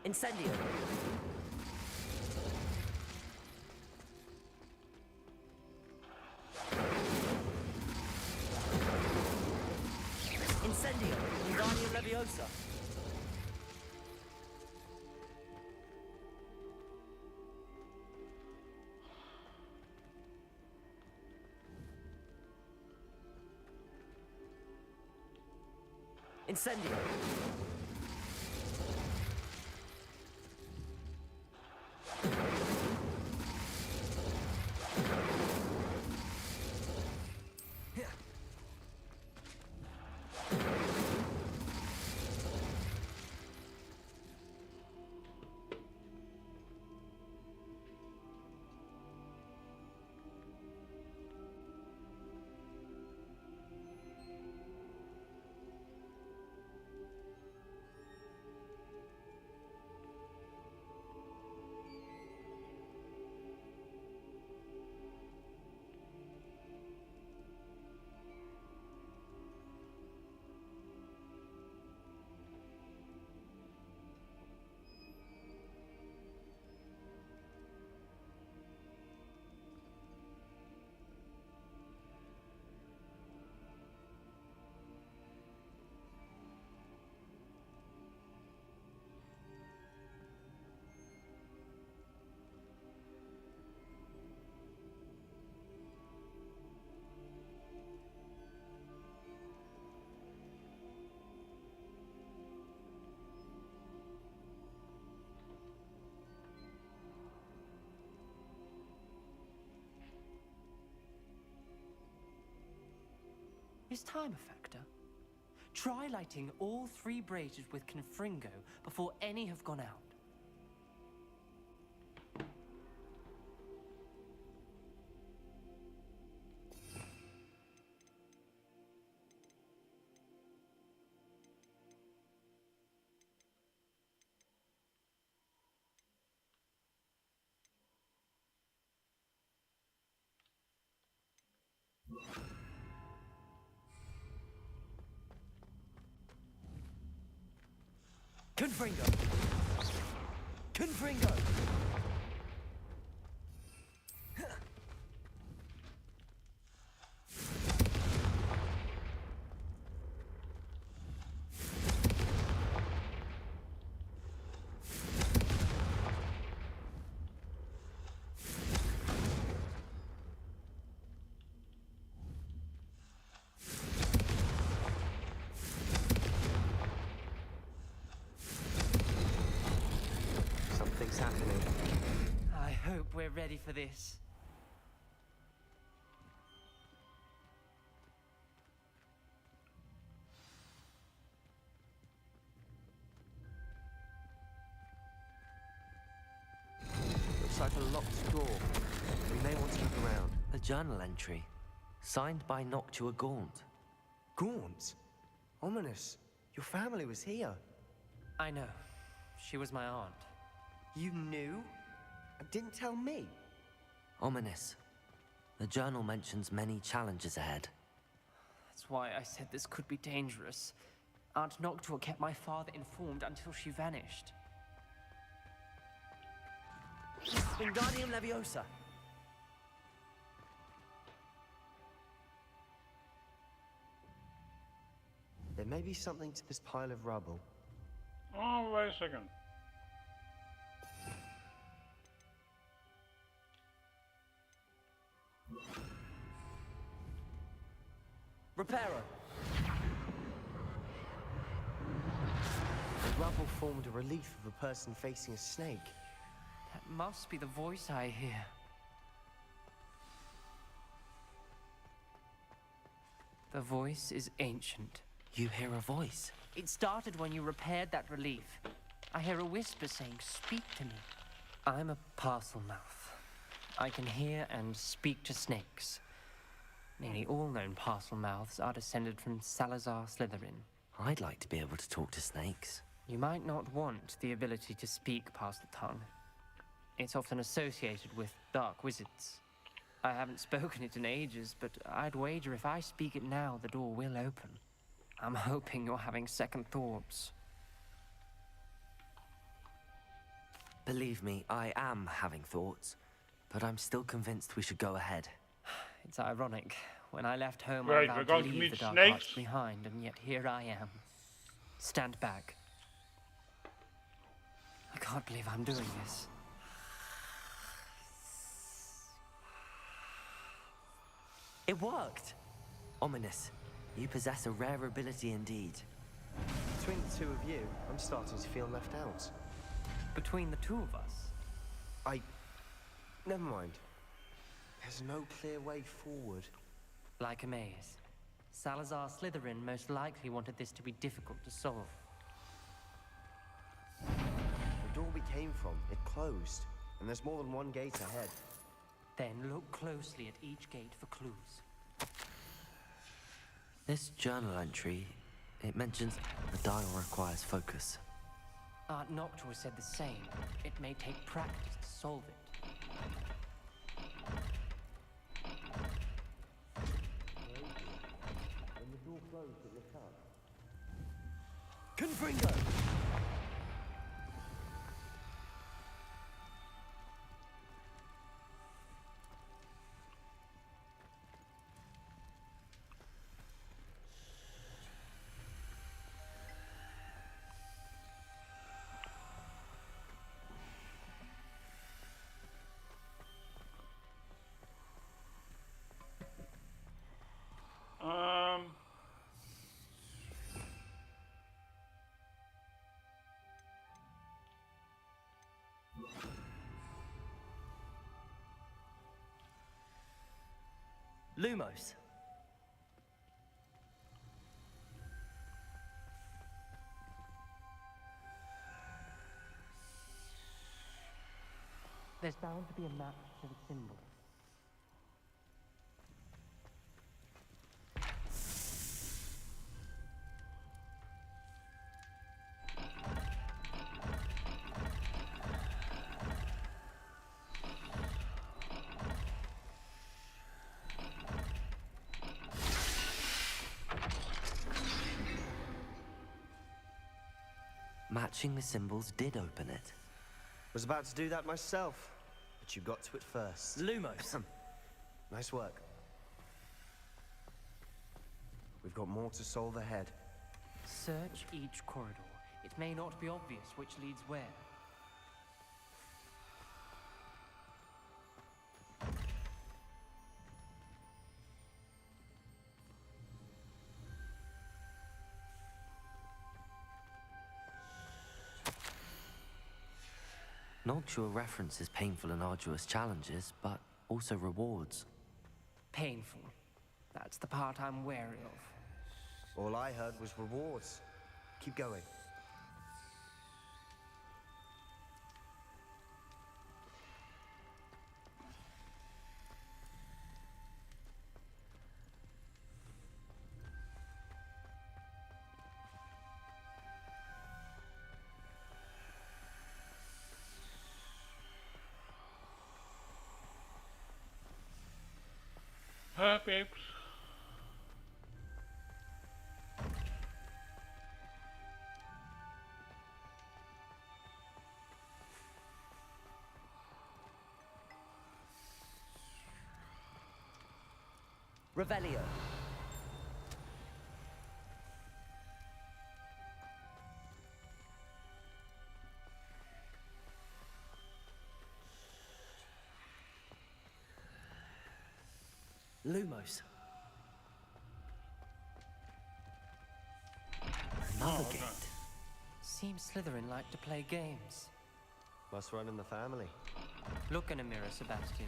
Incendio. Incendio. Wingardium Leviosa. Incendio. Is time a factor? Try lighting all 3 braziers with Confringo before any have gone out. Confringo! Confringo! Something's happening. I hope we're ready for this. Looks like a locked door. We may want to look around. A journal entry, signed by Noctua Gaunt. Gaunt? Ominous. Your family was here. I know. She was my aunt. You knew? And didn't tell me? Ominous. The journal mentions many challenges ahead. That's why I said this could be dangerous. Aunt Noctua kept my father informed until she vanished. Wingardium Leviosa! There may be something to this pile of rubble. Oh, wait a second. Reparo! The rubble formed a relief of a person facing a snake. That must be the voice I hear. The voice is ancient. You hear a voice? It started when you repaired that relief. I hear a whisper saying, "Speak to me." I'm a parcel mouth. I can hear and speak to snakes. Nearly all known parcel mouths are descended from Salazar Slytherin. I'd like to be able to talk to snakes. You might not want the ability to speak Parcel Tongue. It's often associated with dark wizards. I haven't spoken it in ages, but I'd wager if I speak it now, the door will open. I'm hoping you're having second thoughts. Believe me, I am having thoughts, but I'm still convinced we should go ahead. It's ironic. When I left home, Right, I we're vowed going to to leave meet the dark snakes. arts behind, and yet here I am. Stand back. I can't believe I'm doing this. It worked! Ominous, you possess a rare ability indeed. Between the two of you, I'm starting to feel left out. Between the two of us? Never mind. There's no clear way forward. Like a maze. Salazar Slytherin most likely wanted this to be difficult to solve. The door we came from, it closed. And there's more than one gate ahead. Then look closely at each gate for clues. This journal entry, it mentions the dial requires focus. Aunt Noctua said the same. It may take practice to solve it. When the door closed, it lit up. Confringo! Lumos. There's bound to be a match to the symbol. Matching the symbols did open it. Was about to do that myself, but you got to it first. Lumos! Nice work. We've got more to solve ahead. Search each corridor. It may not be obvious which leads where. Noctua references painful and arduous challenges, but also rewards. Painful. That's the part I'm wary of. All I heard was rewards. Keep going. Hi, peeps. Revelio. Lumos. Another gate. Seems Slytherin like to play games. Must run in the family. Look in a mirror, Sebastian.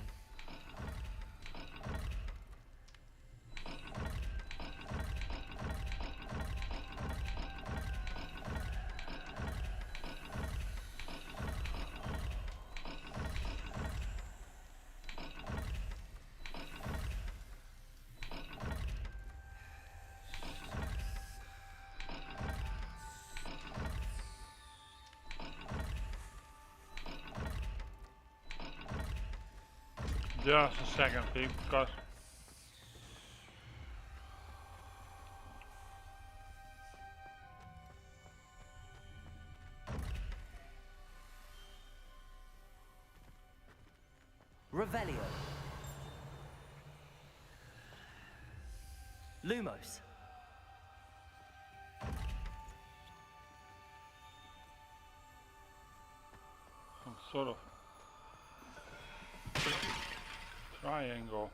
Just a second, people, because Revelio. Lumos. some sort of triangle.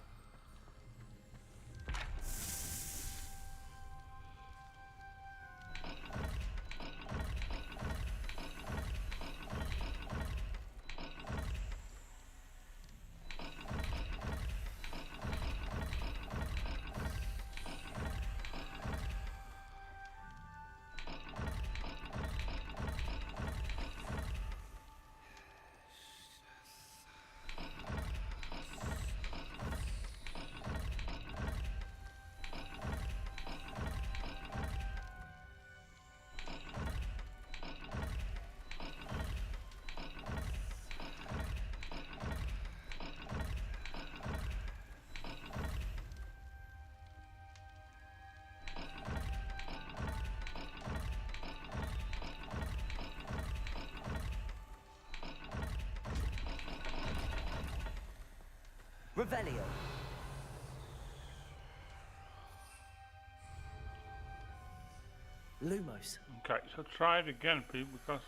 Revelio. Lumos. Okay, so try it again, people, because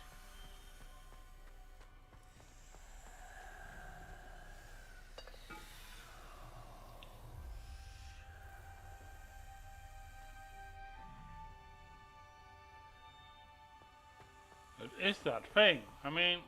it is that thing. I mean,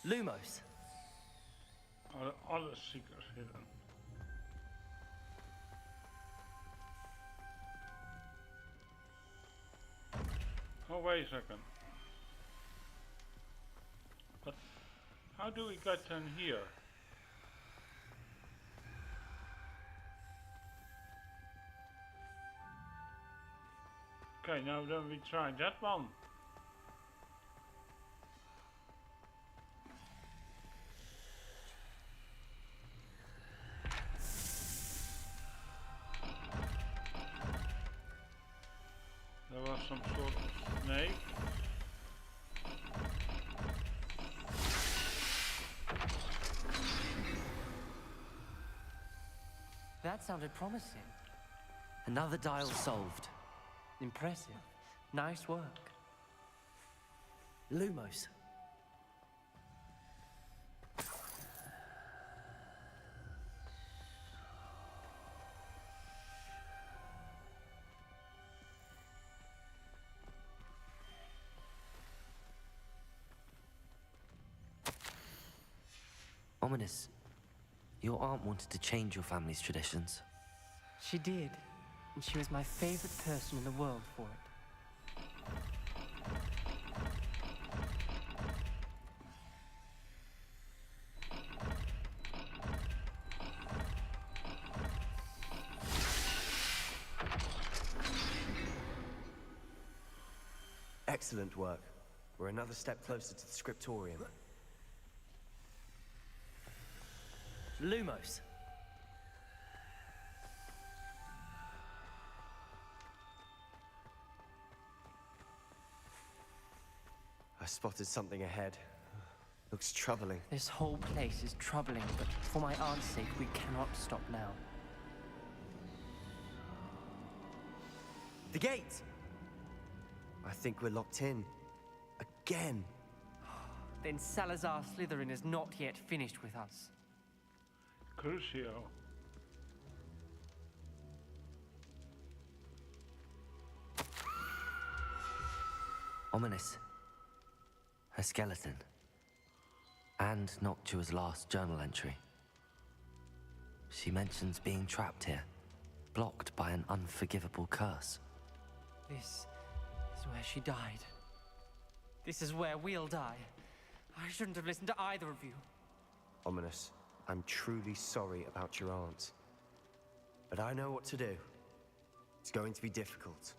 Lumos. Are other secrets hidden? Oh, wait a second. But how do we get in here? Okay, now then we try that one. There was some sort of snake. That sounded promising. Another dial solved. Impressive. Nice work. Lumos. Ominous. Your aunt wanted to change your family's traditions. She did. And she was my favorite person in the world for it. Excellent work. We're another step closer to the scriptorium. Lumos. I spotted something ahead. Looks troubling. This whole place is troubling, but for my aunt's sake, we cannot stop now. The gate! I think we're locked in. Again. Then Salazar Slytherin is not yet finished with us. Crucio. Ominous. Her skeleton. And Noctua's last journal entry. She mentions being trapped here, blocked by an unforgivable curse. This is where she died. This is where we'll die. I shouldn't have listened to either of you. Ominous, I'm truly sorry about your aunt. But I know what to do. It's going to be difficult.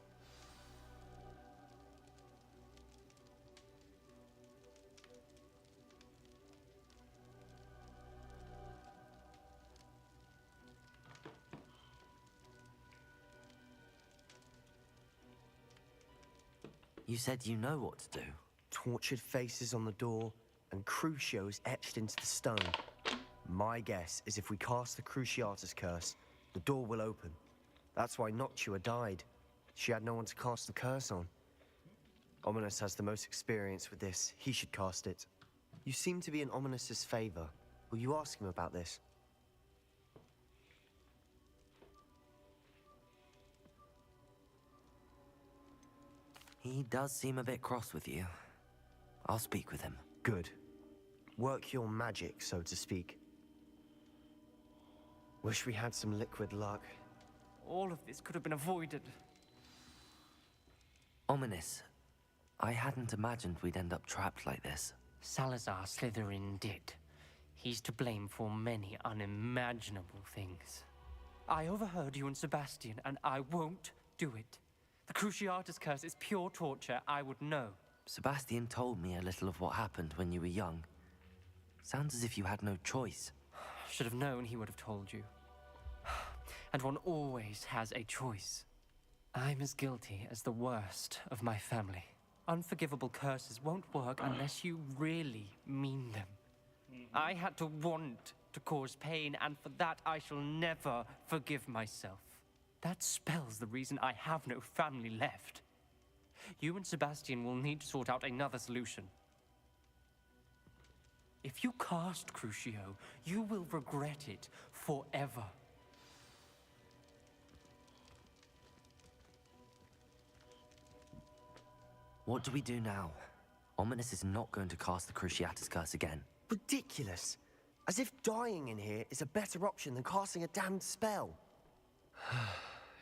You said you know what to do. Tortured faces on the door and Crucios etched into the stone. My guess is if we cast the Cruciatus curse, the door will open. That's why Noctua died. She had no one to cast the curse on. Ominous has the most experience with this. He should cast it. You seem to be in Ominous's favor. Will you ask him about this? He does seem a bit cross with you. I'll speak with him. Good. Work your magic, so to speak. Wish we had some liquid luck. All of this could have been avoided. Ominous. I hadn't imagined we'd end up trapped like this. Salazar Slytherin did. He's to blame for many unimaginable things. I overheard you and Sebastian, and I won't do it. The Cruciatus curse is pure torture. I would know. Sebastian told me a little of what happened when you were young. Sounds as if you had no choice. Should have known he would have told you. And one always has a choice. I'm as guilty as the worst of my family. Unforgivable curses won't work unless you really mean them. I had to want to cause pain, and for that I shall never forgive myself. That spells the reason I have no family left. You and Sebastian will need to sort out another solution. If you cast Crucio, you will regret it forever. What do we do now? Ominous is not going to cast the Cruciatus curse again. Ridiculous. As if dying in here is a better option than casting a damned spell.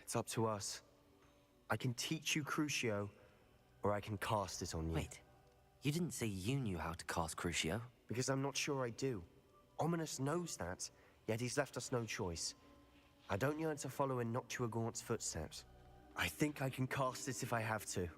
It's up to us. I can teach you Crucio, or I can cast it on you. Wait, you didn't say you knew how to cast Crucio? Because I'm not sure I do. Ominous knows that, yet he's left us no choice. I don't yearn to follow in Noctua Gaunt's footsteps. I think I can cast it if I have to.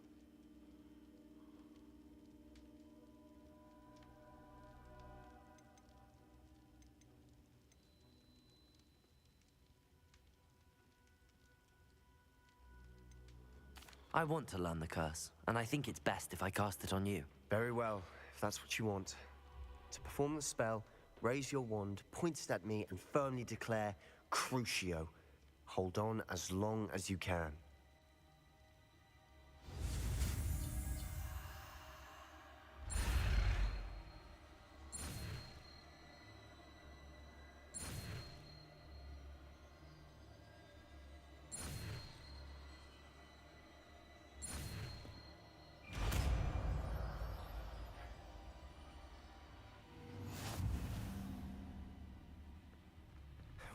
I want to learn the curse, and I think it's best if I cast it on you. Very well, if that's what you want. To perform the spell, raise your wand, point it at me, and firmly declare Crucio. Hold on as long as you can.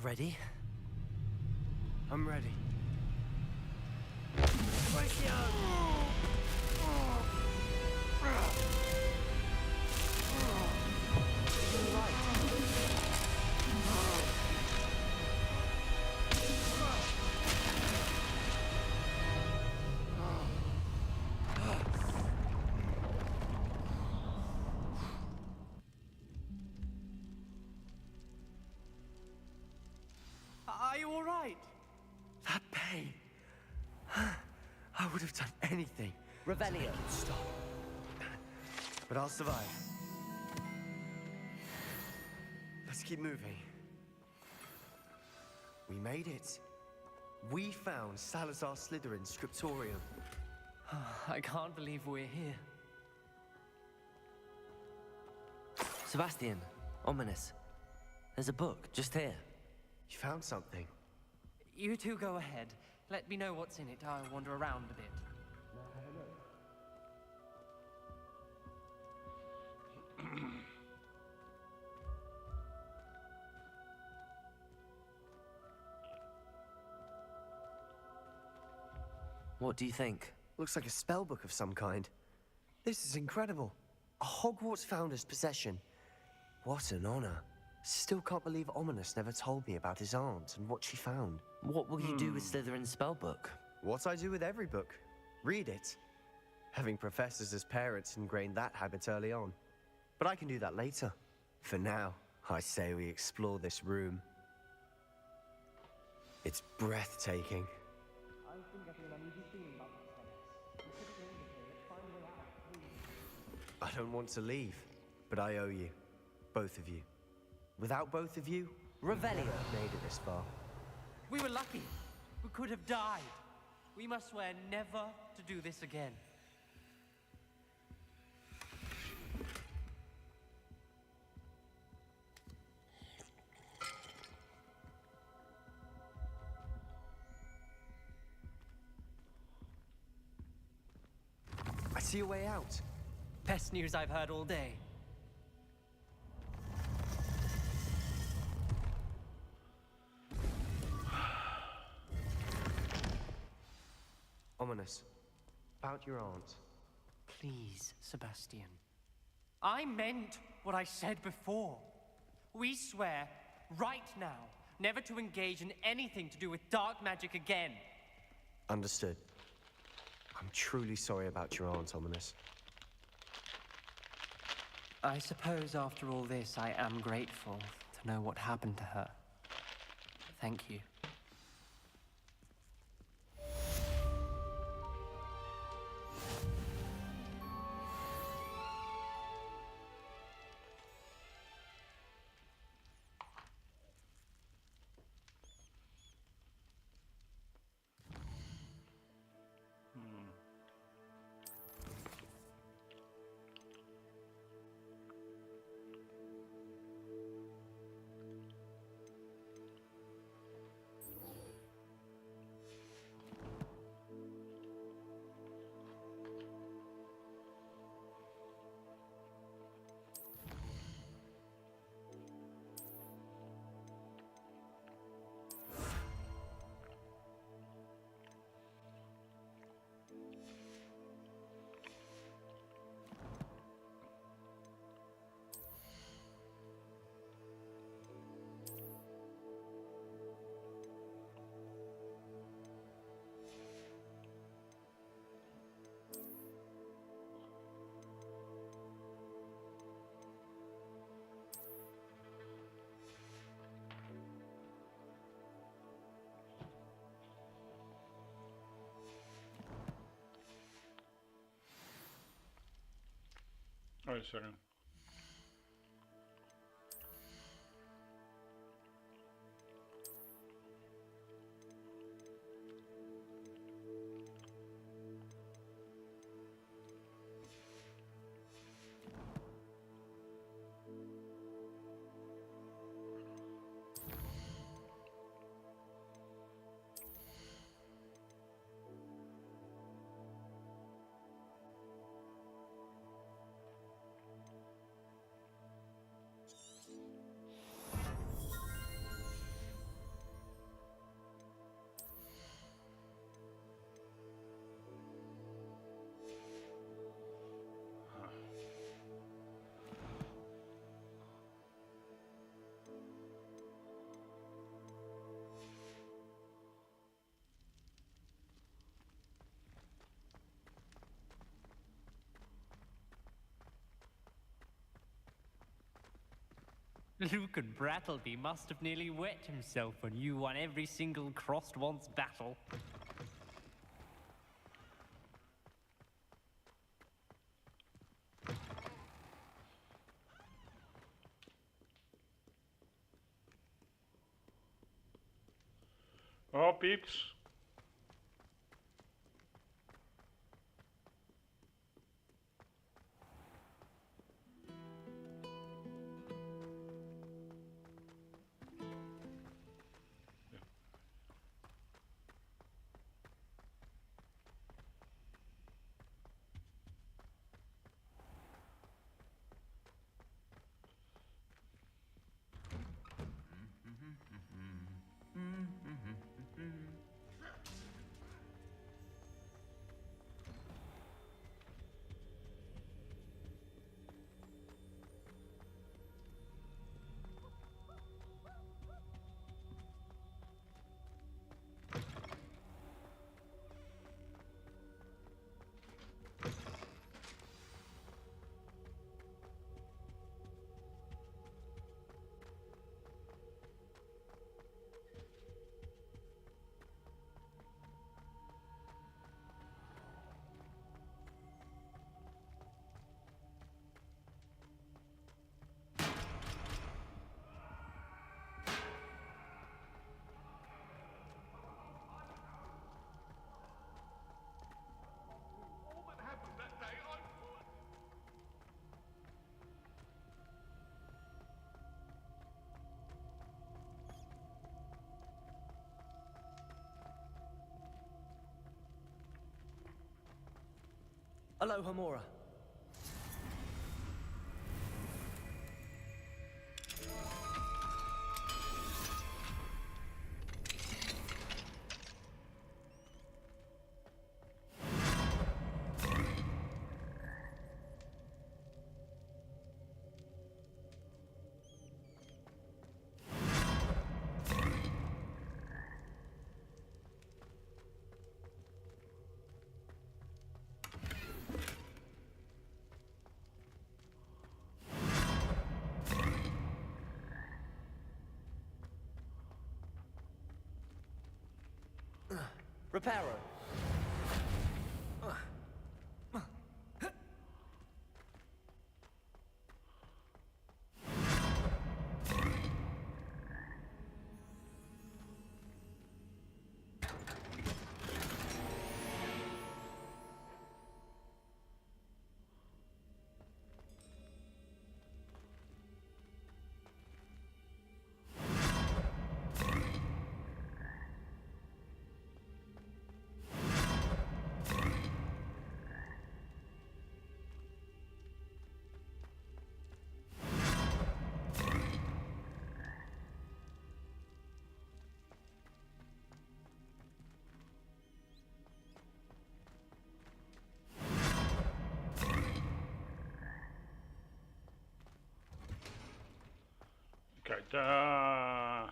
Ready? I'm ready. Are you all right? That pain. I would have done anything. Revelio. Stop. But I'll survive. Let's keep moving. We made it. We found Salazar Slytherin's scriptorium. I can't believe we're here. Sebastian, Ominous. There's a book just here. You found something. You two go ahead. Let me know what's in it. I'll wander around a bit. What do you think? Looks like a spell book of some kind. This is incredible. A Hogwarts founder's possession. What an honor. Still can't believe Ominous never told me about his aunt and what she found. What will you do with Slytherin's spellbook? What I do with every book. Read it. Having professors as parents ingrained that habit early on. But I can do that later. For now, I say we explore this room. It's breathtaking. I don't want to leave, but I owe you. Both of you. Without both of you, Revelio never made it this far. We were lucky. We could have died. We must swear never to do this again. I see a way out. Best news I've heard all day. Ominous. About your aunt. Please, Sebastian. I meant what I said before. We swear, right now, never to engage in anything to do with dark magic again. Understood. I'm truly sorry about your aunt, Ominous. I suppose after all this, I am grateful to know what happened to her. Thank you. Wait a second. Luke and Brattleby must have nearly wet himself when you won every single crossed once battle. Oh, peeps. Aloha, Mora. Reparo. Okay, that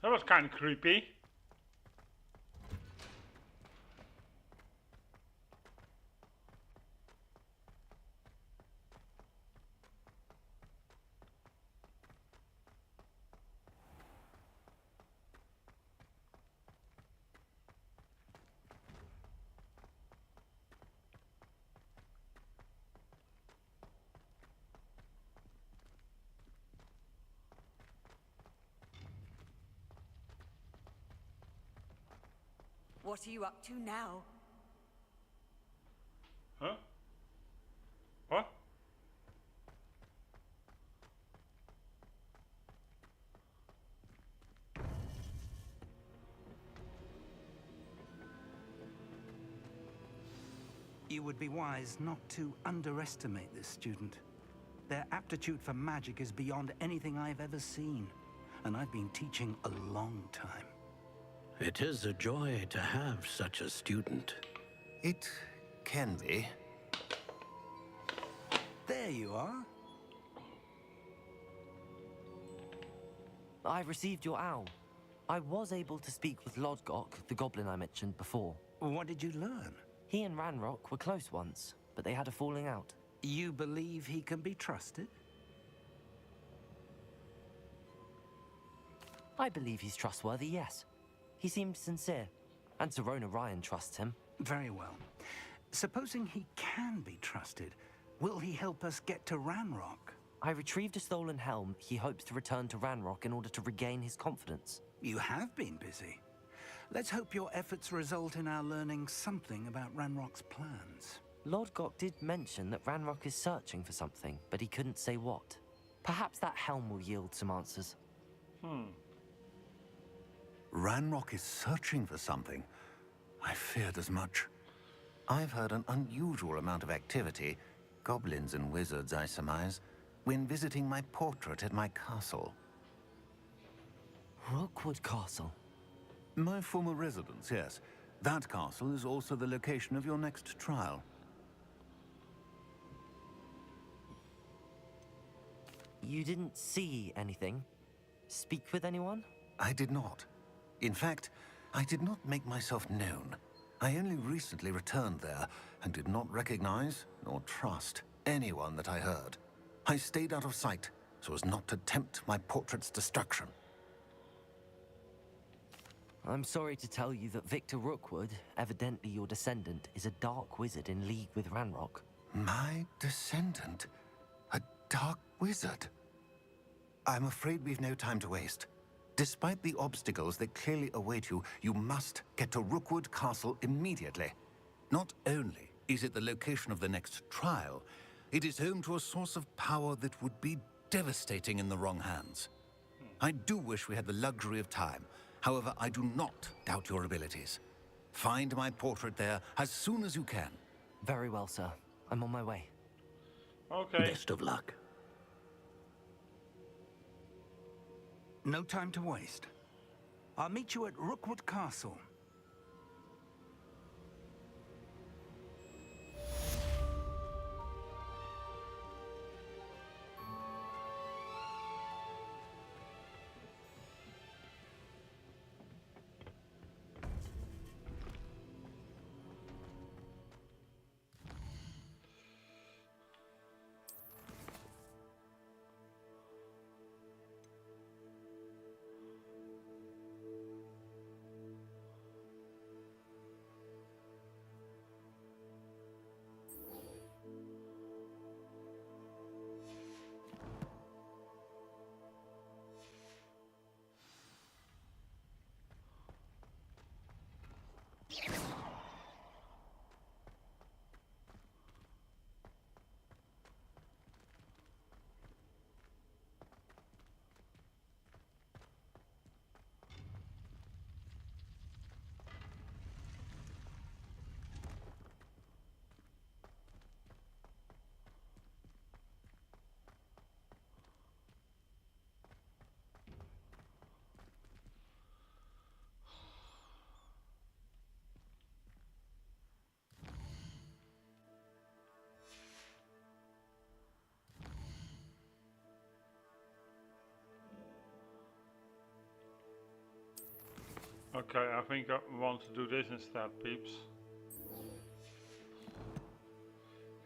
was kind of creepy. What are you up to now? Huh? What? You would be wise not to underestimate this student. Their aptitude for magic is beyond anything I've ever seen, and I've been teaching a long time. It is a joy to have such a student. It can be. There you are. I received your owl. I was able to speak with Lodgok, the goblin I mentioned before. What did you learn? He and Ranrock were close once, but they had a falling out. You believe he can be trusted? I believe he's trustworthy, yes. He seemed sincere, and Serona Ryan trusts him. Very well. Supposing he can be trusted, will he help us get to Ranrock? I retrieved a stolen helm he hopes to return to Ranrock in order to regain his confidence. You have been busy. Let's hope your efforts result in our learning something about Ranrock's plans. Lodgok did mention that Ranrock is searching for something, but he couldn't say what. Perhaps that helm will yield some answers. Ranrock is searching for something. I feared as much. I've heard an unusual amount of activity, goblins and wizards, I surmise, when visiting my portrait at my castle. Rookwood Castle? My former residence, yes. That castle is also the location of your next trial. You didn't see anything? Speak with anyone? I did not. In fact, I did not make myself known. I only recently returned there and did not recognize nor trust anyone that I heard. I stayed out of sight so as not to tempt my portrait's destruction. I'm sorry to tell you that Victor Rookwood, evidently your descendant, is a dark wizard in league with Ranrock. My descendant? A dark wizard? I'm afraid we've no time to waste. Despite the obstacles that clearly await you, you must get to Rookwood Castle immediately. Not only is it the location of the next trial, it is home to a source of power that would be devastating in the wrong hands. I do wish we had the luxury of time. However, I do not doubt your abilities. Find my portrait there as soon as you can. Very well, sir. I'm on my way. Okay. Best of luck. No time to waste. I'll meet you at Rookwood Castle. Okay, I think I want to do this instead, peeps.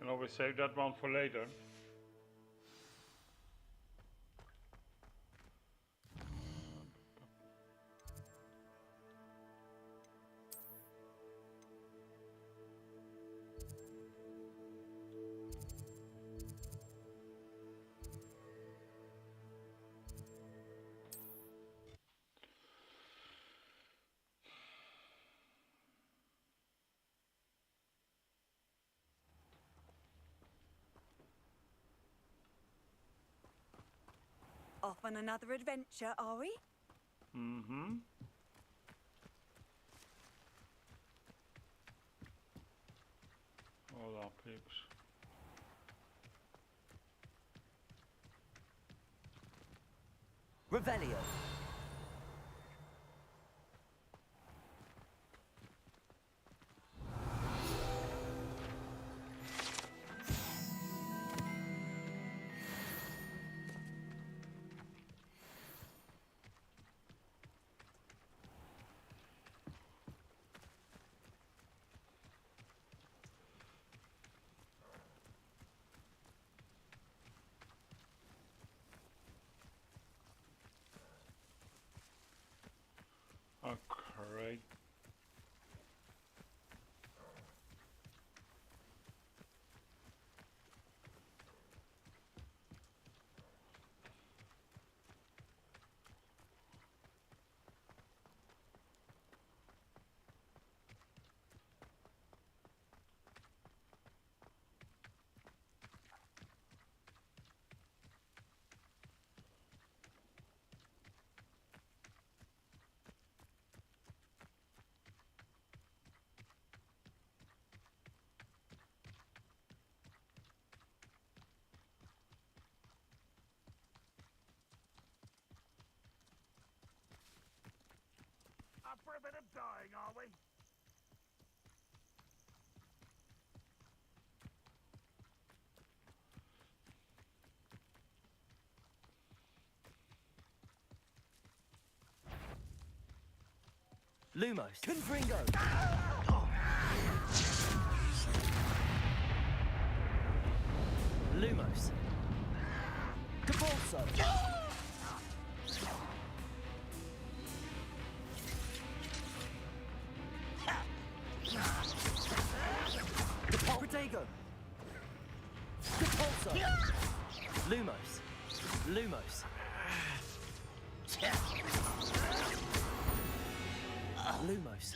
Can always save that one for later. Off on another adventure, are we? Mm-hmm. Hold on, peeps. Revelio. Okay. Up for a bit of dying, are we? Lumos. Confringo. Lumos. Cabalso. Protego. Cabalso. Lumos. Lumos. Lumos.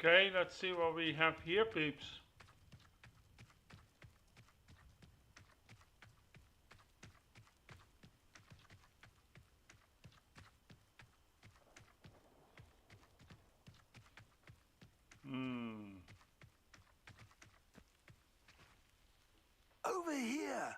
Okay, let's see what we have here, peeps. Over here.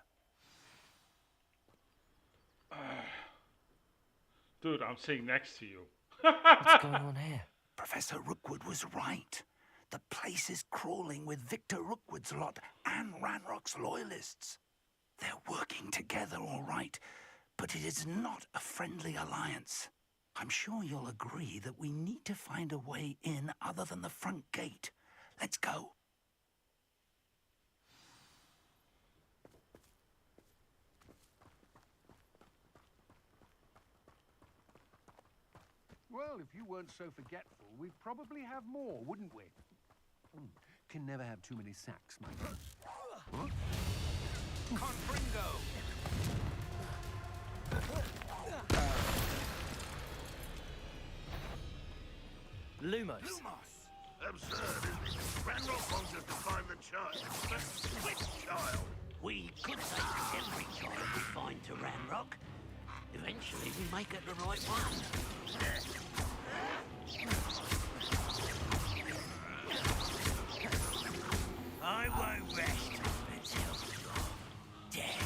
Dude, I'm sitting next to you. What's going on here? Professor Rookwood was right. The place is crawling with Victor Rookwood's lot and Ranrock's loyalists. They're working together, all right, but it is not a friendly alliance. I'm sure you'll agree that we need to find a way in other than the front gate. Let's go. Well, if you weren't so forgetful, we'd probably have more, wouldn't we? Can never have too many sacks, my friend. Huh? Confringo! Lumos. Absurd, isn't it? Ranrock wants us to find the child. But which child? We could take every child we find to Ranrock. Eventually, we may get the right one. I won't rest until you're dead.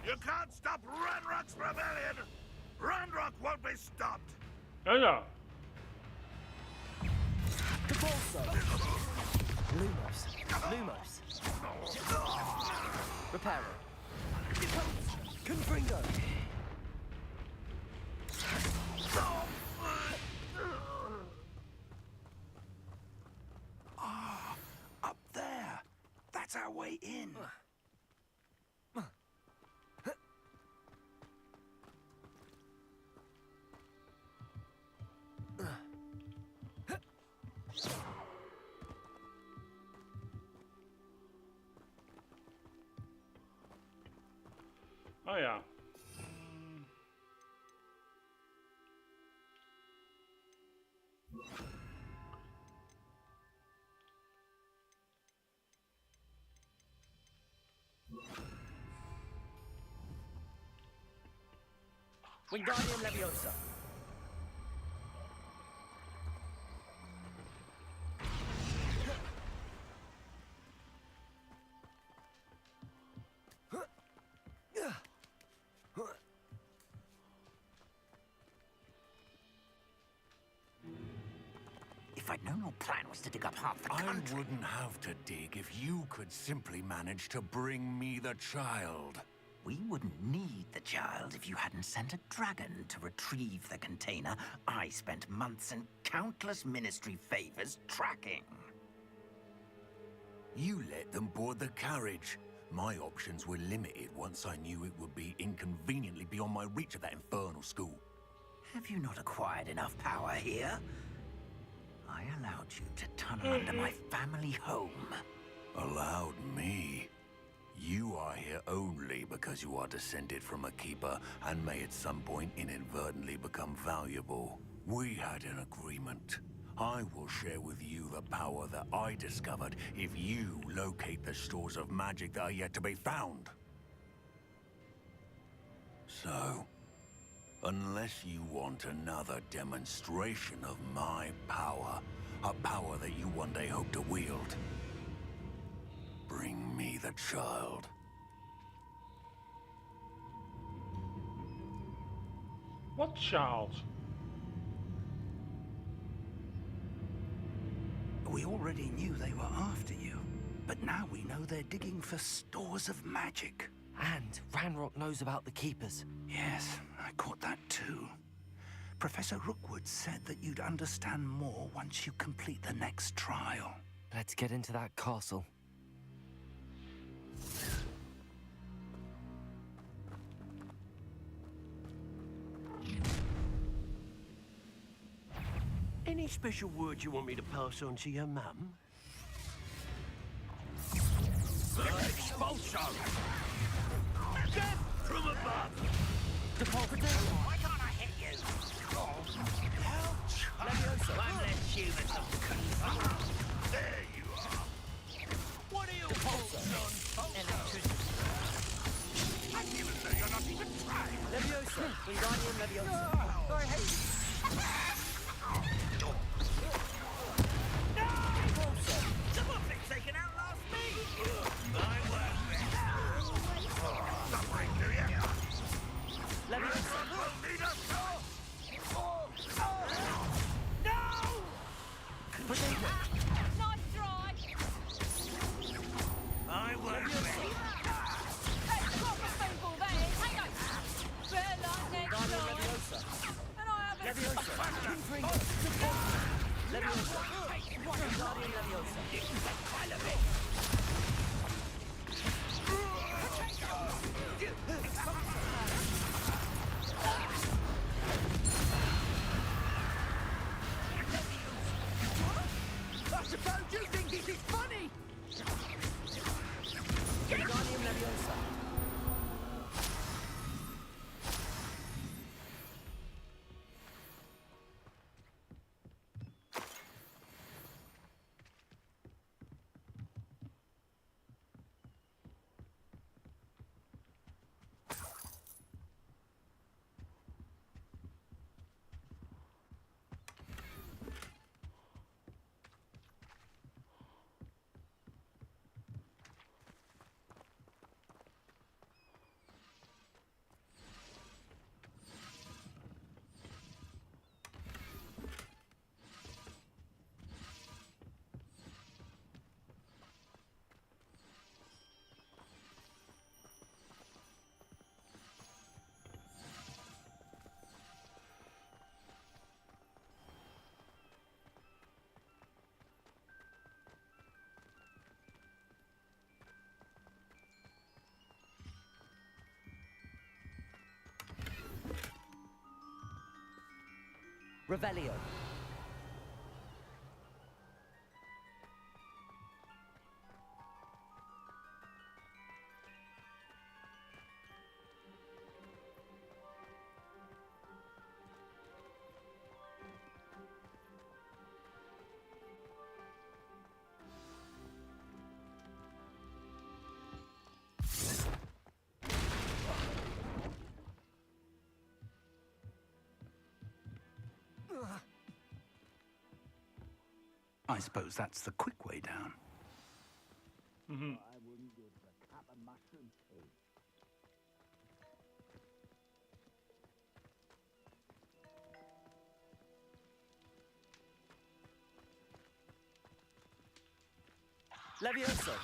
You can't stop Ranrock's rebellion! Ranrock won't be stopped! Yeah. Cabalso. Lumos. Lumos. Reparo. Confringo! Ah, up there. That's our way in. Oh ja. Wingardium Leviosa. If I'd known your plan was to dig up half the country... I wouldn't have to dig if you could simply manage to bring me the child. We wouldn't need the child if you hadn't sent a dragon to retrieve the container I spent months and countless ministry favors tracking. You let them board the carriage. My options were limited once I knew it would be inconveniently beyond my reach at that infernal school. Have you not acquired enough power here? I allowed you to tunnel under my family home. Allowed me? You are here only because you are descended from a keeper and may at some point inadvertently become valuable. We had an agreement. I will share with you the power that I discovered if you locate the stores of magic that are yet to be found. So, unless you want another demonstration of my power, a power that you one day hope to wield, bring me the child. What child? We already knew they were after you, but now we know they're digging for stores of magic. And Ranrock knows about the Keepers. Yes, I caught that too. Professor Rookwood said that you'd understand more once you complete the next trial. Let's get into that castle. Any special words you want me to pass on to your mum? Expulsion! Death from above! Why can't I hit you? One less human to confront. There you are! What are your thoughts on electricity? I even though you're not even trying! Leviosa! Wingardium Leviosa! Sorry, hey! Someone thinks they can outlast me! My word, Suffering, do you? Leviosa! Will need us all! Potato! Nice try! my word. That's proper people, that is. Hang on. Better luck next Wingardium time. Leviosa! And I haven't... Leviosa! Confringo! Leviosa! Wingardium Leviosa! I suppose you think this is funny! Wingardium Leviosa! Revelio. I suppose that's the quick way down. Mm-hmm. I wouldn't give the cup of mushroom tea. Levioso.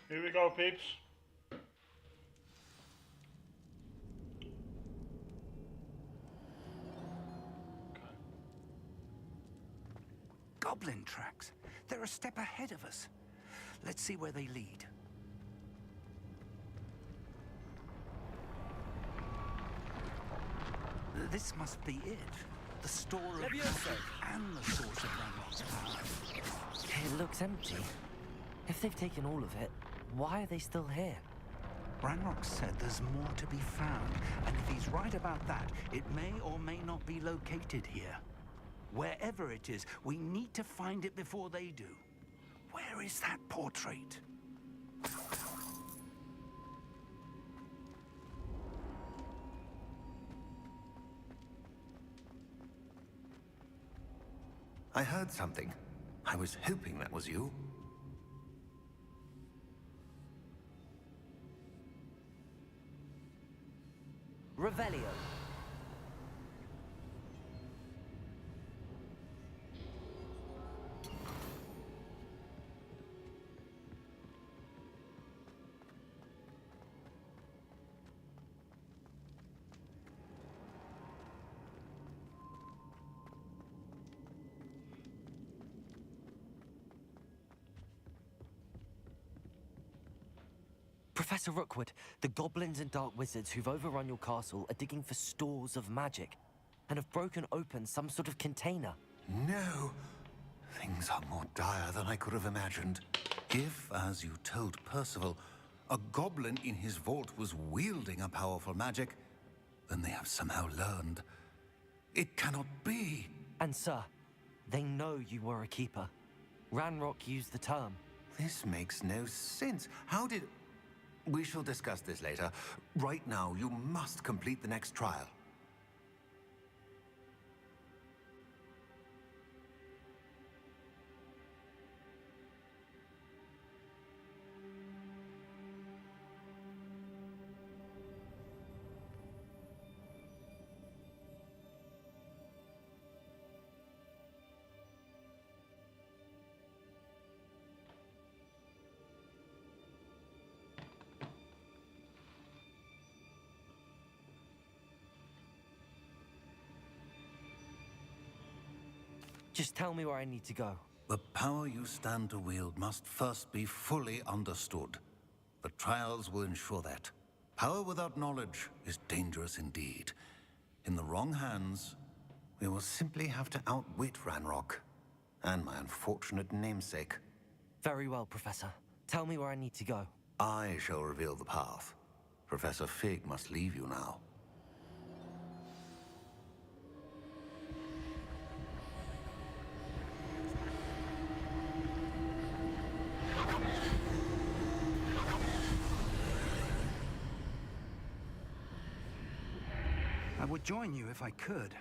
Here we go, peeps. Goblin tracks. They're a step ahead of us. Let's see where they lead. This must be it. The store of magic and the source of Ranrock's power. It looks empty. If they've taken all of it, why are they still here? Ranrock said there's more to be found, and if he's right about that, it may or may not be located here. Wherever it is, we need to find it before they do. Where is that portrait? I heard something. I was hoping that was you. Revelio. Professor Rookwood, the goblins and dark wizards who've overrun your castle are digging for stores of magic and have broken open some sort of container. No. Things are more dire than I could have imagined. If, as you told Percival, a goblin in his vault was wielding a powerful magic, then they have somehow learned. It cannot be. And sir, they know you were a keeper. Ranrock used the term. This makes no sense. How did... We shall discuss this later. Right now, you must complete the next trial. Just tell me where I need to go. The power you stand to wield must first be fully understood. The trials will ensure that. Power without knowledge is dangerous indeed. In the wrong hands, we will simply have to outwit Ranrock and my unfortunate namesake. Very well, Professor. Tell me where I need to go. I shall reveal the path. Professor Fig must leave you now. I would join you if I could.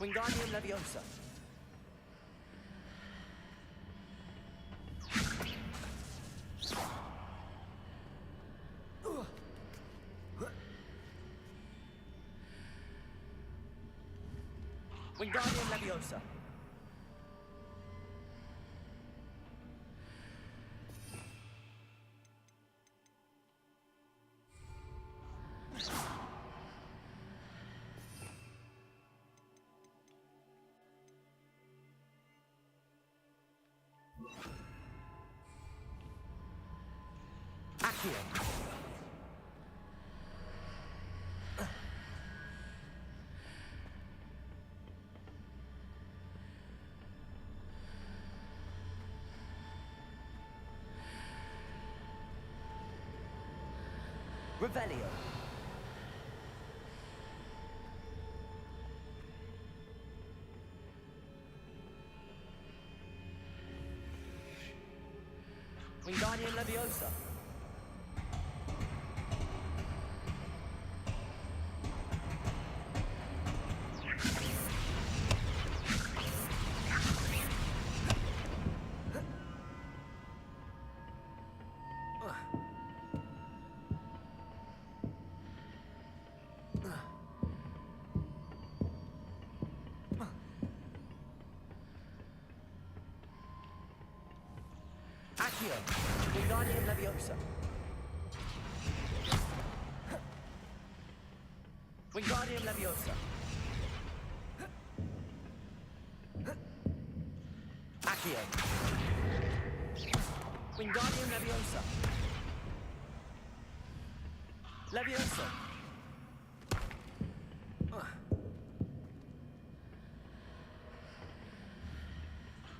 Wingardium Leviosa. Wingardium Leviosa. Accio. Revelio. Wingardium Leviosa. Accio. Wingardium Leviosa. Wingardium Leviosa. Accio. Wingardium Leviosa. Leviosa.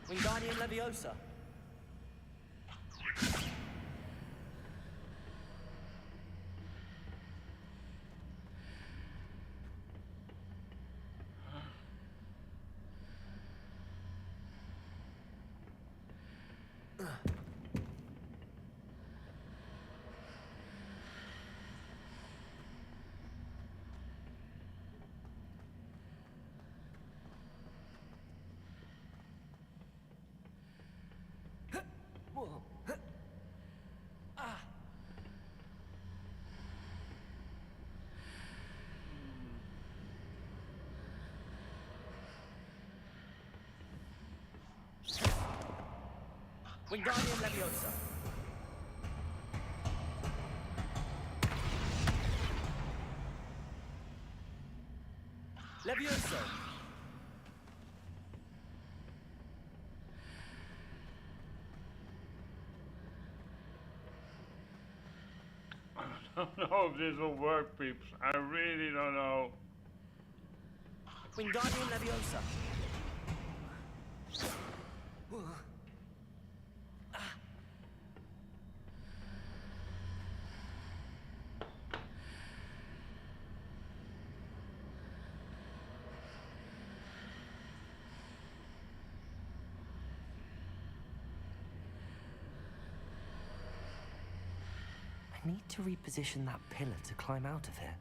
Wingardium Leviosa. Wingardium Leviosa. Levioso. I don't know if this will work, peeps. I really don't know. Wingardium Leviosa. I need to reposition that pillar to climb out of here.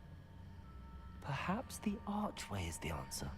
Perhaps the archway is the answer.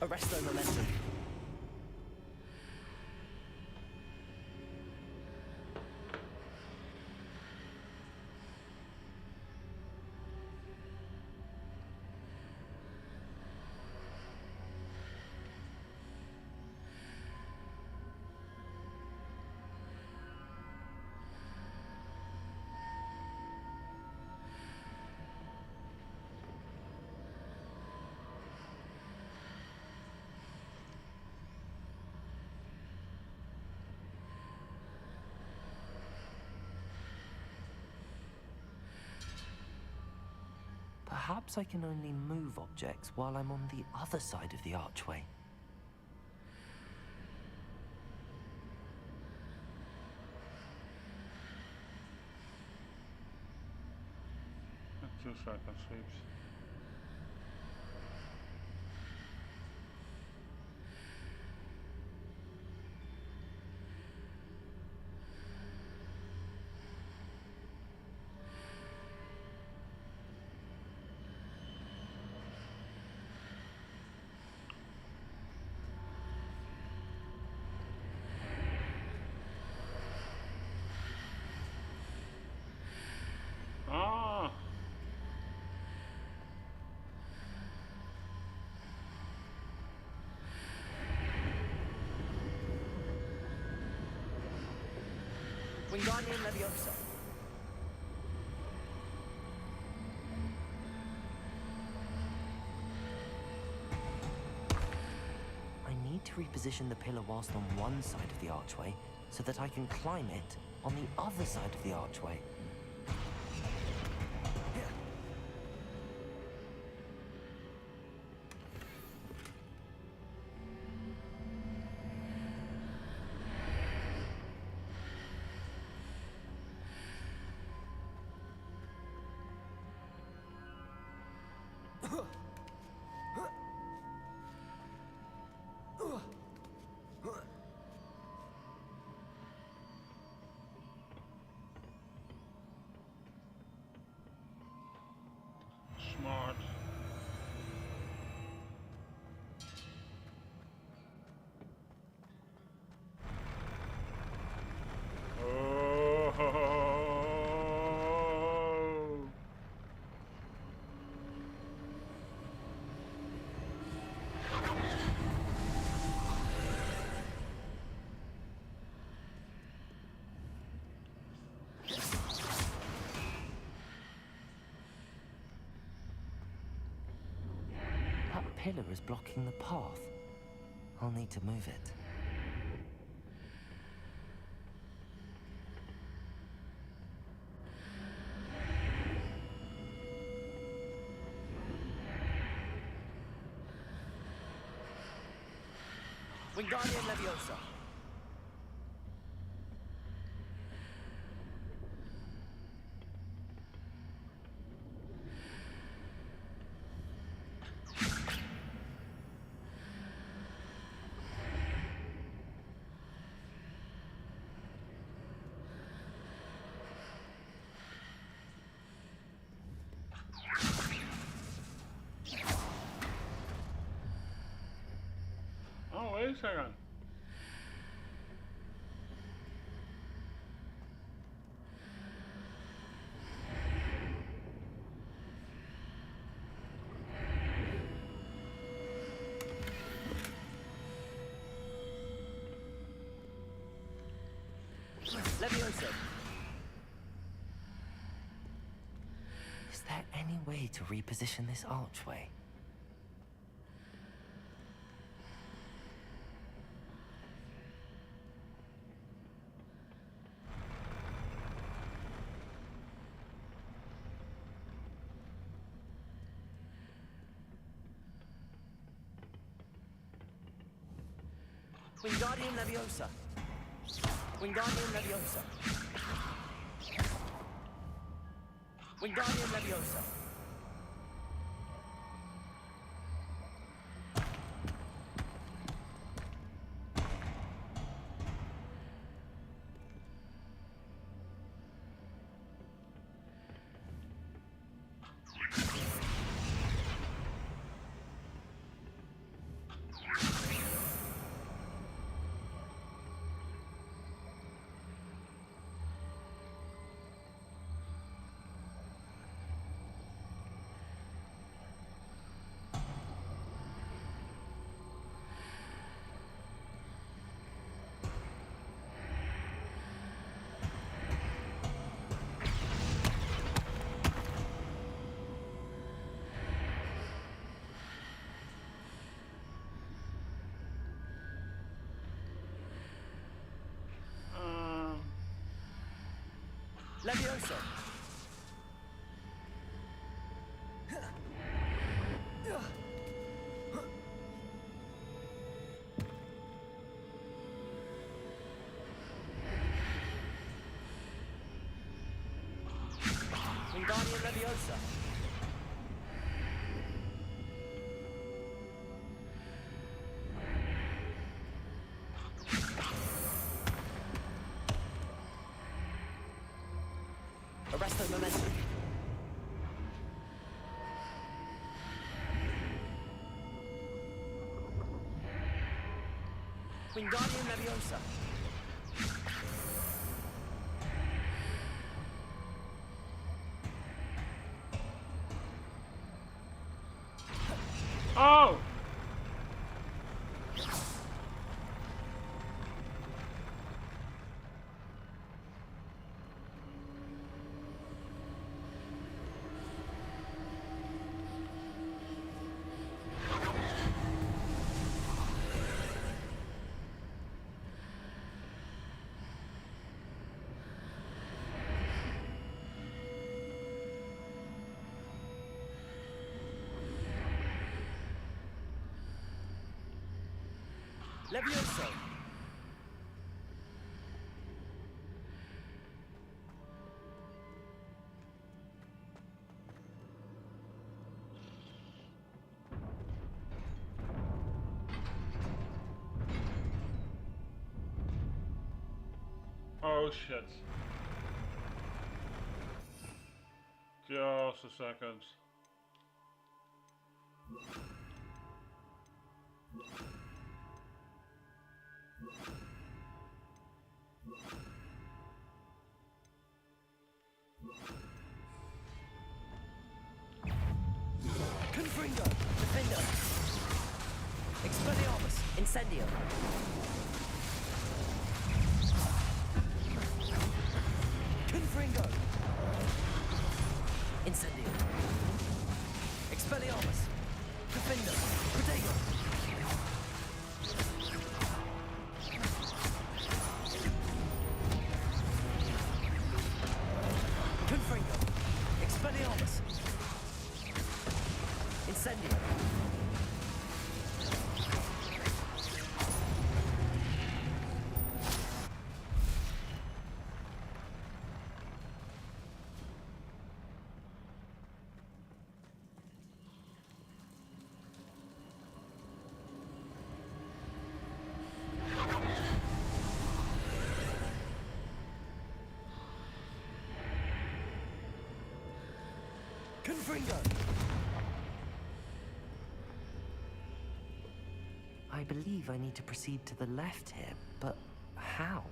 Arresto momentum. Perhaps I can only move objects while I'm on the other side of the archway. Two seconds, sweeps. Ah! Wingardium Leviosa. I need to reposition the pillar whilst on one side of the archway so that I can climb it on the other side of the archway. Smart. Oh. That pillar is blocking the path. I'll need to move it. Wingardium Leviosa. Oh, wait a second. Leviosa. Is there any way to reposition this archway? Wingardium Leviosa. Wingardium Leviosa. Wingardium Leviosa. Leviosa. Leviosa! Arresto momentum. Wingardium Leviosa. Oh! Levioso! Oh shit. Just a second. Confringo! Defender! Expelliarmus! Incendio! Confringo! Incendio! Expelliarmus! Defender! Protego! Confringo! Expelliarmus! Incendio! Confringo! I believe I need to proceed to the left here, but how?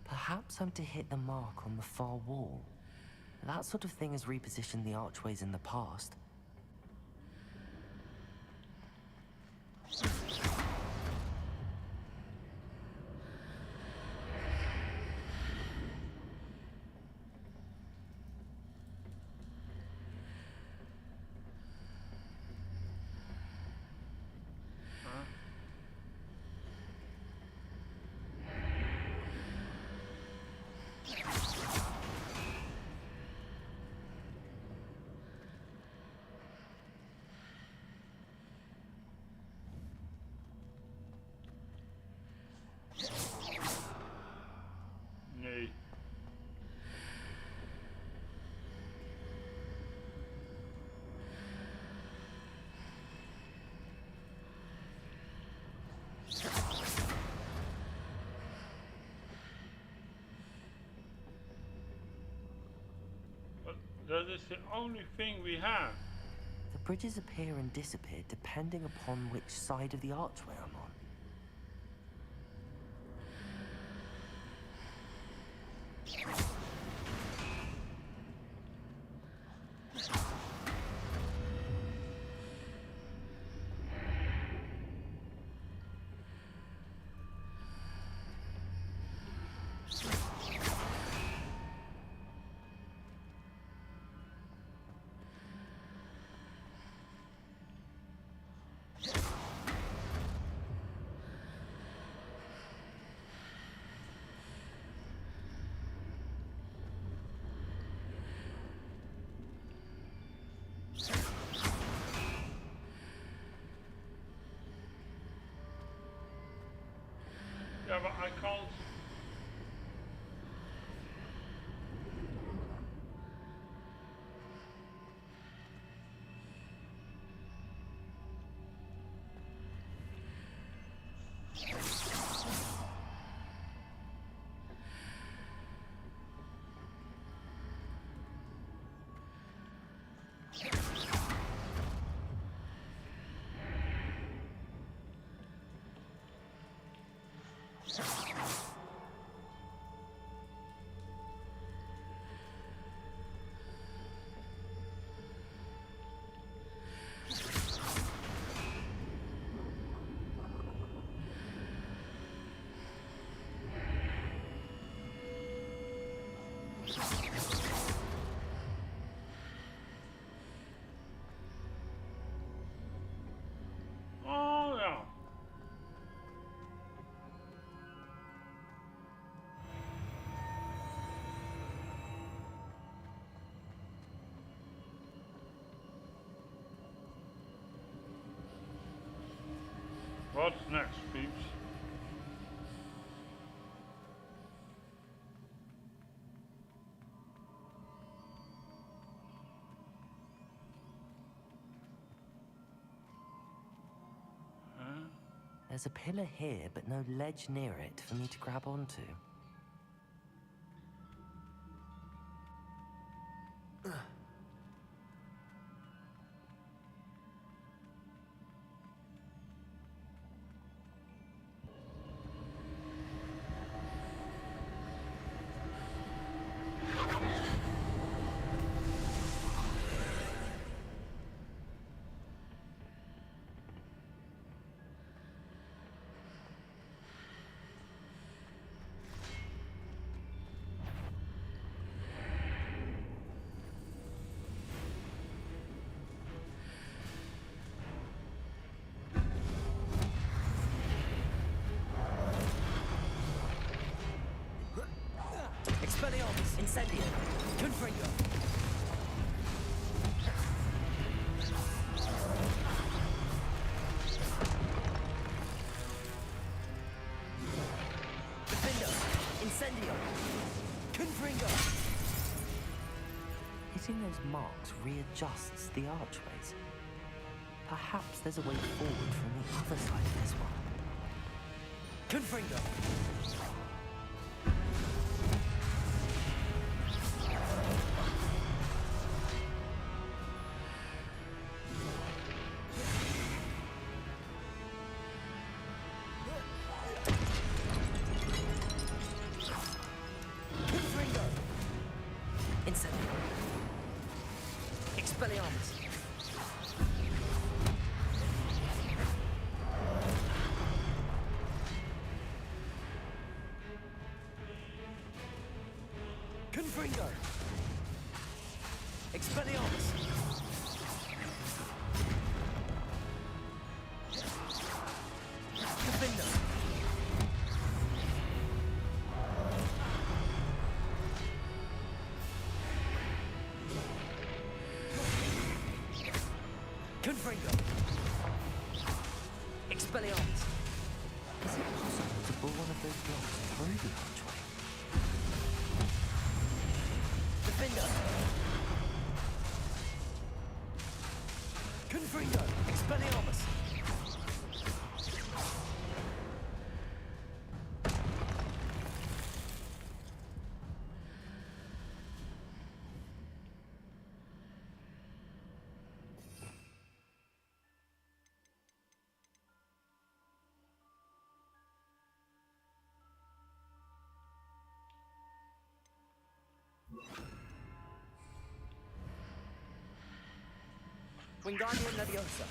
Perhaps I'm to hit the mark on the far wall. That sort of thing has repositioned the archways in the past. That is the only thing we have. The bridges appear and disappear depending upon which side of the archway I'm on. Yeah, but I can't. Oh yeah. What's next, peeps? There's a pillar here, but no ledge near it for me to grab onto. Expelliarmus, Incendio, Confringo. Defendo, Incendio, Confringo. Hitting those marks readjusts the archways. Perhaps there's a way forward from the other side of this one. Confringo. Confringo. Incendio. Expelliarmus. Confringo. Expelliarmus. Defender. Confringo. Expelliarmus. Is it possible to pull one of those blocks through the archway? Defender. Confringo. Expelliarmus. Wingardium Leviosa.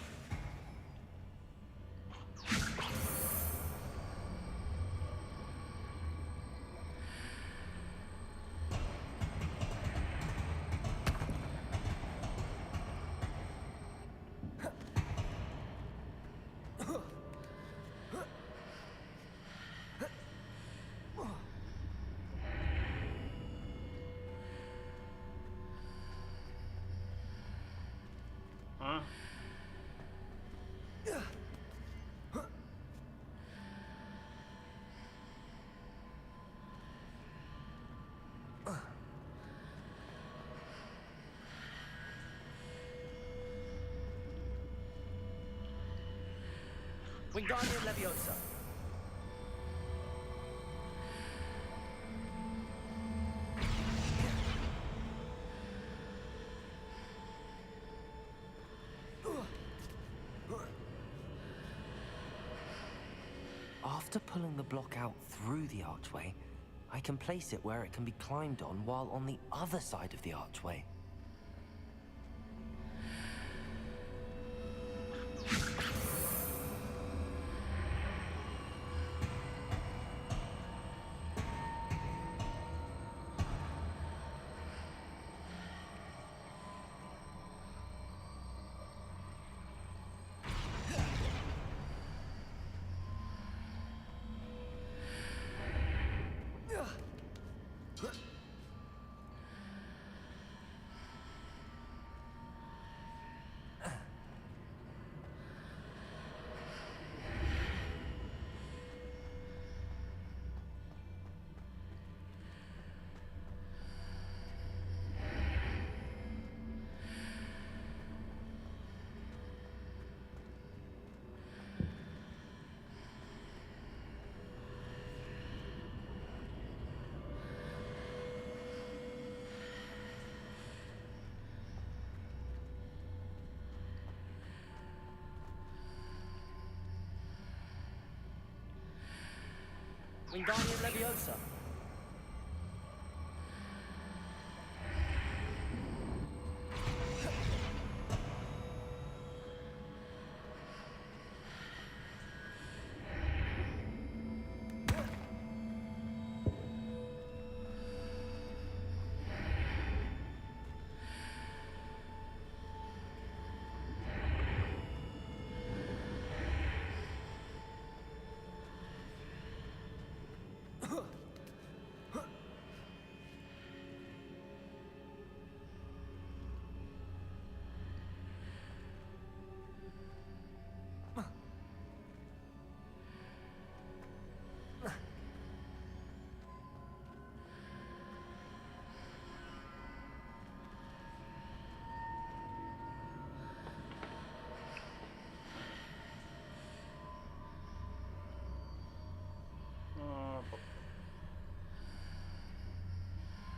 Huh? Wingardium Leviosa. After pulling the block out through the archway, I can place it where it can be climbed on while on the other side of the archway. Wingardium Leviosa.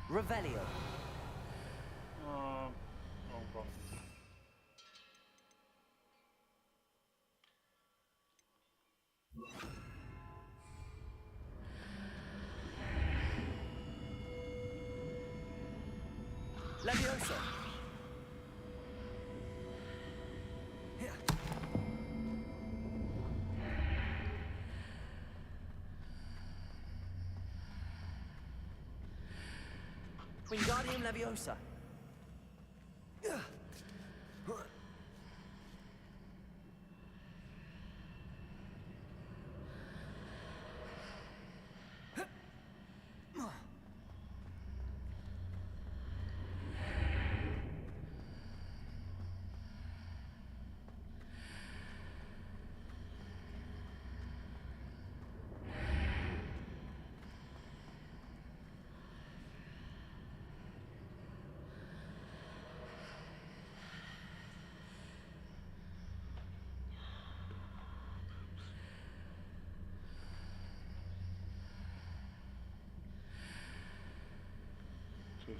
Revelio. Oh god. Leviosa. Wingardium Leviosa.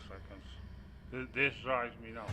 Seconds. This drives me nuts.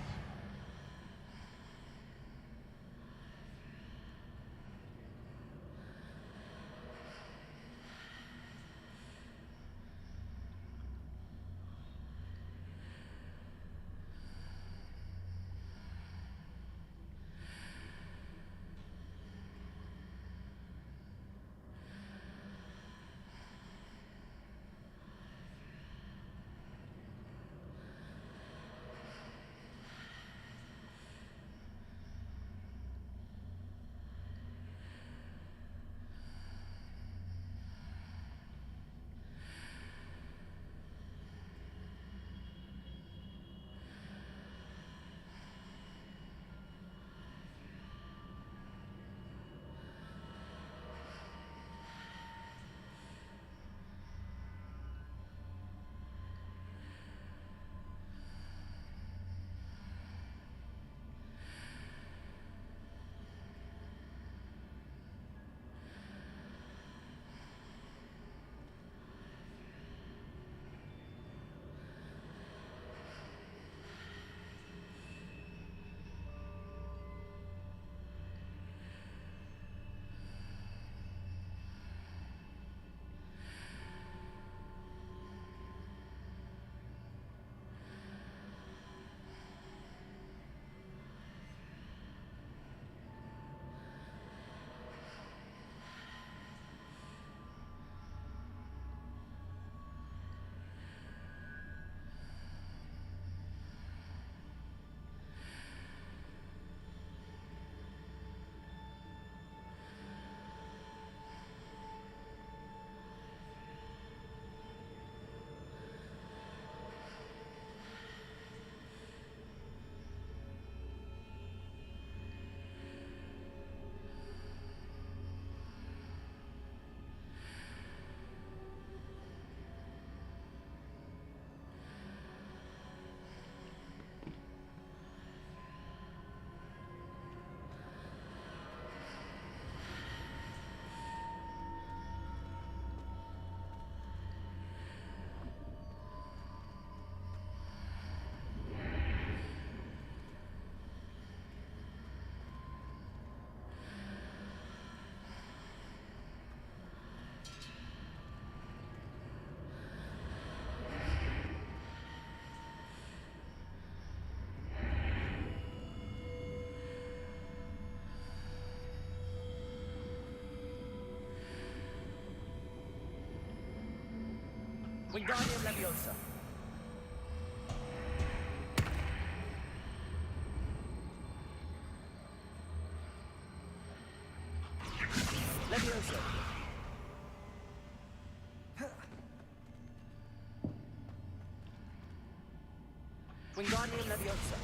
Wingardium Leviosa. Leviosa. Wingardium Leviosa.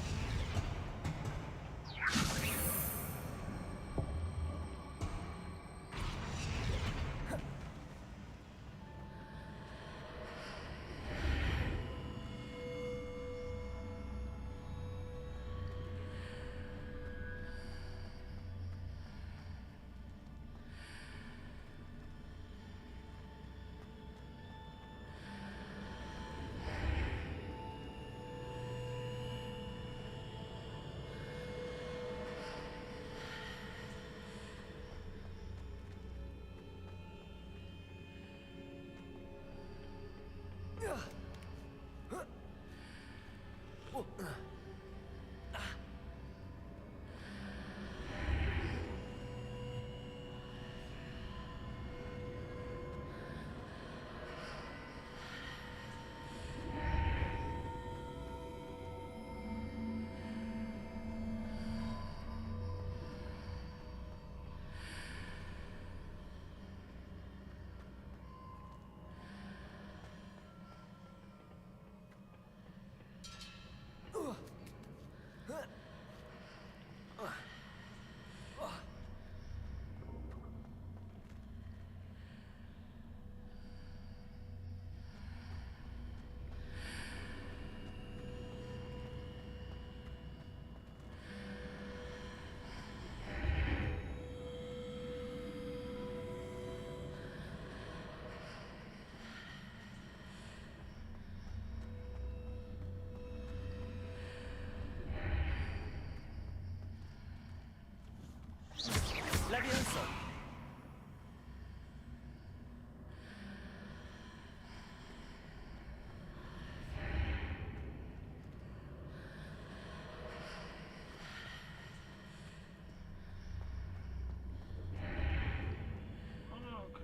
Leviosa.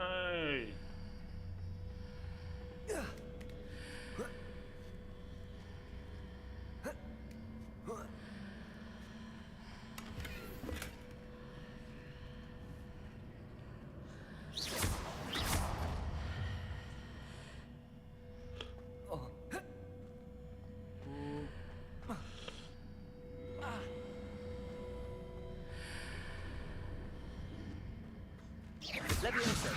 Okay. Leviosa.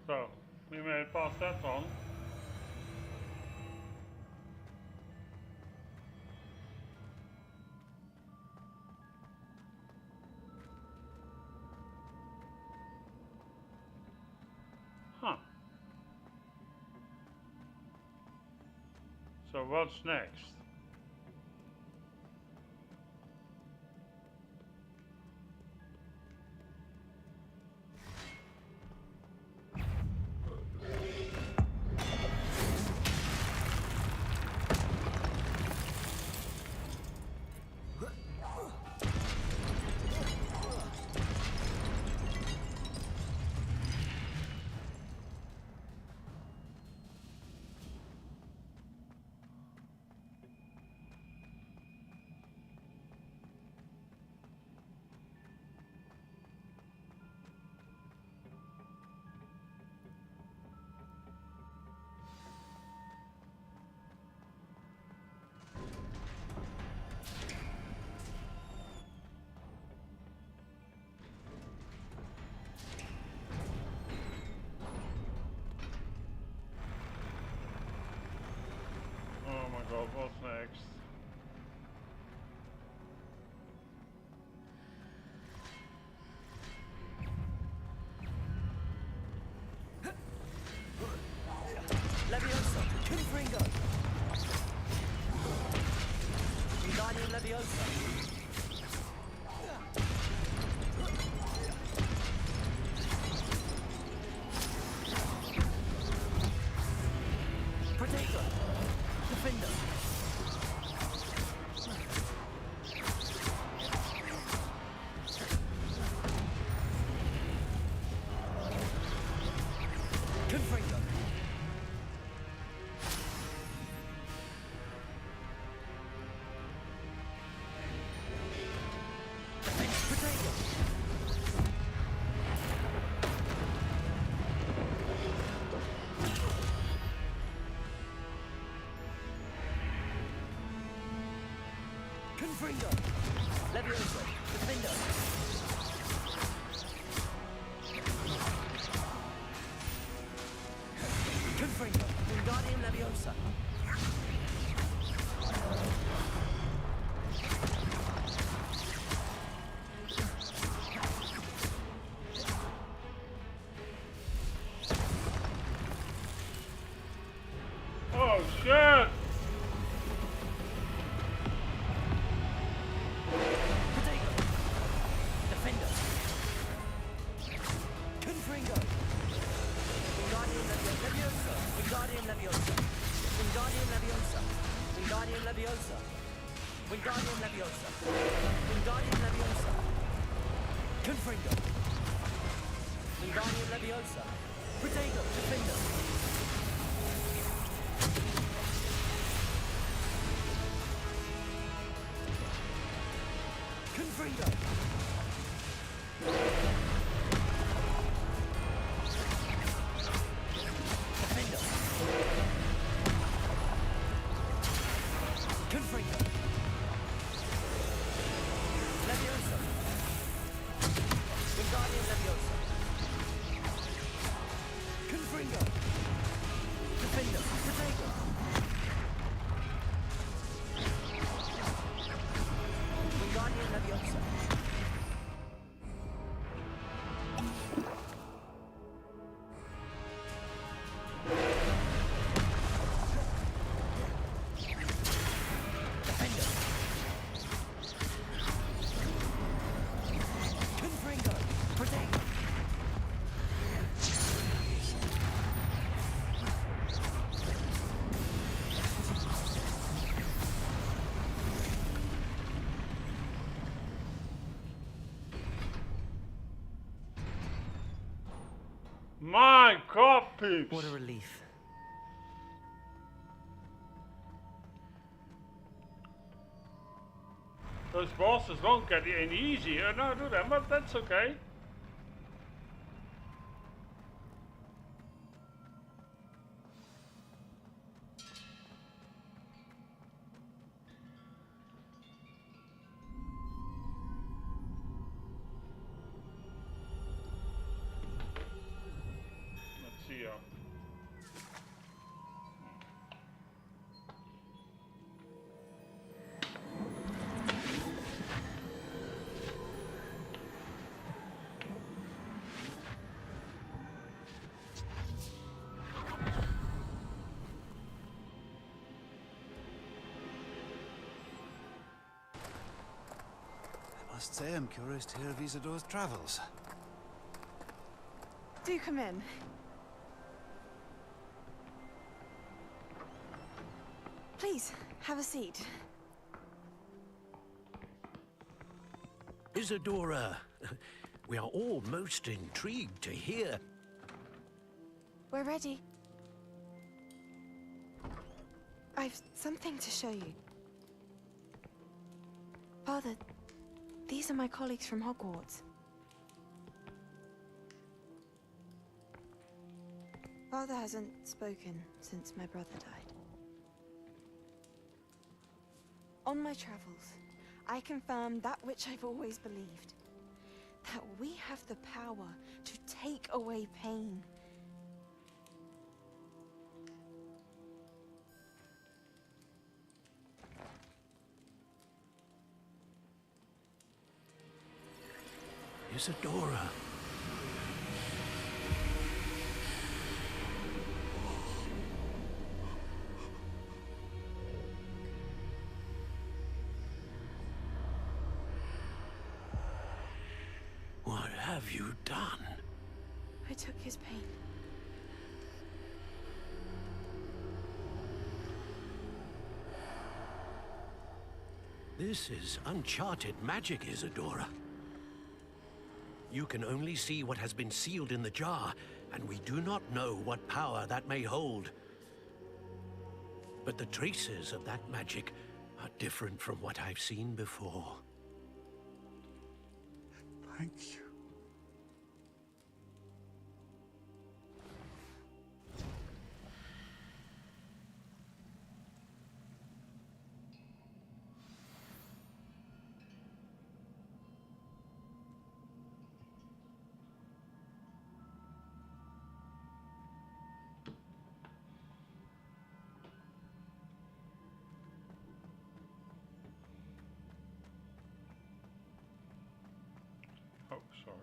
So, we made it past that one. Huh. So what's next? Oh my god, what's next? Leviosa. Confringo. Confringo! Levioso! Defendo! Confringo! Wingardium Leviosa! Oh shit! Defendo! Confringo! Wingardium Leviosa! Wingardium Leviosa! Wingardium Leviosa! Wingardium Leviosa! Wingardium Leviosa! Wingardium Leviosa! Confringo! Wingardium Leviosa! Protego! Defendo! Confringo! Defendo! Confringo! Leviosa! Wingardium Leviosa! Confringo! Defendo! Protego! Wingardium Leviosa! Defendo! Confringo! Protego! My god, peeps! What a relief. Those bosses won't get any easier now, do they? But that's okay. Let's see. I must say I'm curious to hear of Isadore's travels. Do come in. Please, have a seat. Isadora, we are all most intrigued to hear. We're ready. I've something to show you. Father, these are my colleagues from Hogwarts. Father hasn't spoken since my brother died. On my travels, I confirmed that which I've always believed. That we have the power to take away pain. Isadora. What have you done? I took his pain. This is uncharted magic, Isadora. You can only see what has been sealed in the jar, and we do not know what power that may hold. But the traces of that magic are different from what I've seen before. Thank you. Oh, sorry.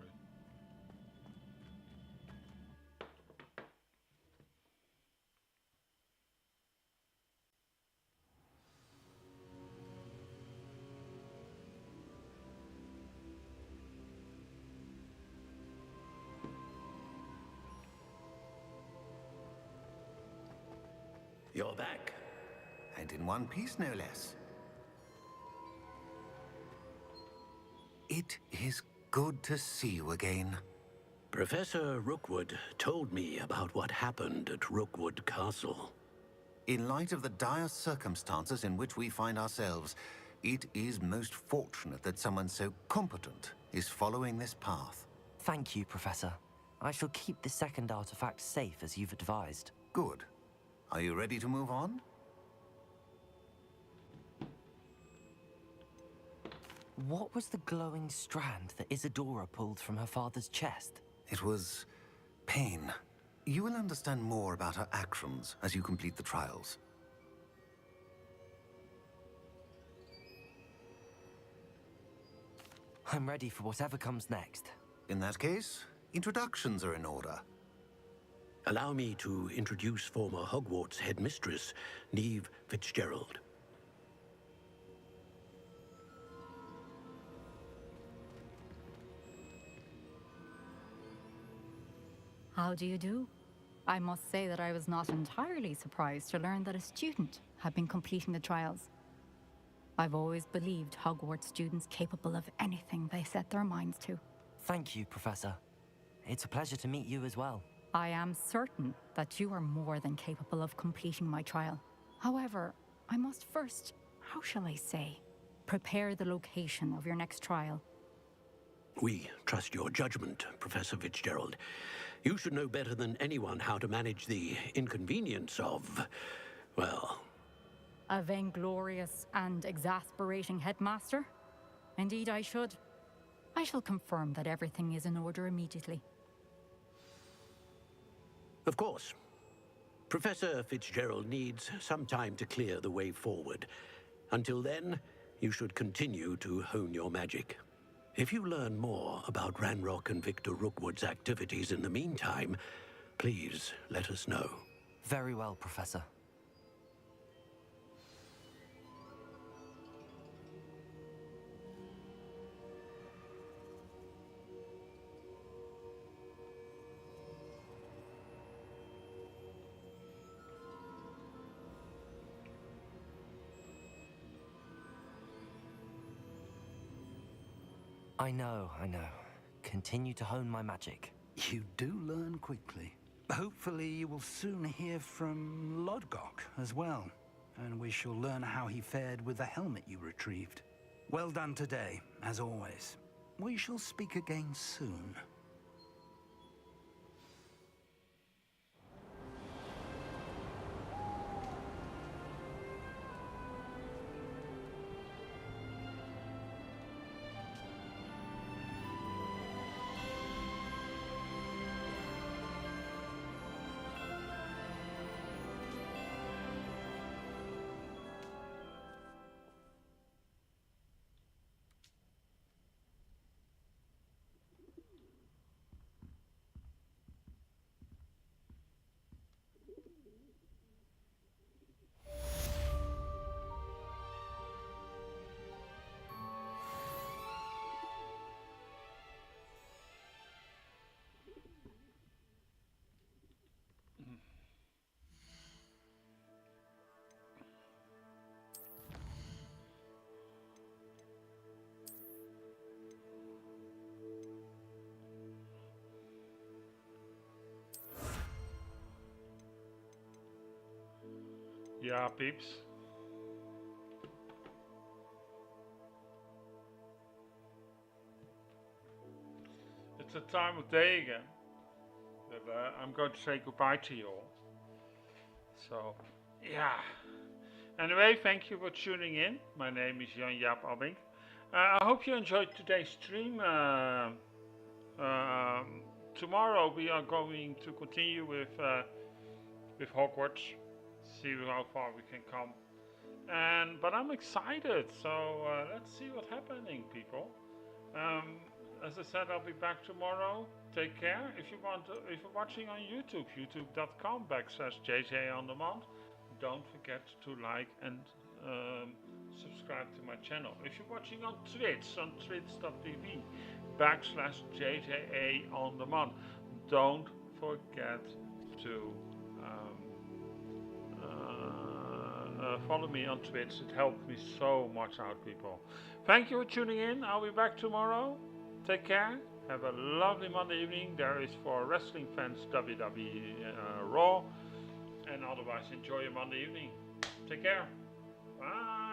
You're back. And in one piece, no less. It is good to see you again. Professor Rookwood told me about what happened at Rookwood Castle. In light of the dire circumstances in which we find ourselves, it is most fortunate that someone so competent is following this path. Thank you, Professor. I shall keep the second artifact safe as you've advised. Good. Are you ready to move on? What was the glowing strand that Isadora pulled from her father's chest? It was pain. You will understand more about her actions as you complete the trials. I'm ready for whatever comes next. In that case, introductions are in order. Allow me to introduce former Hogwarts headmistress, Neve Fitzgerald. How do you do? I must say that I was not entirely surprised to learn that a student had been completing the trials. I've always believed Hogwarts students capable of anything they set their minds to. Thank you, Professor. It's a pleasure to meet you as well. I am certain that you are more than capable of completing my trial. However, I must first, how shall I say, prepare the location of your next trial. We trust your judgment, Professor Fitzgerald. You should know better than anyone how to manage the inconvenience of, well... A vainglorious and exasperating headmaster? Indeed I should. I shall confirm that everything is in order immediately. Of course. Professor Fitzgerald needs some time to clear the way forward. Until then, you should continue to hone your magic. If you learn more about Ranrock and Victor Rookwood's activities in the meantime, please let us know. Very well, Professor. I know. Continue to hone my magic. You do learn quickly. Hopefully you will soon hear from Lodgok as well, and we shall learn how he fared with the helmet you retrieved. Well done today, as always. We shall speak again soon. Yeah, peeps. It's the time of day again that I'm going to say goodbye to you all. So, yeah. Anyway, thank you for tuning in. My name is Jan-Jaap. I hope you enjoyed today's stream. Tomorrow we are going to continue with Hogwarts. See how far we can come. But I'm excited, so let's see what's happening, people. As I said, I'll be back tomorrow. Take care. If you're watching on YouTube, youtube.com/JJ On Demand, don't forget to like and subscribe to my channel. If you're watching on Twitch, on twitch.tv/JJA On Demand, don't forget to follow me on Twitch. It helped me so much out, people. Thank you for tuning in. I'll be back tomorrow. Take care. Have a lovely Monday evening. There is for wrestling fans WWE Raw. And otherwise, enjoy your Monday evening. Take care. Bye.